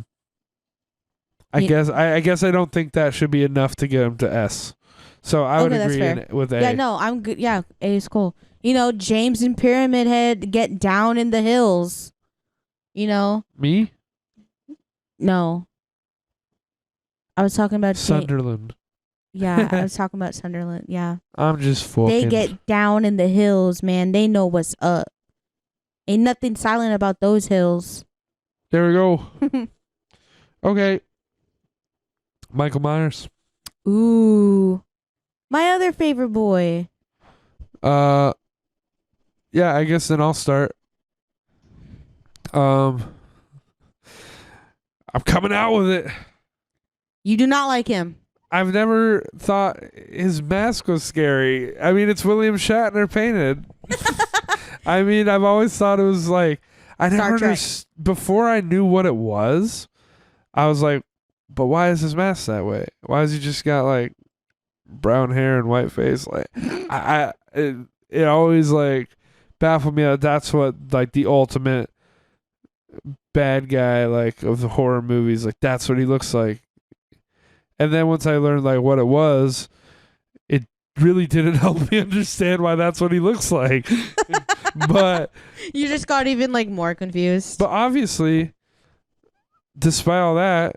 Speaker 1: guess I don't think that should be enough to get him to S. So I would agree with A.
Speaker 2: Yeah, no, I'm good. Yeah, A is cool. James and Pyramid Head get down in the hills.
Speaker 1: Me?
Speaker 2: No. I was talking about
Speaker 1: Sunderland.
Speaker 2: Yeah, I was talking about Sunderland. Yeah.
Speaker 1: I'm just fucking.
Speaker 2: They get down in the hills, man. They know what's up. Ain't nothing silent about those hills.
Speaker 1: There we go. Okay. Michael Myers.
Speaker 2: Ooh. My other favorite boy.
Speaker 1: Yeah, I guess then I'll start. I'm coming out with it.
Speaker 2: You do not like him.
Speaker 1: I've never thought his mask was scary. I mean, it's William Shatner painted. I mean, I've always thought it was like before I knew what it was. I was like, but why is his mask that way? Why has he just got like brown hair and white face? Like, it always like baffled me that that's what like the ultimate bad guy like of the horror movies. Like that's what he looks like. And then once I learned like what it was, it really didn't help me understand why that's what he looks like. But
Speaker 2: you just got even like more confused.
Speaker 1: But obviously, despite all that,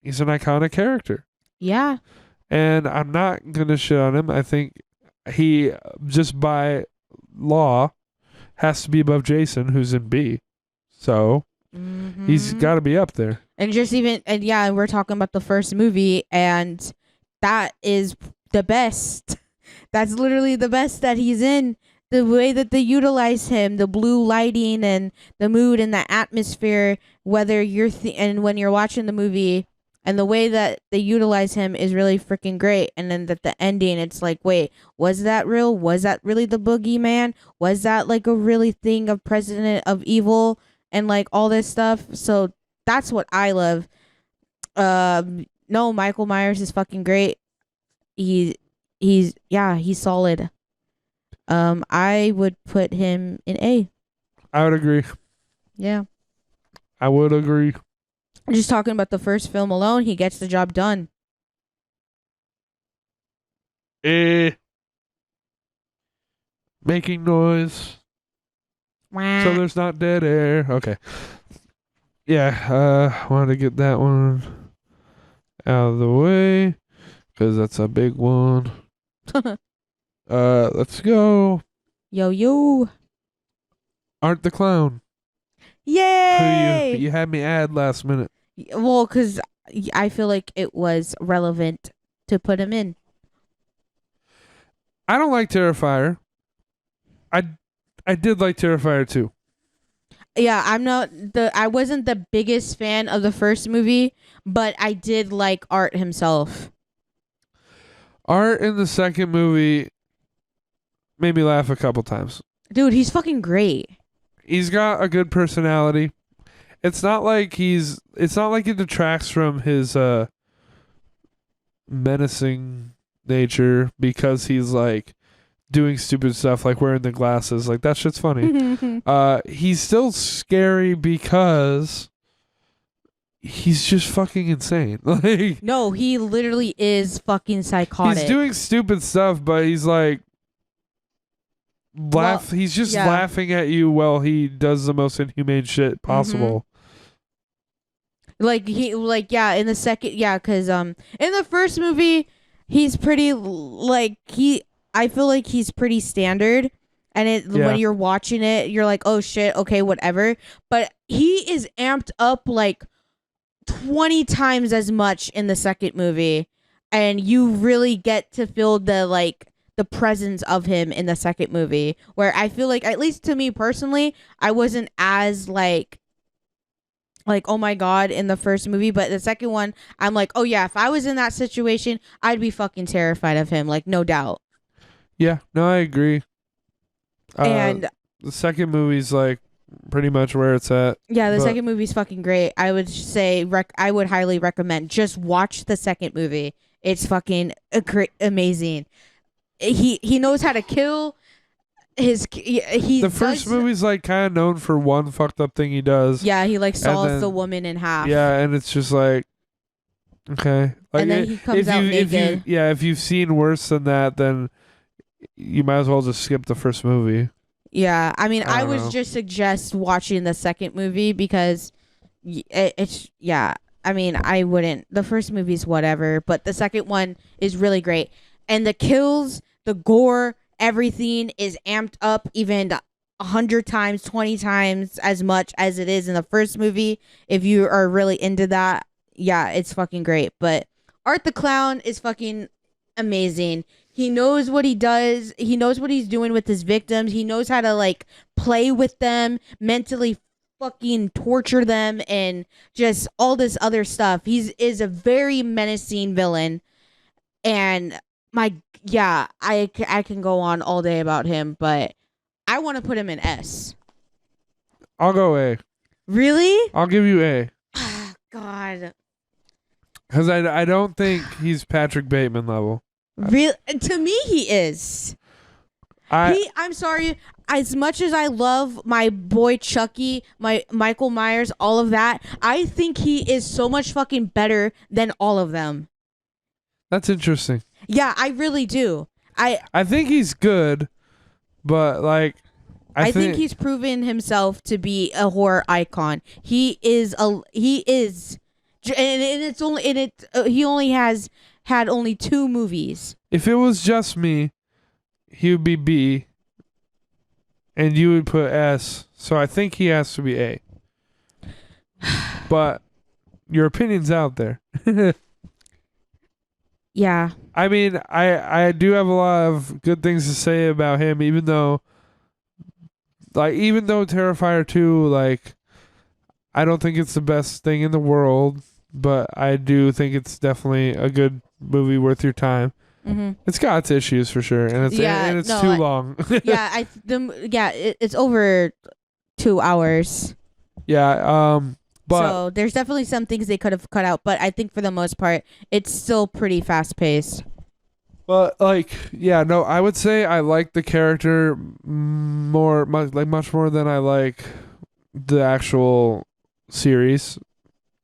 Speaker 1: he's an iconic character.
Speaker 2: Yeah.
Speaker 1: And I'm not gonna shit on him. I think he just by law has to be above Jason, who's in B. So he's got to be up there.
Speaker 2: And yeah, we're talking about the first movie, and that is the best. That's literally the best that he's in. The way that they utilize him, the blue lighting and the mood and the atmosphere, whether and when you're watching the movie, and the way that they utilize him is really freaking great. And then at the ending, it's like, wait, was that real? Was that really the boogeyman? Was that like a really thing of President of Evil and like all this stuff? So that's what I love. No, Michael Myers is fucking great. He's solid. I would put him in A.
Speaker 1: I would agree.
Speaker 2: Yeah.
Speaker 1: I would agree.
Speaker 2: Just talking about the first film alone, he gets the job done.
Speaker 1: Making noise. So there's not dead air. Okay. Yeah, wanted to get that one out of the way because that's a big one. Let's go.
Speaker 2: Yo.
Speaker 1: Art the Clown.
Speaker 2: Yay!
Speaker 1: Who you had me add last minute.
Speaker 2: Well, because I feel like it was relevant to put him in.
Speaker 1: I don't like Terrifier. I did like Terrifier too.
Speaker 2: Yeah, I wasn't the biggest fan of the first movie, but I did like Art himself.
Speaker 1: Art in the second movie made me laugh a couple times.
Speaker 2: Dude, he's fucking great.
Speaker 1: he's got a good personality. It's not like it detracts from his menacing nature because he's like doing stupid stuff like wearing the glasses. Like that shit's funny. He's still scary because he's just fucking insane. Like
Speaker 2: No, he literally is fucking psychotic.
Speaker 1: he's doing stupid stuff, but he's like he's just laughing at you while he does the most inhumane shit possible.
Speaker 2: Like in the second, because in the first movie he's pretty I feel like he's pretty standard, and when you're watching it you're like, oh shit, okay, whatever. But he is amped up like 20 times as much in the second movie, and you really get to feel the presence of him in the second movie, where I feel like, at least to me personally, I wasn't as like oh my god in the first movie, but the second one I'm like, oh yeah, if I was in that situation I'd be fucking terrified of him, like no doubt.
Speaker 1: Yeah, no, I agree.
Speaker 2: And
Speaker 1: the second movie's like pretty much where it's at.
Speaker 2: Yeah, the second movie's fucking great. I would say I would highly recommend just watch the second movie. It's fucking amazing. He knows how to kill. The
Speaker 1: first movie's like kind of known for one fucked up thing he does.
Speaker 2: Yeah, he like saws the woman in half.
Speaker 1: Yeah, and it's just like, okay. Like,
Speaker 2: and then he comes out naked.
Speaker 1: If you've seen worse than that, then you might as well just skip the first movie.
Speaker 2: Yeah, I mean, I would just suggest watching the second movie because it's I mean, I wouldn't. The first movie's whatever, but the second one is really great, and the kills, the gore, everything is amped up even 100 times, 20 times as much as it is in the first movie. If you are really into that, yeah, it's fucking great. But Art the Clown is fucking amazing. He knows what he does. He knows what he's doing with his victims. He knows how to like play with them, mentally fucking torture them, and just all this other stuff. Is a very menacing villain, and I can go on all day about him, but I want to put him in S.
Speaker 1: I'll go A.
Speaker 2: Really?
Speaker 1: I'll give you A.
Speaker 2: God.
Speaker 1: Because I don't think he's Patrick Bateman level.
Speaker 2: Real to me, he is. I'm sorry. As much as I love my boy Chucky, my Michael Myers, all of that, I think he is so much fucking better than all of them.
Speaker 1: That's interesting.
Speaker 2: Yeah, I really do.
Speaker 1: I think he's good, but like I think
Speaker 2: he's proven himself to be a horror icon. He is, and it's only he only has had only 2 movies.
Speaker 1: If it was just me, he would be B, and you would put S. So I think he has to be A. But your opinion's out there.
Speaker 2: Yeah.
Speaker 1: I mean, I do have a lot of good things to say about him, even though Terrifier 2, like, I don't think it's the best thing in the world, but I do think it's definitely a good movie worth your time. Mm-hmm. It's got its issues for sure, and it's too long.
Speaker 2: It's over 2 hours.
Speaker 1: Yeah, but
Speaker 2: so there's definitely some things they could have cut out, but I think for the most part, it's still pretty fast paced.
Speaker 1: But I would say I like the character much more than I like the actual series,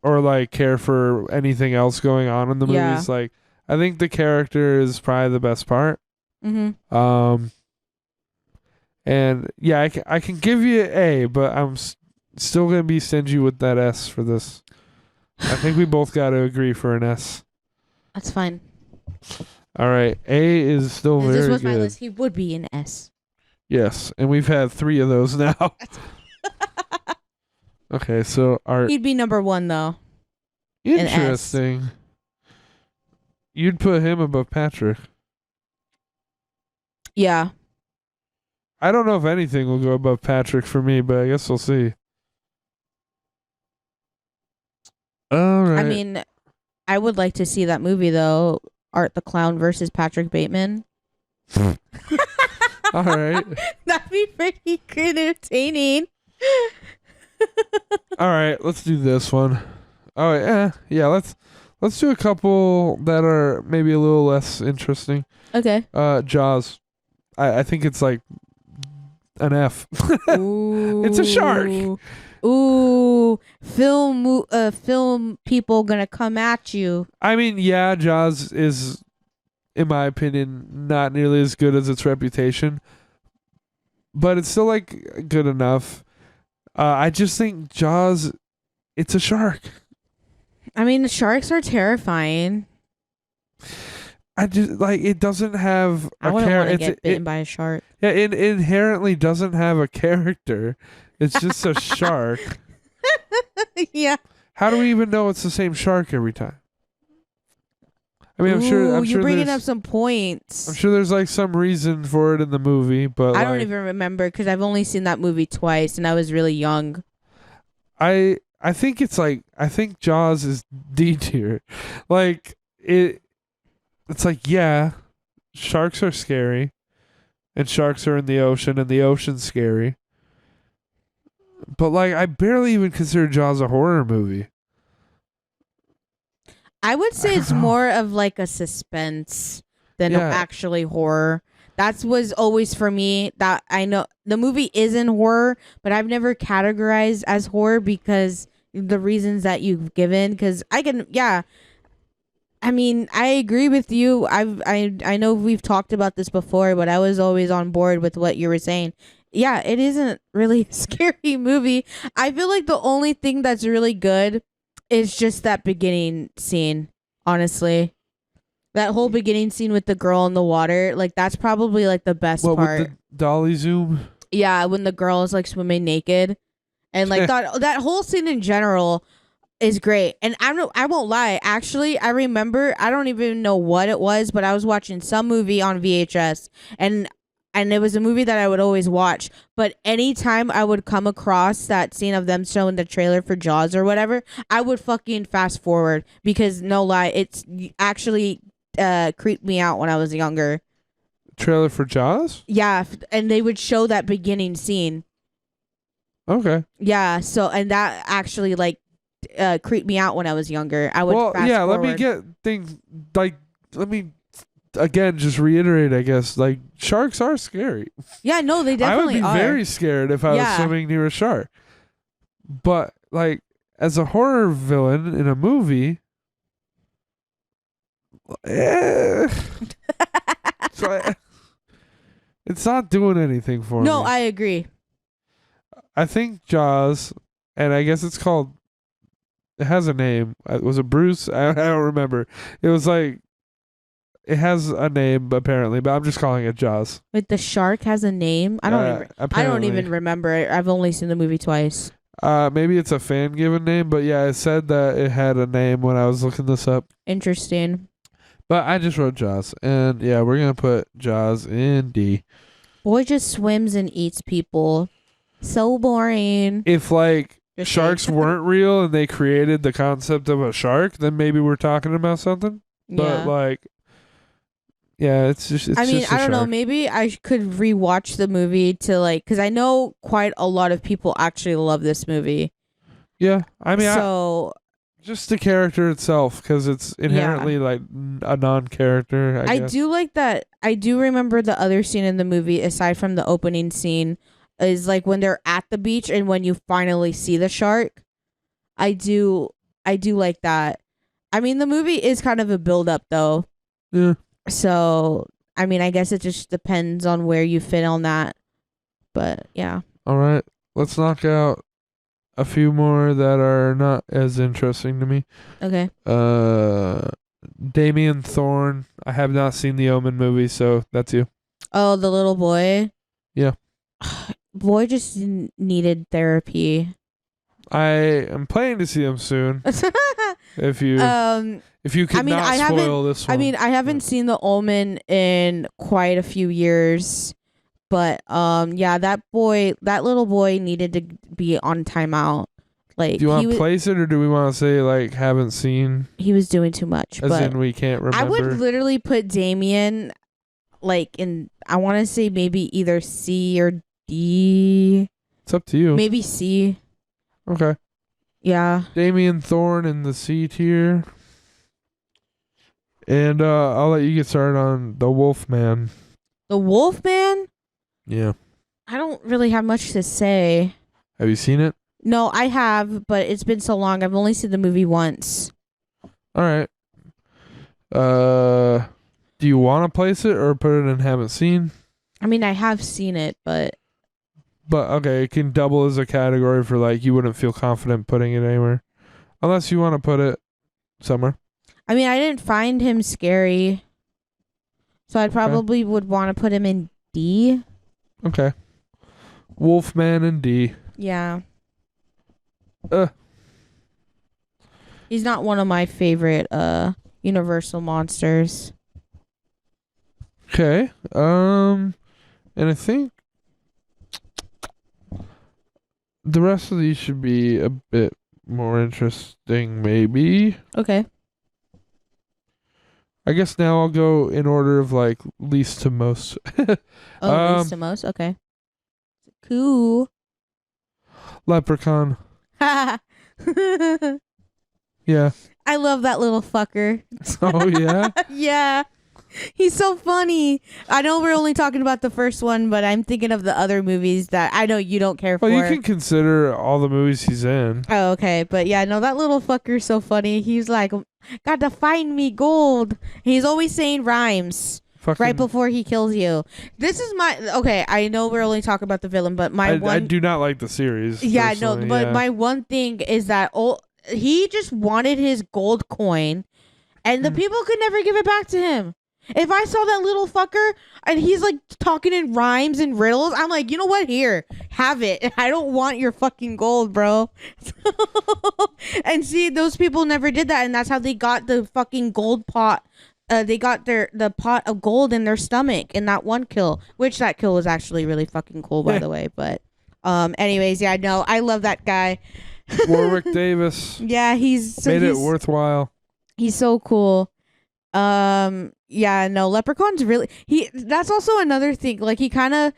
Speaker 1: or like care for anything else going on in the movies. Like, I think the character is probably the best part. Mm-hmm. And yeah, I can give you an A, but I'm still gonna be stingy with that S for this. I think we both got to agree for an S.
Speaker 2: That's fine.
Speaker 1: All right, A is still very good. This was my list.
Speaker 2: He would be an S.
Speaker 1: Yes, and we've had 3 of those now. Okay, so
Speaker 2: he'd be number 1 though.
Speaker 1: Interesting. You'd put him above Patrick.
Speaker 2: Yeah.
Speaker 1: I don't know if anything will go above Patrick for me, but I guess we'll see. All right.
Speaker 2: I mean, I would like to see that movie though. Art the Clown versus Patrick Bateman.
Speaker 1: All right.
Speaker 2: That'd be pretty entertaining.
Speaker 1: All right, let's do this one. Oh yeah. Let's do a couple that are maybe a little less interesting.
Speaker 2: Okay.
Speaker 1: Jaws. I think it's like an F.
Speaker 2: Ooh.
Speaker 1: It's a shark.
Speaker 2: Ooh, film people gonna come at you.
Speaker 1: I mean, yeah, Jaws is, in my opinion, not nearly as good as its reputation, but it's still like good enough. I just think Jaws, it's a shark.
Speaker 2: I mean, the sharks are terrifying.
Speaker 1: I just like it doesn't have
Speaker 2: I
Speaker 1: a
Speaker 2: wouldn't want to
Speaker 1: character.
Speaker 2: get bitten by a shark.
Speaker 1: Yeah, it inherently doesn't have a character. It's just a shark.
Speaker 2: Yeah.
Speaker 1: How do we even know it's the same shark every time? I mean, I'm
Speaker 2: Ooh,
Speaker 1: sure
Speaker 2: you're bringing
Speaker 1: there's,
Speaker 2: up some points.
Speaker 1: I'm sure there's like some reason for it in the movie, but
Speaker 2: I don't even remember because I've only seen that movie twice and I was really young.
Speaker 1: I think it's like I think Jaws is D tier. Like it's like yeah, sharks are scary, and sharks are in the ocean, and the ocean's scary. But like I barely even consider Jaws a horror movie.
Speaker 2: I would say it's more of like a suspense than actually horror. That was always for me. That I know the movie isn't horror, but I've never categorized as horror because the reasons that you've given. Because I can, yeah. I mean, I agree with you. I know we've talked about this before, but I was always on board with what you were saying. Yeah, it isn't really a scary movie. I feel like the only thing that's really good is just that beginning scene, honestly. That whole beginning scene with the girl in the water, like that's probably like the best part.
Speaker 1: With the dolly zoom?
Speaker 2: Yeah, when the girl is like swimming naked. And like that whole scene in general is great. And I won't lie, actually, I remember, I don't even know what it was, but I was watching some movie on VHS and it was a movie that I would always watch. But anytime I would come across that scene of them showing the trailer for Jaws or whatever, I would fucking fast forward because no lie, it's actually creeped me out when I was younger.
Speaker 1: Trailer for Jaws?
Speaker 2: Yeah, and they would show that beginning scene.
Speaker 1: Okay.
Speaker 2: Yeah, so and that actually like creeped me out when I was younger. I would fast forward.
Speaker 1: let me get things like let me again just reiterate, I guess, like sharks are scary.
Speaker 2: Yeah, no, they definitely
Speaker 1: I would be very scared if I was swimming near a shark. But like as a horror villain in a movie, so it's not doing anything for me.
Speaker 2: No, I agree.
Speaker 1: I think Jaws, and I guess it's called. It has a name. Was it Bruce? I don't remember. It was like. It has a name apparently, but I'm just calling it Jaws.
Speaker 2: Wait, the shark has a name? I don't even remember it. I've only seen the movie twice.
Speaker 1: Maybe it's a fan given name, but yeah, it said that it had a name when I was looking this up.
Speaker 2: Interesting.
Speaker 1: But I just wrote Jaws, and yeah, we're gonna put Jaws in D.
Speaker 2: Boy just swims and eats people. So boring.
Speaker 1: If like sharks weren't real and they created the concept of a shark, then maybe we're talking about something. But like, yeah, it's just. It's
Speaker 2: I mean,
Speaker 1: just
Speaker 2: I don't know. Maybe I could rewatch the movie to like, because I know quite a lot of people actually love this movie.
Speaker 1: Yeah, I mean,
Speaker 2: so
Speaker 1: just the character itself, because it's inherently like a non-character. I guess.
Speaker 2: Do like that. I do remember the other scene in the movie aside from the opening scene. Is like when they're at the beach and when you finally see the shark. I do like that. I mean, the movie is kind of a build up though.
Speaker 1: Yeah.
Speaker 2: So, I mean, I guess it just depends on where you fit on that. But yeah.
Speaker 1: All right. Let's knock out a few more that are not as interesting to me.
Speaker 2: Okay.
Speaker 1: Damien Thorne. I have not seen the Omen movie, so that's you.
Speaker 2: Oh, the little boy?
Speaker 1: Yeah.
Speaker 2: Boy just needed therapy.
Speaker 1: I am planning to see him soon. If you could not spoil this one.
Speaker 2: I mean, I haven't seen The Omen in quite a few years. But yeah, that little boy needed to be on timeout. Like,
Speaker 1: do you want to place it, or do we want to say like haven't seen?
Speaker 2: He was doing too much.
Speaker 1: As in we can't remember.
Speaker 2: I would literally put Damien like in. I want to say maybe either C or D.
Speaker 1: It's up to you.
Speaker 2: Maybe C.
Speaker 1: Okay.
Speaker 2: Yeah.
Speaker 1: Damien Thorne in the C tier. And I'll let you get started on The Wolfman.
Speaker 2: The Wolfman?
Speaker 1: Yeah.
Speaker 2: I don't really have much to say.
Speaker 1: Have you seen it?
Speaker 2: No, I have, but it's been so long. I've only seen the movie once.
Speaker 1: All right. Do you want to place it or put it in haven't seen?
Speaker 2: I mean, I have seen it, but
Speaker 1: Okay, it can double as a category for like you wouldn't feel confident putting it anywhere. Unless you want to put it somewhere.
Speaker 2: I mean, I didn't find him scary. So I probably would want to put him in D.
Speaker 1: Okay. Wolfman and D.
Speaker 2: Yeah.
Speaker 1: Uh.
Speaker 2: He's not one of my favorite Universal monsters.
Speaker 1: Okay. And I think the rest of these should be a bit more interesting, maybe.
Speaker 2: Okay.
Speaker 1: I guess now I'll go in order of like least to most.
Speaker 2: Least to most. Okay. Cool.
Speaker 1: Leprechaun.
Speaker 2: I
Speaker 1: Yeah.
Speaker 2: love that little fucker.
Speaker 1: Oh yeah.
Speaker 2: Yeah. He's so funny. I know we're only talking about the first one, but I'm thinking of the other movies that I know you don't care for.
Speaker 1: Well, you can consider all the movies he's in.
Speaker 2: Oh, okay. But yeah, no, that little fucker's so funny. He's like, got to find me gold. He's always saying rhymes
Speaker 1: Fucking,
Speaker 2: right before he kills you. This is my, okay, I know we're only talking about the villain, but
Speaker 1: I do not like the series.
Speaker 2: Yeah, no,
Speaker 1: personally,
Speaker 2: but
Speaker 1: yeah.
Speaker 2: my one thing is that he just wanted his gold coin, and the people could never give it back to him. If I saw that little fucker and he's like talking in rhymes and riddles, I'm like, you know what? Here, have it. I don't want your fucking gold, bro. And see, those people never did that, and that's how they got the fucking gold pot. They got the pot of gold in their stomach in that one kill, which that kill was actually really fucking cool, by the way. But, anyways, yeah, no, I love that guy.
Speaker 1: Warwick Davis.
Speaker 2: Yeah, he's
Speaker 1: made it worthwhile.
Speaker 2: He's so cool. Yeah, no, Leprechaun's really that's also another thing. Like he kind of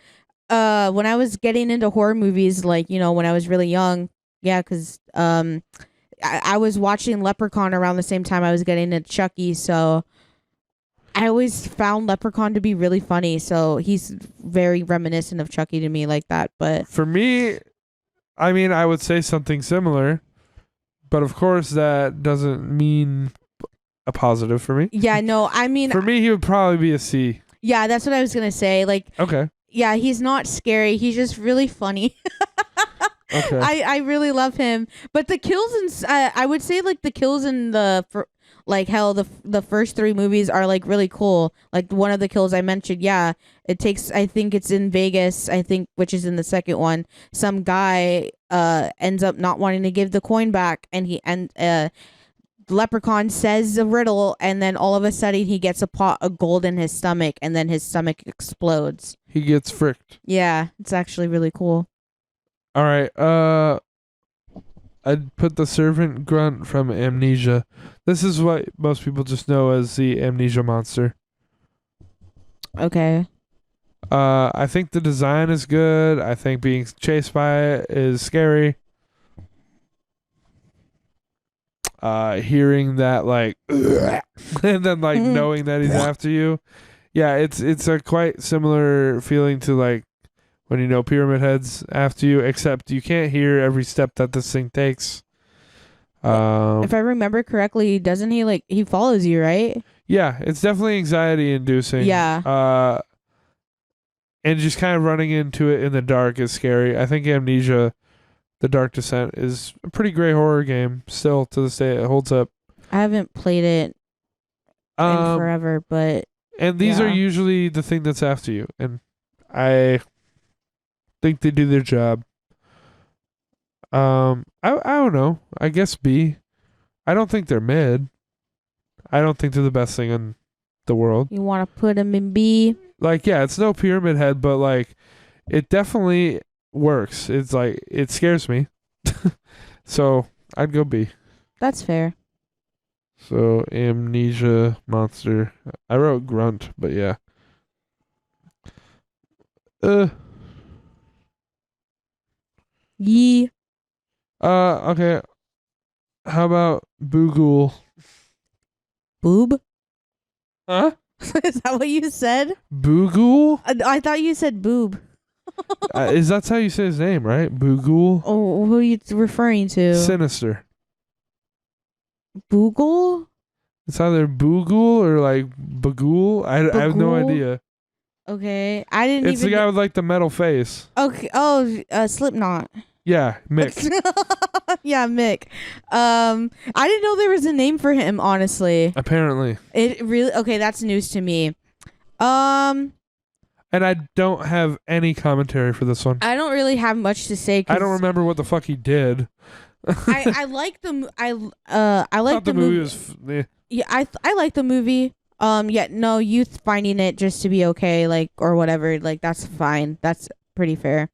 Speaker 2: when I was getting into horror movies, like, you know, when I was really young, yeah, cuz I was watching Leprechaun around the same time I was getting into Chucky, so I always found Leprechaun to be really funny. So he's very reminiscent of Chucky to me, like that. But
Speaker 1: for me, I mean, I would say something similar, but of course that doesn't mean a positive for me.
Speaker 2: yeah, no, I mean,
Speaker 1: for me, he would probably be a C.
Speaker 2: Yeah, that's what I was gonna say. Like,
Speaker 1: okay,
Speaker 2: yeah, he's not scary. He's just really funny.
Speaker 1: Okay,
Speaker 2: I really love him. But the kills in I would say like the kills in the the first three movies are like really cool. Like one of the kills I mentioned, yeah, it takes, I think it's in Vegas, I think, which is in the second one. Some guy ends up not wanting to give the coin back, and Leprechaun says a riddle, and then all of a sudden he gets a pot of gold in his stomach, and then his stomach explodes.
Speaker 1: he gets fricked.
Speaker 2: Yeah, it's actually really cool.
Speaker 1: All right, I'd put the servant grunt from Amnesia. This is what most people just know as the Amnesia monster.
Speaker 2: Okay.
Speaker 1: I think the design is good. I think being chased by it is scary. Hearing that like and then like knowing that he's after you. Yeah, it's a quite similar feeling to like when you know Pyramid Head's after you, except you can't hear every step that this thing takes.
Speaker 2: If I remember correctly, doesn't he follows you, right?
Speaker 1: Yeah, it's definitely anxiety inducing.
Speaker 2: Yeah.
Speaker 1: And just kind of running into it in the dark is scary. I think Amnesia, The Dark Descent, is a pretty great horror game. Still, to this day, it holds up.
Speaker 2: I haven't played it in forever, but
Speaker 1: and these are usually the thing that's after you, and I think they do their job. I don't know. I guess B. I don't think they're mid. I don't think they're the best thing in the world.
Speaker 2: You want to put them in B?
Speaker 1: Like, yeah, it's no Pyramid Head, but like, it definitely works. It's like, it scares me. So I'd go B.
Speaker 2: That's fair.
Speaker 1: So Amnesia monster. I wrote grunt, but yeah.
Speaker 2: Yee.
Speaker 1: Okay. How about Boogool?
Speaker 2: Boob?
Speaker 1: Huh?
Speaker 2: Is that what you said?
Speaker 1: Boogool?
Speaker 2: I thought you said boob.
Speaker 1: Is that's how you say his name, right? Boogool?
Speaker 2: Oh, who are you referring to?
Speaker 1: Sinister.
Speaker 2: Boogle?
Speaker 1: It's either Boogool or like Bagool. I have no
Speaker 2: Bagool?
Speaker 1: idea.
Speaker 2: Okay, I didn't
Speaker 1: It's
Speaker 2: even.
Speaker 1: the guy with like the metal face.
Speaker 2: Okay. Oh, Slipknot.
Speaker 1: Yeah, Mick.
Speaker 2: Yeah, Mick. I didn't know there was a name for him. Honestly,
Speaker 1: Apparently.
Speaker 2: it really. Okay, that's news to me. Um,
Speaker 1: And I don't have any commentary for this one.
Speaker 2: I don't really have much to say.
Speaker 1: I don't remember what the fuck he did.
Speaker 2: I like the I like
Speaker 1: Thought
Speaker 2: the
Speaker 1: the movie
Speaker 2: movie.
Speaker 1: was
Speaker 2: Yeah, I like the movie. Yeah, no, you finding it just to be okay, like or whatever, like that's fine. That's pretty fair.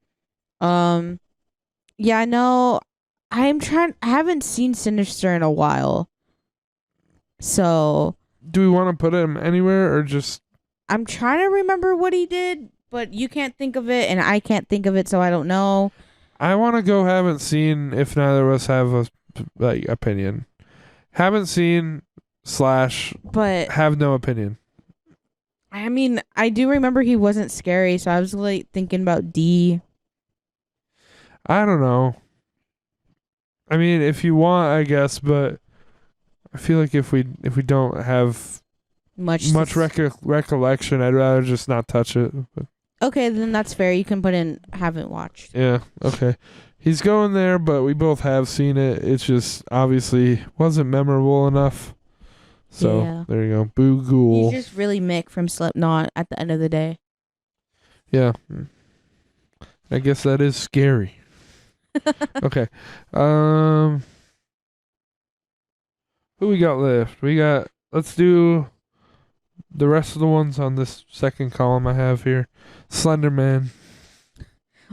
Speaker 2: Yeah, no, I haven't seen Sinister in a while, so
Speaker 1: Do we want to put him anywhere or just
Speaker 2: I'm trying to remember what he did, but you can't think of it, and I can't think of it, so I don't know.
Speaker 1: I want to go haven't seen if neither of us have a like opinion. Haven't seen /
Speaker 2: But
Speaker 1: have no opinion.
Speaker 2: I mean, I do remember he wasn't scary, so I was like thinking about D.
Speaker 1: I don't know. I mean, if you want, I guess, but I feel like if we don't have
Speaker 2: Much
Speaker 1: recollection, I'd rather just not touch it. But
Speaker 2: Okay, then that's fair. You can put in haven't watched.
Speaker 1: yeah, okay. He's going there, but we both have seen it. It's just obviously wasn't memorable enough. So
Speaker 2: Yeah.
Speaker 1: there you go. Boo Ghoul.
Speaker 2: He's just really Mick from Slipknot at the end of the day.
Speaker 1: Yeah. I guess that is scary. Okay. Who we got left? Let's do the rest of the ones on this second column I have here. Slender Man.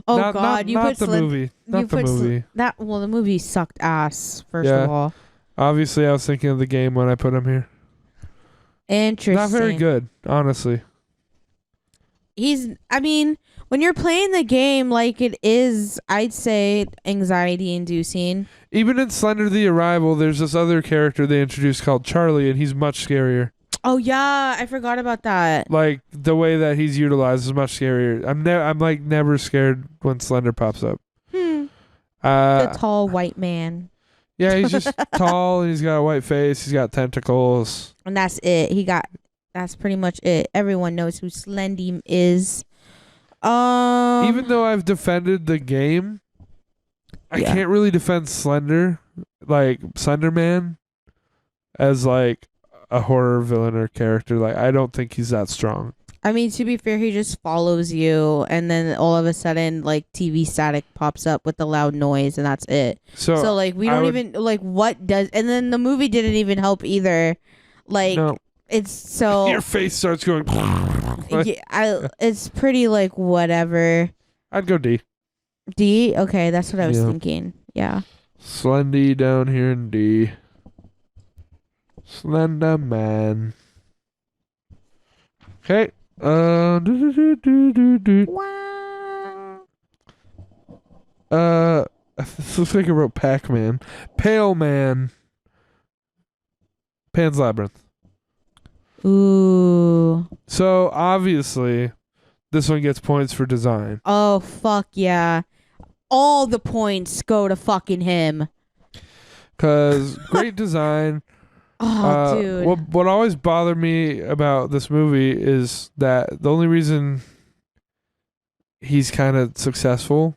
Speaker 2: Oh
Speaker 1: Not
Speaker 2: God, you put
Speaker 1: the movie. Not the movie.
Speaker 2: Well, the movie sucked ass. First
Speaker 1: Yeah.
Speaker 2: of all,
Speaker 1: Obviously, I was thinking of the game when I put him here.
Speaker 2: interesting.
Speaker 1: Not very good, honestly.
Speaker 2: I mean, when you're playing the game like it is, I'd say anxiety inducing.
Speaker 1: Even in Slender the Arrival, there's this other character they introduced called Charlie, and he's much scarier.
Speaker 2: Oh yeah, I forgot about that.
Speaker 1: Like the way that he's utilized is much scarier. I'm like never scared when Slender pops up.
Speaker 2: The tall white man.
Speaker 1: Yeah, he's just tall and he's got a white face. He's got tentacles.
Speaker 2: And that's it. That's pretty much it. Everyone knows who Slendy is.
Speaker 1: Even though I've defended the game, I can't really defend Slender, like Slender Man, as like a horror villain or character. Like I don't think he's that strong.
Speaker 2: I mean, to be fair, he just follows you, and then all of a sudden, like TV static pops up with the loud noise, and that's it. So like we don't even like what does, and then the movie didn't even help either. Like
Speaker 1: no.
Speaker 2: it's so
Speaker 1: Your face starts going.
Speaker 2: yeah, it's pretty like whatever.
Speaker 1: I'd go D.
Speaker 2: D. Okay, that's what I was
Speaker 1: Yeah.
Speaker 2: thinking. Yeah.
Speaker 1: Slendy down here in D. Slender Man. Okay.
Speaker 2: Wow.
Speaker 1: This looks like I wrote Pac-Man. Pale Man. Pan's Labyrinth.
Speaker 2: Ooh.
Speaker 1: So obviously, this one gets points for design.
Speaker 2: Oh fuck yeah! All the points go to fucking him.
Speaker 1: Cause great design.
Speaker 2: Oh dude.
Speaker 1: What always bothered me about this movie is that the only reason he's kind of successful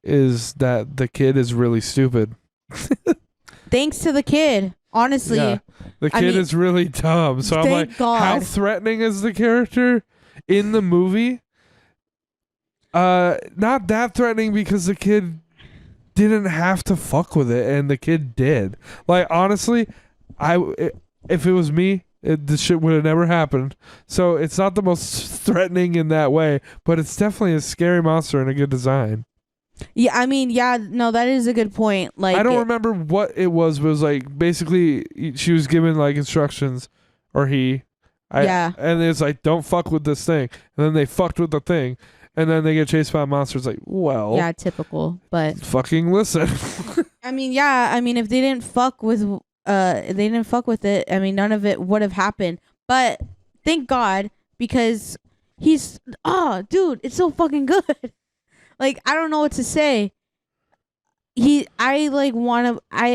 Speaker 1: is that the kid is really stupid.
Speaker 2: Thanks to the kid. Honestly.
Speaker 1: Yeah. The kid is really dumb. So I'm like,
Speaker 2: God.
Speaker 1: how threatening is the character in the movie? Not that threatening because the kid didn't have to fuck with it, and the kid did. Like honestly, if it was me, this shit would have never happened. So it's not the most threatening in that way, but it's definitely a scary monster and a good design.
Speaker 2: Yeah, I mean, yeah, no, that is a good point. Like
Speaker 1: I don't remember what it was, but it was like basically she was given like instructions, or he,
Speaker 2: Yeah.
Speaker 1: and it's like don't fuck with this thing, and then they fucked with the thing, And then they get chased by a monster. It's like, well,
Speaker 2: Yeah, typical. But
Speaker 1: fucking listen.
Speaker 2: I mean, yeah. I mean, if they didn't fuck with it. I mean, none of it would have happened. But thank God, because dude, it's so fucking good. Like, I don't know what to say. I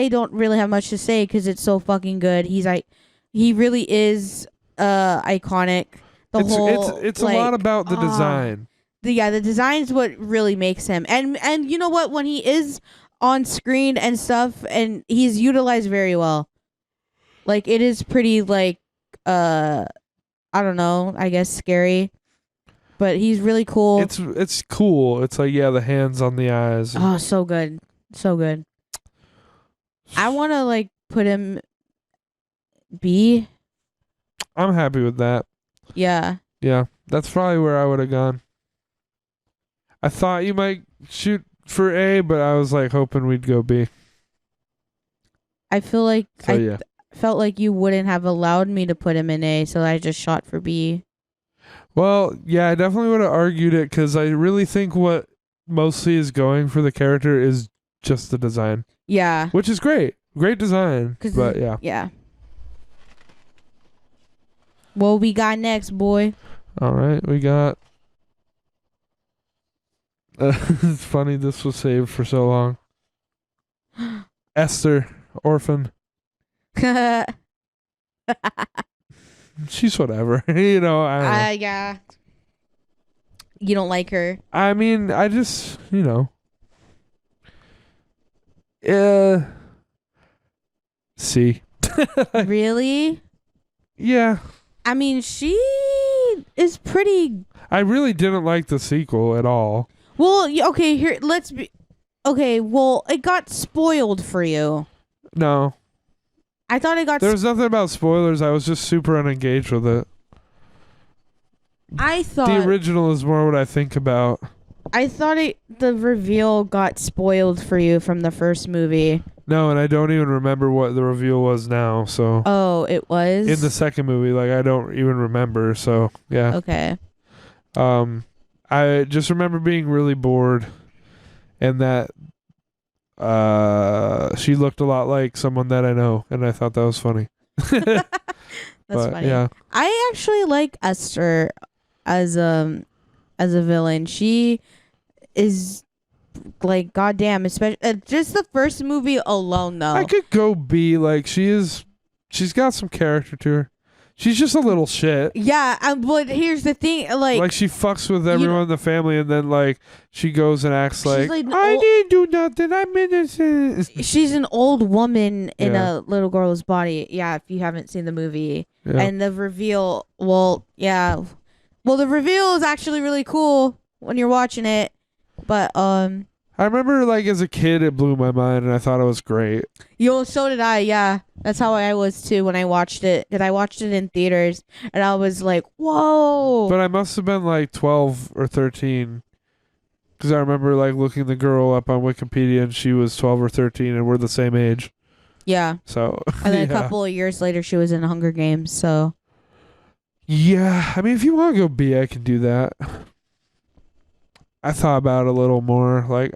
Speaker 2: don't really have much to say because it's so fucking good. He really is iconic.
Speaker 1: It's a lot about the design.
Speaker 2: The design's what really makes him. And you know what? When he is on screen and stuff, and he's utilized very well. Like, it is pretty, like, I don't know, I guess scary. But he's really cool.
Speaker 1: It's cool. It's like, yeah, the hands on the eyes.
Speaker 2: Oh, so good. So good. I want to, like, put him B.
Speaker 1: I'm happy with that.
Speaker 2: Yeah.
Speaker 1: Yeah, that's probably where I would have gone. I thought you might shoot for A, but I was like hoping we'd go B.
Speaker 2: I feel like
Speaker 1: So,
Speaker 2: felt like you wouldn't have allowed me to put him in A, so I just shot for B.
Speaker 1: Well, yeah, I definitely would have argued it because I really think what mostly is going for the character is just the design.
Speaker 2: Yeah.
Speaker 1: Which is great. Great design. But yeah.
Speaker 2: Yeah. What we got next, boy?
Speaker 1: All right, we got... it's funny this was saved for so long. Esther, orphan. She's whatever. You know, I don't know.
Speaker 2: Yeah. You don't like her?
Speaker 1: I mean, I just, you know. C.
Speaker 2: Really?
Speaker 1: Yeah.
Speaker 2: I mean, she is pretty...
Speaker 1: I really didn't like the sequel at all.
Speaker 2: Well, okay, here, let's be... Okay, well, it got spoiled for you.
Speaker 1: No.
Speaker 2: I thought it got...
Speaker 1: There was nothing about spoilers. I was just super unengaged with it.
Speaker 2: I thought...
Speaker 1: The original is more what I think about.
Speaker 2: I thought the reveal got spoiled for you from the first movie.
Speaker 1: No, and I don't even remember what the reveal was now, so...
Speaker 2: Oh, it was?
Speaker 1: In the second movie, like, I don't even remember, so, yeah.
Speaker 2: Okay.
Speaker 1: I just remember being really bored, and that she looked a lot like someone that I know, and I thought that was funny.
Speaker 2: That's funny.
Speaker 1: Yeah.
Speaker 2: I actually like Esther as a villain. She is like, goddamn, especially just the first movie alone though.
Speaker 1: I could go B. Like, she's got some character to her. She's just a little shit.
Speaker 2: Yeah, but here's the thing, like
Speaker 1: she fucks with everyone in the family, and then like she goes and acts like I didn't do nothing. I'm innocent.
Speaker 2: She's an old woman in a little girl's body. Yeah, if you haven't seen the movie, and the reveal. Well, yeah. Well, the reveal is actually really cool when you're watching it, but
Speaker 1: I remember, like, as a kid, it blew my mind, and I thought it was great.
Speaker 2: So did I, yeah. That's how I was, too, when I watched it. Because I watched it in theaters, and I was like, whoa.
Speaker 1: But I must have been, like, 12 or 13. Because I remember, like, looking the girl up on Wikipedia, and she was 12 or 13, and we're the same age.
Speaker 2: Yeah.
Speaker 1: So,
Speaker 2: and then a couple of years later, she was in Hunger Games, so.
Speaker 1: Yeah, I mean, if you want to go B, I can do that. I thought about it a little more. Like,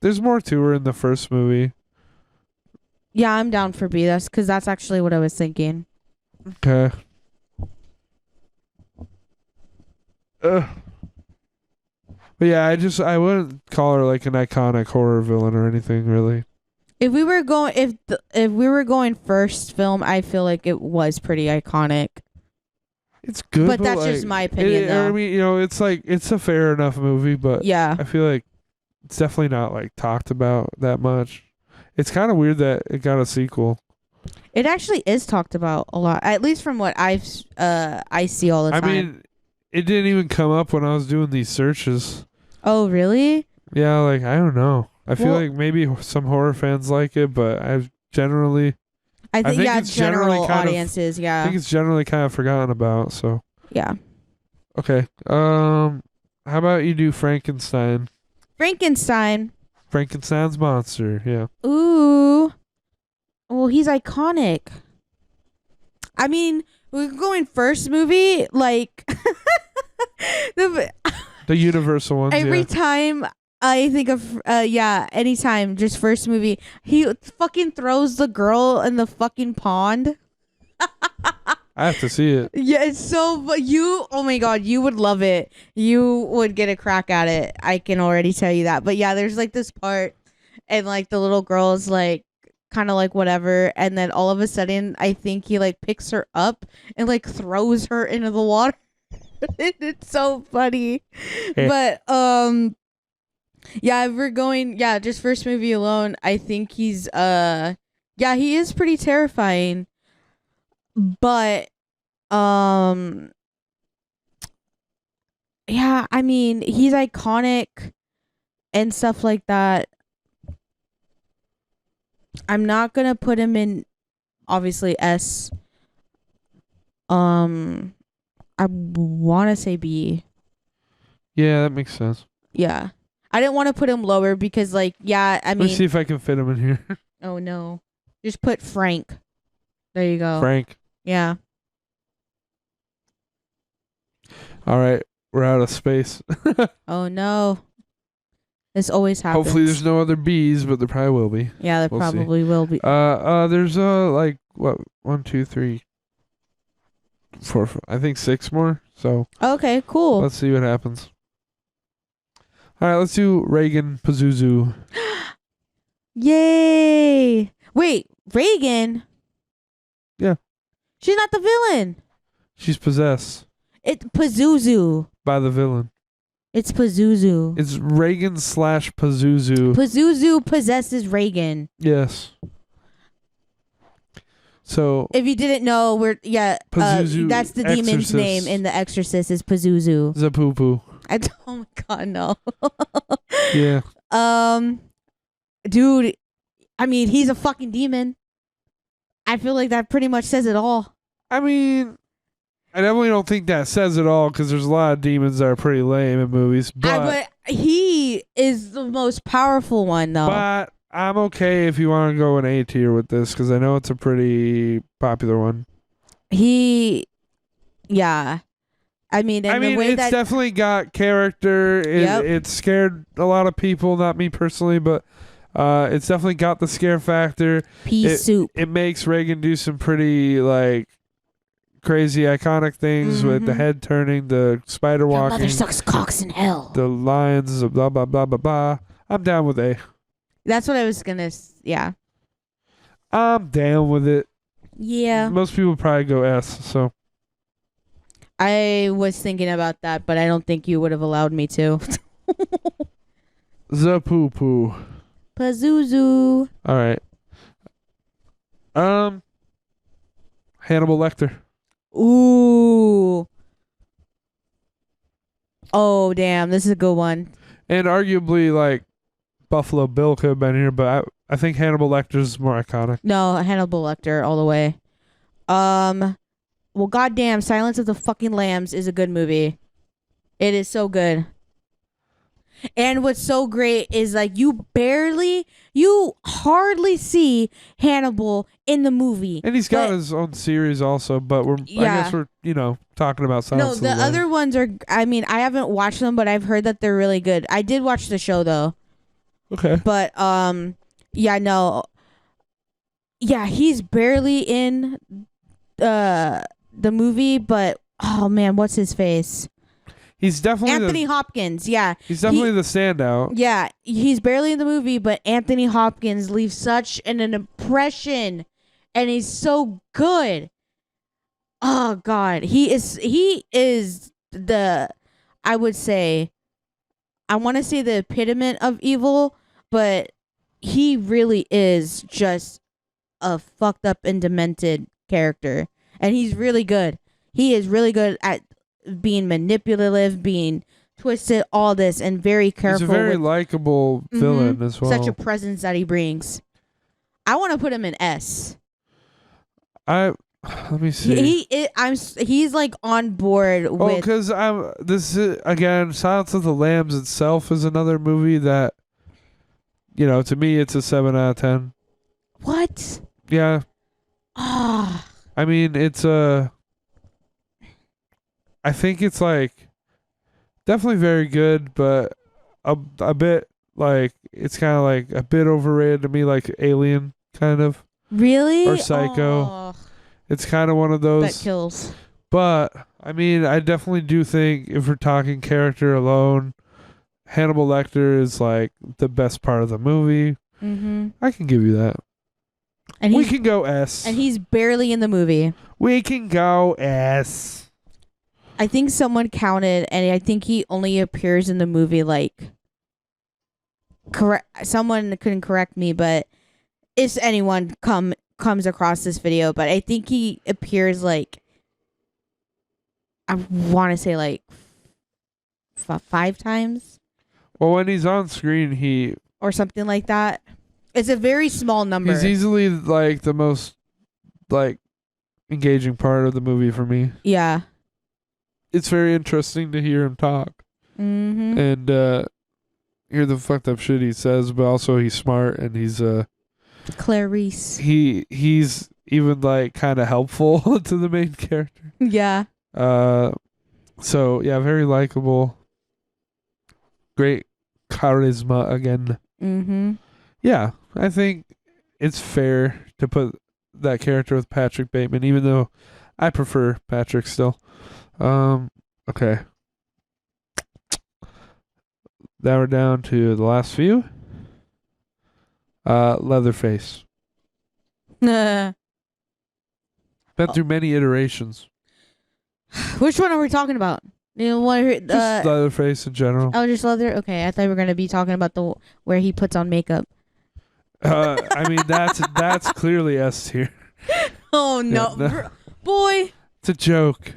Speaker 1: there's more to her in the first movie.
Speaker 2: Yeah, I'm down for B. That's actually what I was thinking.
Speaker 1: Okay. But yeah, I wouldn't call her like an iconic horror villain or anything, really.
Speaker 2: If we were going first film, I feel like it was pretty iconic.
Speaker 1: It's good,
Speaker 2: but that's just my opinion, though.
Speaker 1: I mean, you know, it's like, it's a fair enough movie, but
Speaker 2: yeah,
Speaker 1: I feel like it's definitely not like talked about that much. It's kind of weird that it got a sequel.
Speaker 2: It actually is talked about a lot, at least from what I see all the time.
Speaker 1: I mean, it didn't even come up when I was doing these searches.
Speaker 2: Oh, really?
Speaker 1: Yeah, like, I don't know. I feel like maybe some horror fans like it, but I think it's
Speaker 2: general audiences,
Speaker 1: I think it's generally kind of forgotten about, so.
Speaker 2: Yeah.
Speaker 1: Okay. How about you do Frankenstein? Frankenstein's monster, yeah.
Speaker 2: Ooh. Well, he's iconic. I mean, we're going first movie, like
Speaker 1: The Universal ones.
Speaker 2: Every
Speaker 1: Yeah.
Speaker 2: time I think of anytime, just first movie, he fucking throws the girl in the fucking pond.
Speaker 1: I have to see it.
Speaker 2: Yeah, it's so. But oh my god, you would love it. You would get a crack at it. I can already tell you that. But yeah, there's like this part, and like the little girl's like kind of like whatever, and then all of a sudden, I think he like picks her up and like throws her into the water. It's so funny. But yeah, if we're going, yeah, just first movie alone, I think he's yeah, he is pretty terrifying. But yeah, I mean, he's iconic and stuff like that. I'm not going to put him in obviously S. I want to say B.
Speaker 1: Yeah, that makes sense.
Speaker 2: Yeah. I didn't want to put him lower because like, yeah, I mean,
Speaker 1: Let's see if I can fit him in here.
Speaker 2: oh no. Just put Frank. There you go.
Speaker 1: Frank.
Speaker 2: Yeah.
Speaker 1: All right, we're out of space.
Speaker 2: Oh no. This always happens.
Speaker 1: Hopefully there's no other B's, but there probably will be.
Speaker 2: Yeah, there
Speaker 1: We'll see.
Speaker 2: probably will be.
Speaker 1: There's like what 1, 2, 3, 4, I think 6 more. So
Speaker 2: Okay, cool.
Speaker 1: let's see what happens. All right, let's do Reagan Pazuzu.
Speaker 2: Yay! Wait, Reagan?
Speaker 1: Yeah.
Speaker 2: She's not the villain.
Speaker 1: She's possessed
Speaker 2: It's Pazuzu.
Speaker 1: by the villain.
Speaker 2: It's Pazuzu.
Speaker 1: It's Reagan / Pazuzu.
Speaker 2: Pazuzu possesses Reagan.
Speaker 1: Yes. So
Speaker 2: If you didn't know,
Speaker 1: Pazuzu
Speaker 2: that's the demon's
Speaker 1: Exorcist.
Speaker 2: name in The Exorcist is Pazuzu.
Speaker 1: Zapoopoo.
Speaker 2: Oh my god, no.
Speaker 1: Yeah.
Speaker 2: Dude, I mean, he's a fucking demon. I feel like that pretty much says it all.
Speaker 1: I mean, I definitely don't think that says it all because there's a lot of demons that are pretty lame in movies. But
Speaker 2: he is the most powerful one, though.
Speaker 1: But I'm okay if you want to go an A tier with this because I know it's a pretty popular one.
Speaker 2: Yeah. I mean, the way
Speaker 1: it's definitely got character. It scared a lot of people, not me personally, but it's definitely got the scare factor.
Speaker 2: Pea soup.
Speaker 1: It makes Reagan do some pretty like crazy iconic things with the head turning, the spider walking.
Speaker 2: Your mother sucks cocks in hell.
Speaker 1: The lions, blah blah blah blah blah. I'm down with A.
Speaker 2: That's what I was gonna. Yeah.
Speaker 1: I'm down with it.
Speaker 2: Yeah.
Speaker 1: Most people probably go S. So
Speaker 2: I was thinking about that, but I don't think you would have allowed me to.
Speaker 1: Zapoopoo.
Speaker 2: Pazuzu.
Speaker 1: All right. Hannibal Lecter.
Speaker 2: Ooh. Oh damn! This is a good one.
Speaker 1: And arguably, like Buffalo Bill could have been here, but I think Hannibal Lecter is more iconic.
Speaker 2: No, Hannibal Lecter all the way. Well, goddamn, Silence of the fucking Lambs is a good movie. It is so good. And what's so great is like you hardly see Hannibal in the movie.
Speaker 1: And he's got his own series also, but I guess we're talking about Silence of the
Speaker 2: No, the
Speaker 1: Lambs.
Speaker 2: other ones are. I mean, I haven't watched them, but I've heard that they're really good. I did watch the show though.
Speaker 1: Okay.
Speaker 2: But yeah, no. Yeah, he's barely in the movie, but oh man, what's his face?
Speaker 1: He's definitely
Speaker 2: Anthony Hopkins. Yeah,
Speaker 1: he's definitely the standout.
Speaker 2: Yeah, he's barely in the movie, but Anthony Hopkins leaves such an impression, and he's so good. Oh God, he is the. I would say, I want to say the epitome of evil, but he really is just a fucked up and demented character, and he's really good. He is really good at being manipulative, being twisted, all this, and very careful.
Speaker 1: He's a very likable villain as well.
Speaker 2: Such a presence that he brings. I want to put him in S.
Speaker 1: Let me see.
Speaker 2: He's like on board with.
Speaker 1: Oh, because this is again, Silence of the Lambs itself is another movie that, to me it's a 7 out of 10.
Speaker 2: What?
Speaker 1: Yeah.
Speaker 2: Ah.
Speaker 1: I mean, I think it's like definitely very good, but a bit like it's kind of like a bit overrated to me, like Alien kind of or
Speaker 2: Really?
Speaker 1: Psycho.
Speaker 2: Oh,
Speaker 1: It's kind of one of
Speaker 2: that
Speaker 1: those.
Speaker 2: kills.
Speaker 1: But I mean, I definitely do think if we're talking character alone, Hannibal Lecter is like the best part of the movie.
Speaker 2: Mm-hmm.
Speaker 1: I can give you that.
Speaker 2: And
Speaker 1: We
Speaker 2: he's
Speaker 1: can go S.
Speaker 2: and he's barely in the movie.
Speaker 1: We can go S.
Speaker 2: I think someone counted, and I think he only appears in the movie like correct. Someone couldn't correct me, but if anyone comes across this video, but I think he appears like I want to say like 5 times
Speaker 1: Well, when he's on screen,
Speaker 2: or something like that. It's a very small number.
Speaker 1: he's easily like the most like engaging part of the movie for me.
Speaker 2: Yeah.
Speaker 1: It's very interesting to hear him talk
Speaker 2: Mm-hmm.
Speaker 1: and hear the fucked up shit he says, but also he's smart and
Speaker 2: Clarice.
Speaker 1: he's even like kind of helpful to the main character.
Speaker 2: Yeah.
Speaker 1: So yeah, very likable. Great charisma again.
Speaker 2: Mm-hmm.
Speaker 1: Yeah, I think it's fair to put that character with Patrick Bateman, even though I prefer Patrick still. Okay. Now we're down to the last few. Leatherface. Been through many iterations.
Speaker 2: Which one are we talking about? You want
Speaker 1: Just Leatherface in general.
Speaker 2: oh, just leather. Okay, I thought we were gonna be talking about the where he puts on makeup.
Speaker 1: I mean that's clearly S tier.
Speaker 2: Oh no,
Speaker 1: Yeah, no.
Speaker 2: boy.
Speaker 1: It's a joke.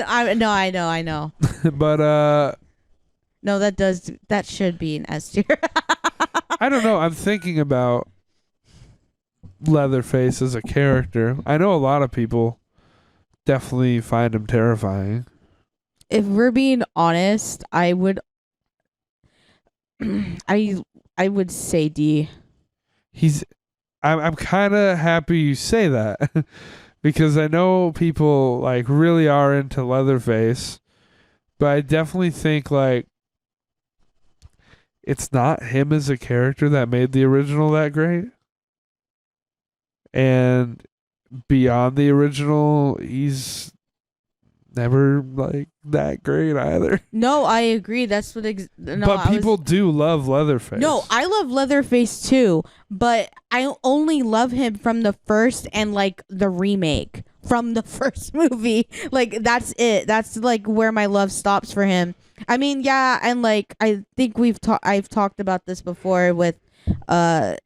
Speaker 2: I know.
Speaker 1: But
Speaker 2: No, that should be an S tier.
Speaker 1: I don't know. I'm thinking about Leatherface as a character. I know a lot of people definitely find him terrifying.
Speaker 2: If we're being honest, I would I would say D.
Speaker 1: I'm kind of happy you say that because I know people like really are into Leatherface, but I definitely think like it's not him as a character that made the original that great. And beyond the original, he's never like that great either.
Speaker 2: No, I agree. That's what. No,
Speaker 1: but people do love Leatherface.
Speaker 2: No, I love Leatherface too, but I only love him from the first and like the remake from the first movie. Like that's it. That's like where my love stops for him. I mean, yeah, and like I think I've talked about this before with the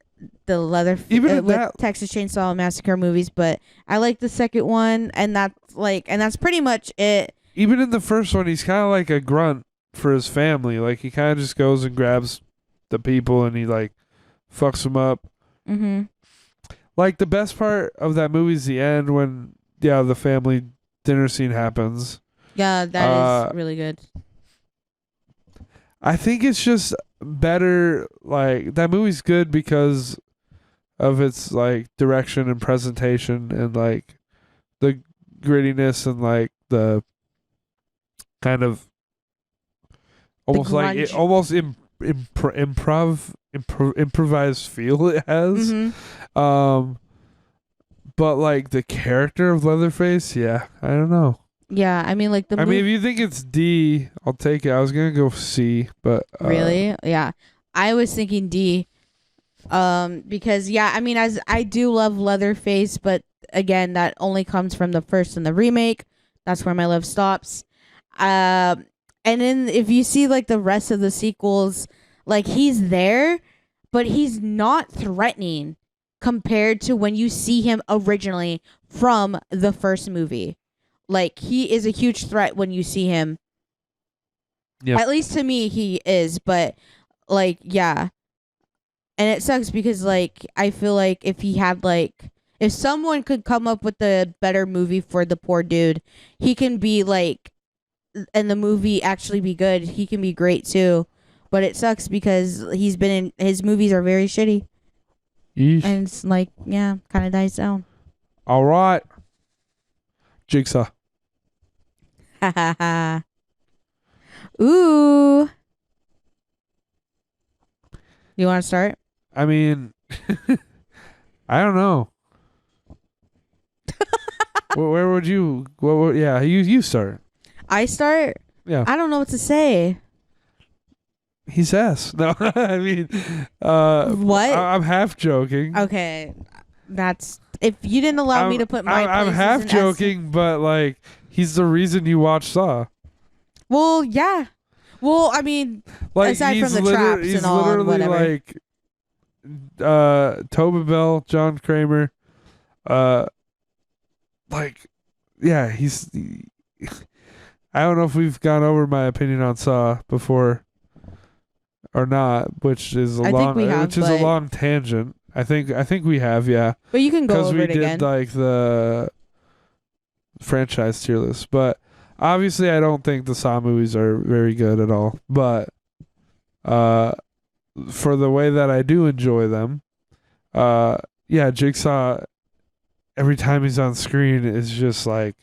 Speaker 1: Even
Speaker 2: with
Speaker 1: that
Speaker 2: Texas Chainsaw Massacre movies, but I like the second one, and that's pretty much it.
Speaker 1: even in the first one, he's kind of like a grunt for his family. Like he kind of just goes and grabs the people and he like fucks them up.
Speaker 2: Mm-hmm.
Speaker 1: Like the best part of that movie is the end when the family dinner scene happens.
Speaker 2: Yeah, that is really good.
Speaker 1: I think it's just better. Like that movie's good because of its like direction and presentation and like the grittiness and like the kind of almost like it almost improvised feel it has.
Speaker 2: Mm-hmm.
Speaker 1: But like the character of Leatherface, yeah, I don't know.
Speaker 2: Yeah, I mean, like
Speaker 1: I mean, if you think it's D, I'll take it. I was gonna go C, but
Speaker 2: really, yeah, I was thinking D. Because yeah, I mean, as I do love Leatherface, but again, that only comes from the first and the remake. That's where my love stops. And then if you see like the rest of the sequels, like he's there, but he's not threatening compared to when you see him originally from the first movie. Like he is a huge threat when you see him.
Speaker 1: Yeah.
Speaker 2: At least to me, he is. But like, yeah. And it sucks because like I feel like if someone could come up with a better movie for the poor dude, he can be like, and the movie actually be good. He can be great too. But it sucks because his movies are very shitty.
Speaker 1: Yeesh.
Speaker 2: And it's like, yeah, kind of dies down.
Speaker 1: All right. Jigsaw.
Speaker 2: Ooh. You want to start?
Speaker 1: I mean, I don't know. Where would you? Yeah, you start.
Speaker 2: I start?
Speaker 1: Yeah,
Speaker 2: I don't know what to say.
Speaker 1: he's S. No, I mean,
Speaker 2: What?
Speaker 1: I'm half joking.
Speaker 2: Okay. That's if you didn't allow me to put my
Speaker 1: I'm
Speaker 2: places
Speaker 1: half
Speaker 2: in
Speaker 1: joking, but like he's the reason you watch Saw.
Speaker 2: Well, yeah. Well, I mean,
Speaker 1: Like
Speaker 2: aside from
Speaker 1: he's
Speaker 2: the traps
Speaker 1: he's
Speaker 2: and all and
Speaker 1: literally
Speaker 2: whatever.
Speaker 1: like Tobin Bell, John Kramer, like yeah, he's. I don't know if we've gone over my opinion on Saw before or not, which is a
Speaker 2: I think we have,
Speaker 1: which is a long tangent. I think we have, yeah,
Speaker 2: But you can go
Speaker 1: because
Speaker 2: over
Speaker 1: we
Speaker 2: it
Speaker 1: did
Speaker 2: again.
Speaker 1: like the franchise tier list. But obviously, I don't think the Saw movies are very good at all. But for the way that I do enjoy them, yeah, Jigsaw every time he's on screen is just like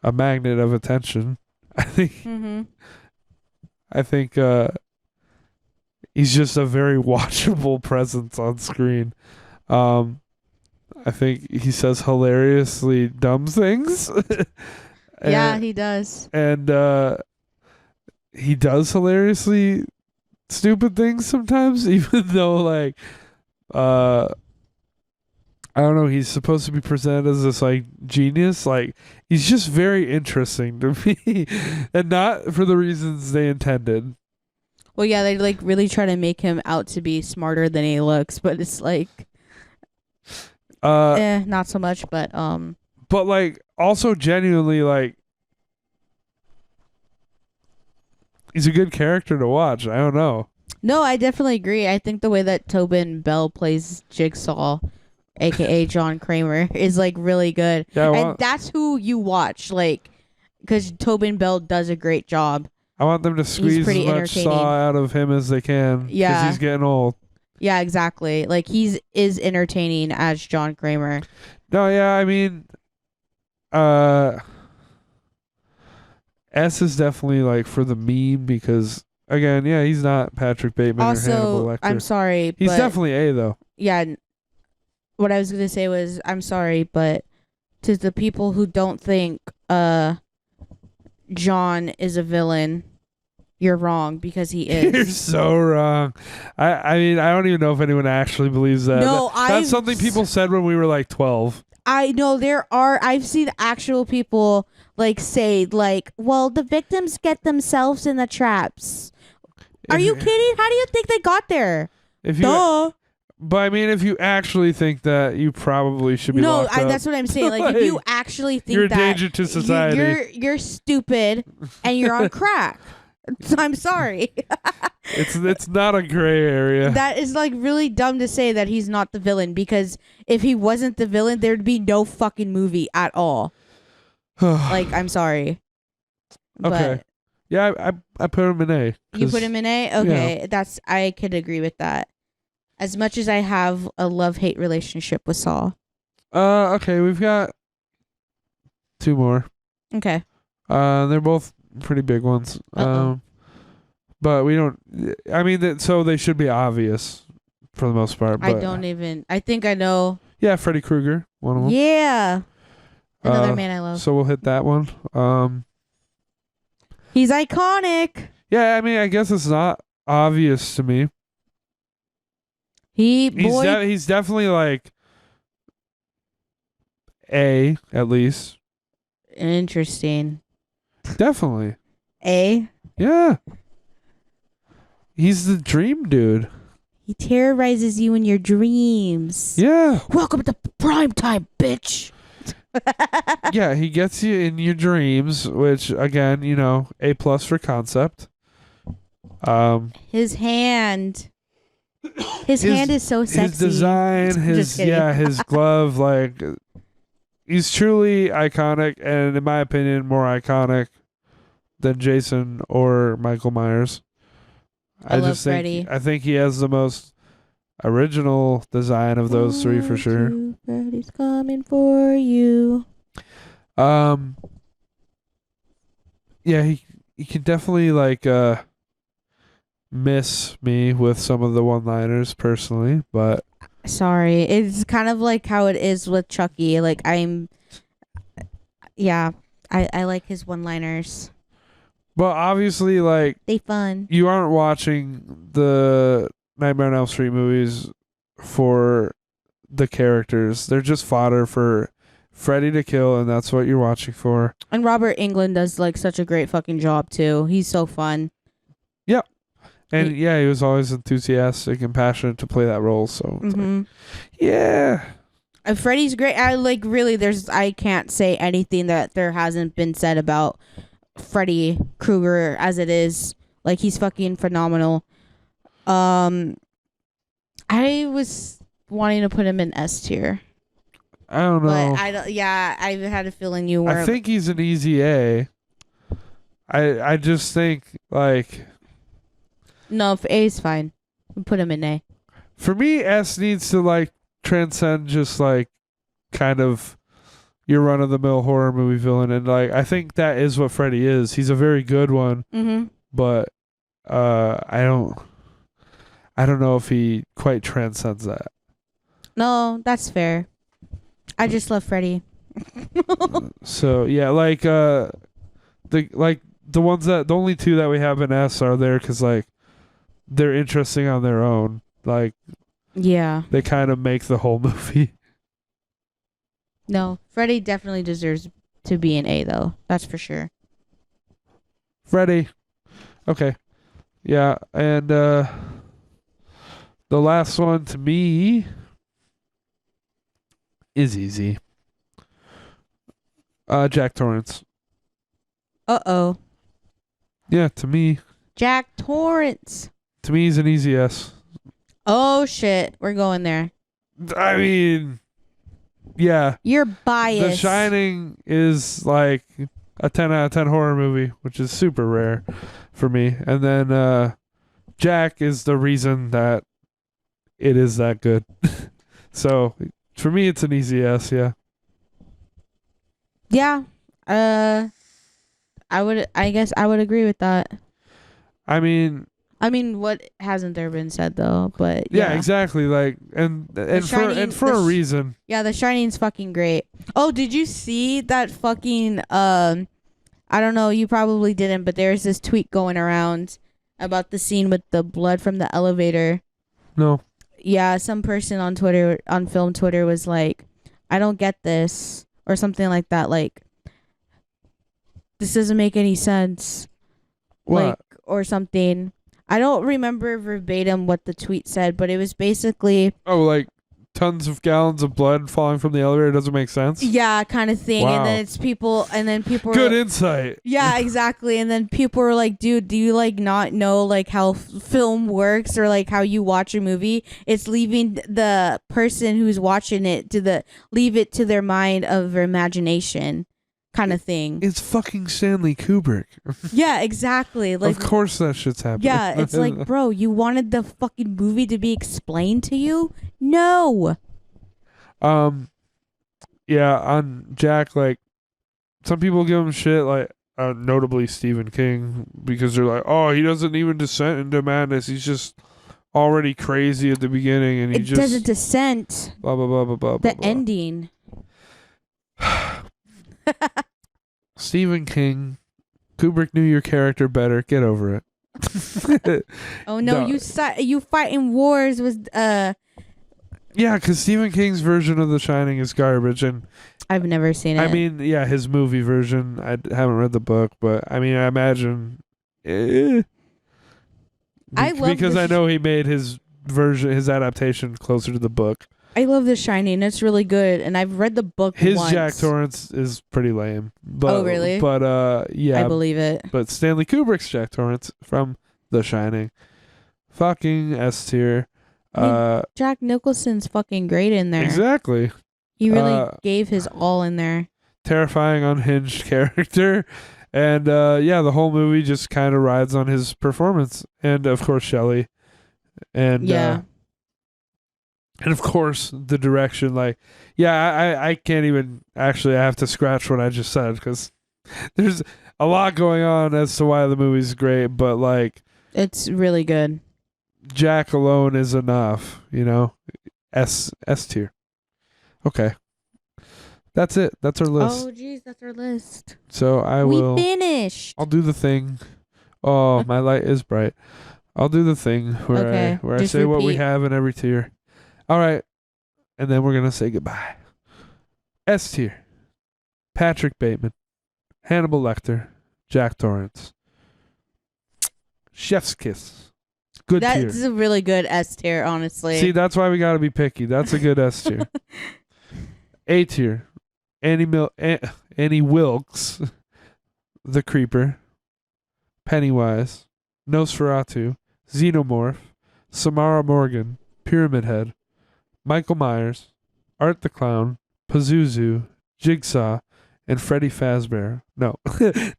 Speaker 1: a magnet of attention. I think
Speaker 2: Mm-hmm.
Speaker 1: I think he's just a very watchable presence on screen. I think he says hilariously dumb things.
Speaker 2: Yeah, he does.
Speaker 1: And he does hilariously stupid things sometimes, even though like I don't know, he's supposed to be presented as this like genius. Like he's just very interesting to me. And not for the reasons they intended.
Speaker 2: Well, yeah, they like really try to make him out to be smarter than he looks, but it's like, not so much. But
Speaker 1: But like also genuinely like he's a good character to watch. I don't know.
Speaker 2: no, I definitely agree. I think the way that Tobin Bell plays Jigsaw, aka John Kramer, is like really good,
Speaker 1: Yeah,
Speaker 2: and that's who you watch, like, because Tobin Bell does a great job.
Speaker 1: I want them to squeeze as
Speaker 2: pretty
Speaker 1: much
Speaker 2: entertaining.
Speaker 1: Saw out of him as they can. 'Cause
Speaker 2: Yeah.
Speaker 1: he's getting old.
Speaker 2: Yeah, exactly. Like is entertaining as John Kramer.
Speaker 1: No, yeah, I mean, S is definitely like for the meme because again, yeah, he's not Patrick Bateman or Hannibal
Speaker 2: Also,
Speaker 1: Lecter.
Speaker 2: I'm sorry,
Speaker 1: He's
Speaker 2: but
Speaker 1: definitely A though.
Speaker 2: yeah, what I was gonna say was I'm sorry, but to the people who don't think John is a villain, you're wrong because he is.
Speaker 1: You're so wrong. I mean, I don't even know if anyone actually believes that.
Speaker 2: No,
Speaker 1: That's something people said when we were like 12.
Speaker 2: I know I've seen actual people like say like, well, the victims get themselves in the traps. Are you kidding? How do you think they got there?
Speaker 1: If you,
Speaker 2: Duh.
Speaker 1: But I mean, if you actually think that, you probably should be locked up.
Speaker 2: That's what I'm saying. Like, if you actually think
Speaker 1: you're a
Speaker 2: that
Speaker 1: danger to society.
Speaker 2: you're stupid and you're on crack. I'm sorry.
Speaker 1: It's not a gray area.
Speaker 2: That is like really dumb to say that he's not the villain, because if he wasn't the villain, there'd be no fucking movie at all. Like, I'm sorry.
Speaker 1: Okay.
Speaker 2: But
Speaker 1: Yeah, I put him in A.
Speaker 2: you put him in A? Okay. I could agree with that. As much as I have a love-hate relationship with Saul.
Speaker 1: Okay, we've got two more.
Speaker 2: Okay.
Speaker 1: They're both pretty big ones.
Speaker 2: Uh-oh.
Speaker 1: But we don't. I mean, so they should be obvious for the most part. But
Speaker 2: I think I know.
Speaker 1: Yeah, Freddy Krueger, one of them.
Speaker 2: Yeah. Another man I love.
Speaker 1: So we'll hit that one.
Speaker 2: He's iconic.
Speaker 1: Yeah, I mean, I guess it's not obvious to me. He's definitely like A, at least.
Speaker 2: Interesting.
Speaker 1: Definitely.
Speaker 2: A?
Speaker 1: Yeah. He's the dream dude.
Speaker 2: He terrorizes you in your dreams.
Speaker 1: Yeah.
Speaker 2: Welcome to prime time, bitch.
Speaker 1: Yeah, he gets you in your dreams, which again, A+ for concept.
Speaker 2: His hand. His hand is so sexy.
Speaker 1: His design, his glove, like he's truly iconic, and in my opinion, more iconic than Jason or Michael Myers.
Speaker 2: I love Freddy.
Speaker 1: I think he has the most original design of those three for sure.
Speaker 2: Freddy's coming for you.
Speaker 1: Yeah, you can definitely like miss me with some of the one-liners personally, but
Speaker 2: Sorry, it's kind of like how it is with Chucky. Like yeah, I like his one-liners.
Speaker 1: obviously like
Speaker 2: They fun.
Speaker 1: you aren't watching the Nightmare on Elm Street movies for the characters. They're just fodder for Freddy to kill, and that's what you're watching for.
Speaker 2: And Robert Englund does like such a great fucking job too. He's so fun.
Speaker 1: And yeah, he was always enthusiastic and passionate to play that role. So it's like, yeah.
Speaker 2: Freddy's great. I like really. I can't say anything that there hasn't been said about Freddy Krueger as it is. Like he's fucking phenomenal. I was wanting to put him in S tier,
Speaker 1: I don't know.
Speaker 2: but I don't. Yeah, I had a feeling you were.
Speaker 1: I think he's an easy A. I just think like
Speaker 2: No, if A is fine. Put him in A.
Speaker 1: for me, S needs to like transcend just like kind of your run of the mill horror movie villain, and like I think that is what Freddy is. He's a very good one, but I don't know if he quite transcends that.
Speaker 2: No, that's fair. I just love Freddy.
Speaker 1: So yeah, like the only two that we have in S are there because like they're interesting on their own. Like
Speaker 2: Yeah.
Speaker 1: they kind of make the whole movie.
Speaker 2: No, Freddy definitely deserves to be an A though. That's for sure.
Speaker 1: Freddy. Okay. Yeah, and the last one to me is easy. Jack Torrance.
Speaker 2: Uh-oh.
Speaker 1: Yeah, to me
Speaker 2: Jack Torrance.
Speaker 1: he's an easy S.
Speaker 2: Oh shit, we're going there.
Speaker 1: I mean, yeah.
Speaker 2: You're biased.
Speaker 1: The Shining is like a 10 out of 10 horror movie, which is super rare for me. And then Jack is the reason that it is that good. So for me, it's an easy S, yeah.
Speaker 2: Yeah. I guess I would agree with that.
Speaker 1: I mean,
Speaker 2: what hasn't there been said though? But
Speaker 1: yeah, exactly. Like, and for a reason.
Speaker 2: Yeah, The Shining's fucking great. Oh, did you see that fucking I don't know, you probably didn't, but there's this tweet going around about the scene with the blood from the elevator.
Speaker 1: No.
Speaker 2: Yeah, some person on Twitter, on film Twitter, was like, I don't get this, or something like that. Like, this doesn't make any sense.
Speaker 1: What?
Speaker 2: Like, or something. I don't remember verbatim what the tweet said, but it was basically,
Speaker 1: Oh, like tons of gallons of blood falling from the elevator doesn't make sense?
Speaker 2: yeah, kind of thing.
Speaker 1: Wow.
Speaker 2: And then it's people, and then people
Speaker 1: Good
Speaker 2: were,
Speaker 1: insight.
Speaker 2: yeah, exactly. And then people were like, dude, do you like not know like how film works, or like how you watch a movie? It's leaving the person who's watching it leave it to their mind of their imagination, kind of thing.
Speaker 1: It's fucking Stanley Kubrick.
Speaker 2: Yeah, exactly. Like,
Speaker 1: of course that shit's happening.
Speaker 2: yeah, it's like, bro, you wanted the fucking movie to be explained to you? No.
Speaker 1: Yeah, on Jack, like some people give him shit, like notably Stephen King, because they're like, oh, he doesn't even descend into madness. He's just already crazy at the beginning, and he
Speaker 2: It
Speaker 1: just
Speaker 2: doesn't descent.
Speaker 1: blah blah blah blah blah.
Speaker 2: The
Speaker 1: blah.
Speaker 2: ending.
Speaker 1: Stephen King, Kubrick knew your character better. Get over it.
Speaker 2: Oh no,
Speaker 1: No.
Speaker 2: you fighting wars with
Speaker 1: Yeah, because Stephen King's version of The Shining is garbage, and
Speaker 2: I've never seen it.
Speaker 1: I mean, yeah, his movie version. I haven't read the book, but I mean, I imagine. I
Speaker 2: love
Speaker 1: because
Speaker 2: the
Speaker 1: I know he made his version, his adaptation, closer to the book.
Speaker 2: I love The Shining. It's really good, and I've read the book
Speaker 1: His
Speaker 2: once.
Speaker 1: Jack Torrance is pretty lame. But,
Speaker 2: Oh, really?
Speaker 1: But yeah,
Speaker 2: I believe it.
Speaker 1: but Stanley Kubrick's Jack Torrance from The Shining, fucking S tier.
Speaker 2: Jack Nicholson's fucking great in there.
Speaker 1: Exactly.
Speaker 2: He really gave his all in there.
Speaker 1: Terrifying, unhinged character. And yeah, the whole movie just kind of rides on his performance. And of course, Shelley. And
Speaker 2: Yeah.
Speaker 1: and of course, the direction. Like, yeah, I can't even actually. I have to scratch what I just said because there's a lot going on as to why the movie's great, but like
Speaker 2: It's really good.
Speaker 1: Jack alone is enough, you know. S tier. Okay. That's it. That's our list.
Speaker 2: Oh, geez, that's our list.
Speaker 1: So
Speaker 2: We finished.
Speaker 1: I'll do the thing. Oh, my light is bright. I'll do the thing where
Speaker 2: Okay,
Speaker 1: I
Speaker 2: just
Speaker 1: say what we
Speaker 2: repeat.
Speaker 1: have in every tier. All right. And then we're going to say goodbye. S tier. Patrick Bateman, Hannibal Lecter, Jack Torrance. Chef's kiss. Good
Speaker 2: That's
Speaker 1: tier.
Speaker 2: a really good S tier, honestly.
Speaker 1: See, that's why we got to be picky. That's a good S tier. A tier. Annie Wilkes, The Creeper, Pennywise, Nosferatu, Xenomorph, Samara Morgan, Pyramid Head, Michael Myers, Art the Clown, Pazuzu, Jigsaw, and Freddy Fazbear. No,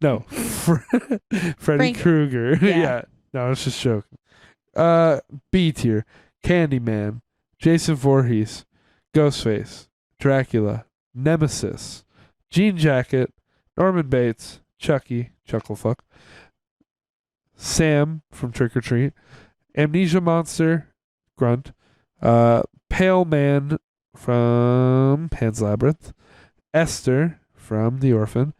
Speaker 1: no, Freddy
Speaker 2: Frank-
Speaker 1: Krueger.
Speaker 2: yeah.
Speaker 1: Yeah, no, I was just joking. B tier, Candyman, Jason Voorhees, Ghostface, Dracula, Nemesis, Jean Jacket, Norman Bates, Chucky, Chucklefuck, Sam from Trick or Treat, Amnesia Monster, Grunt, Pale Man from Pan's Labyrinth, Esther from The Orphan,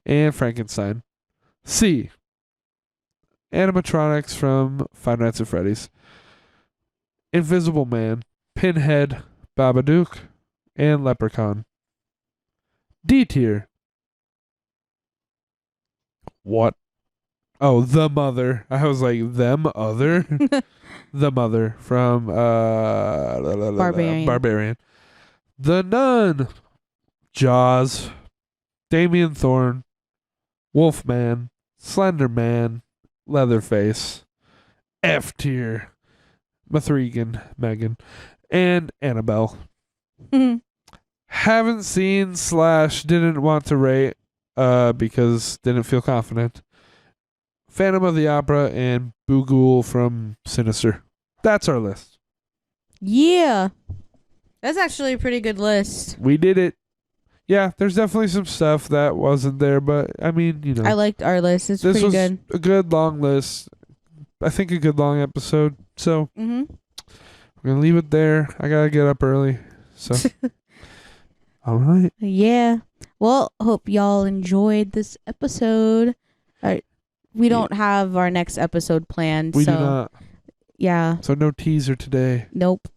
Speaker 1: and Frankenstein. C. Animatronics from Five Nights at Freddy's, Invisible Man, Pinhead, Babadook, and Leprechaun. D tier. What? Oh, The Mother. I was like, them other? The Mother from
Speaker 2: Barbarian.
Speaker 1: Barbarian. The Nun. Jaws. Damien Thorne. Wolfman. Slender Man. Leatherface. F tier. Mathregan, Megan. And Annabelle. Haven't seen / didn't want to rate because didn't feel confident. Phantom of the Opera and Boogle from Sinister. That's our list.
Speaker 2: Yeah. That's actually a pretty good list.
Speaker 1: We did it. Yeah, there's definitely some stuff that wasn't there, but I mean, you know.
Speaker 2: I liked our list. It's
Speaker 1: this
Speaker 2: pretty
Speaker 1: was
Speaker 2: good.
Speaker 1: a good long list. I think a good long episode. So
Speaker 2: Mm-hmm.
Speaker 1: we're going to leave it there. I got to get up early. So, all right.
Speaker 2: Yeah. Well, hope y'all enjoyed this episode. We don't have our next episode planned.
Speaker 1: We
Speaker 2: so
Speaker 1: do not.
Speaker 2: Yeah.
Speaker 1: So no teaser today.
Speaker 2: Nope.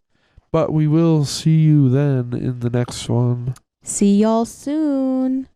Speaker 1: But we will see you then in the next one.
Speaker 2: See y'all soon.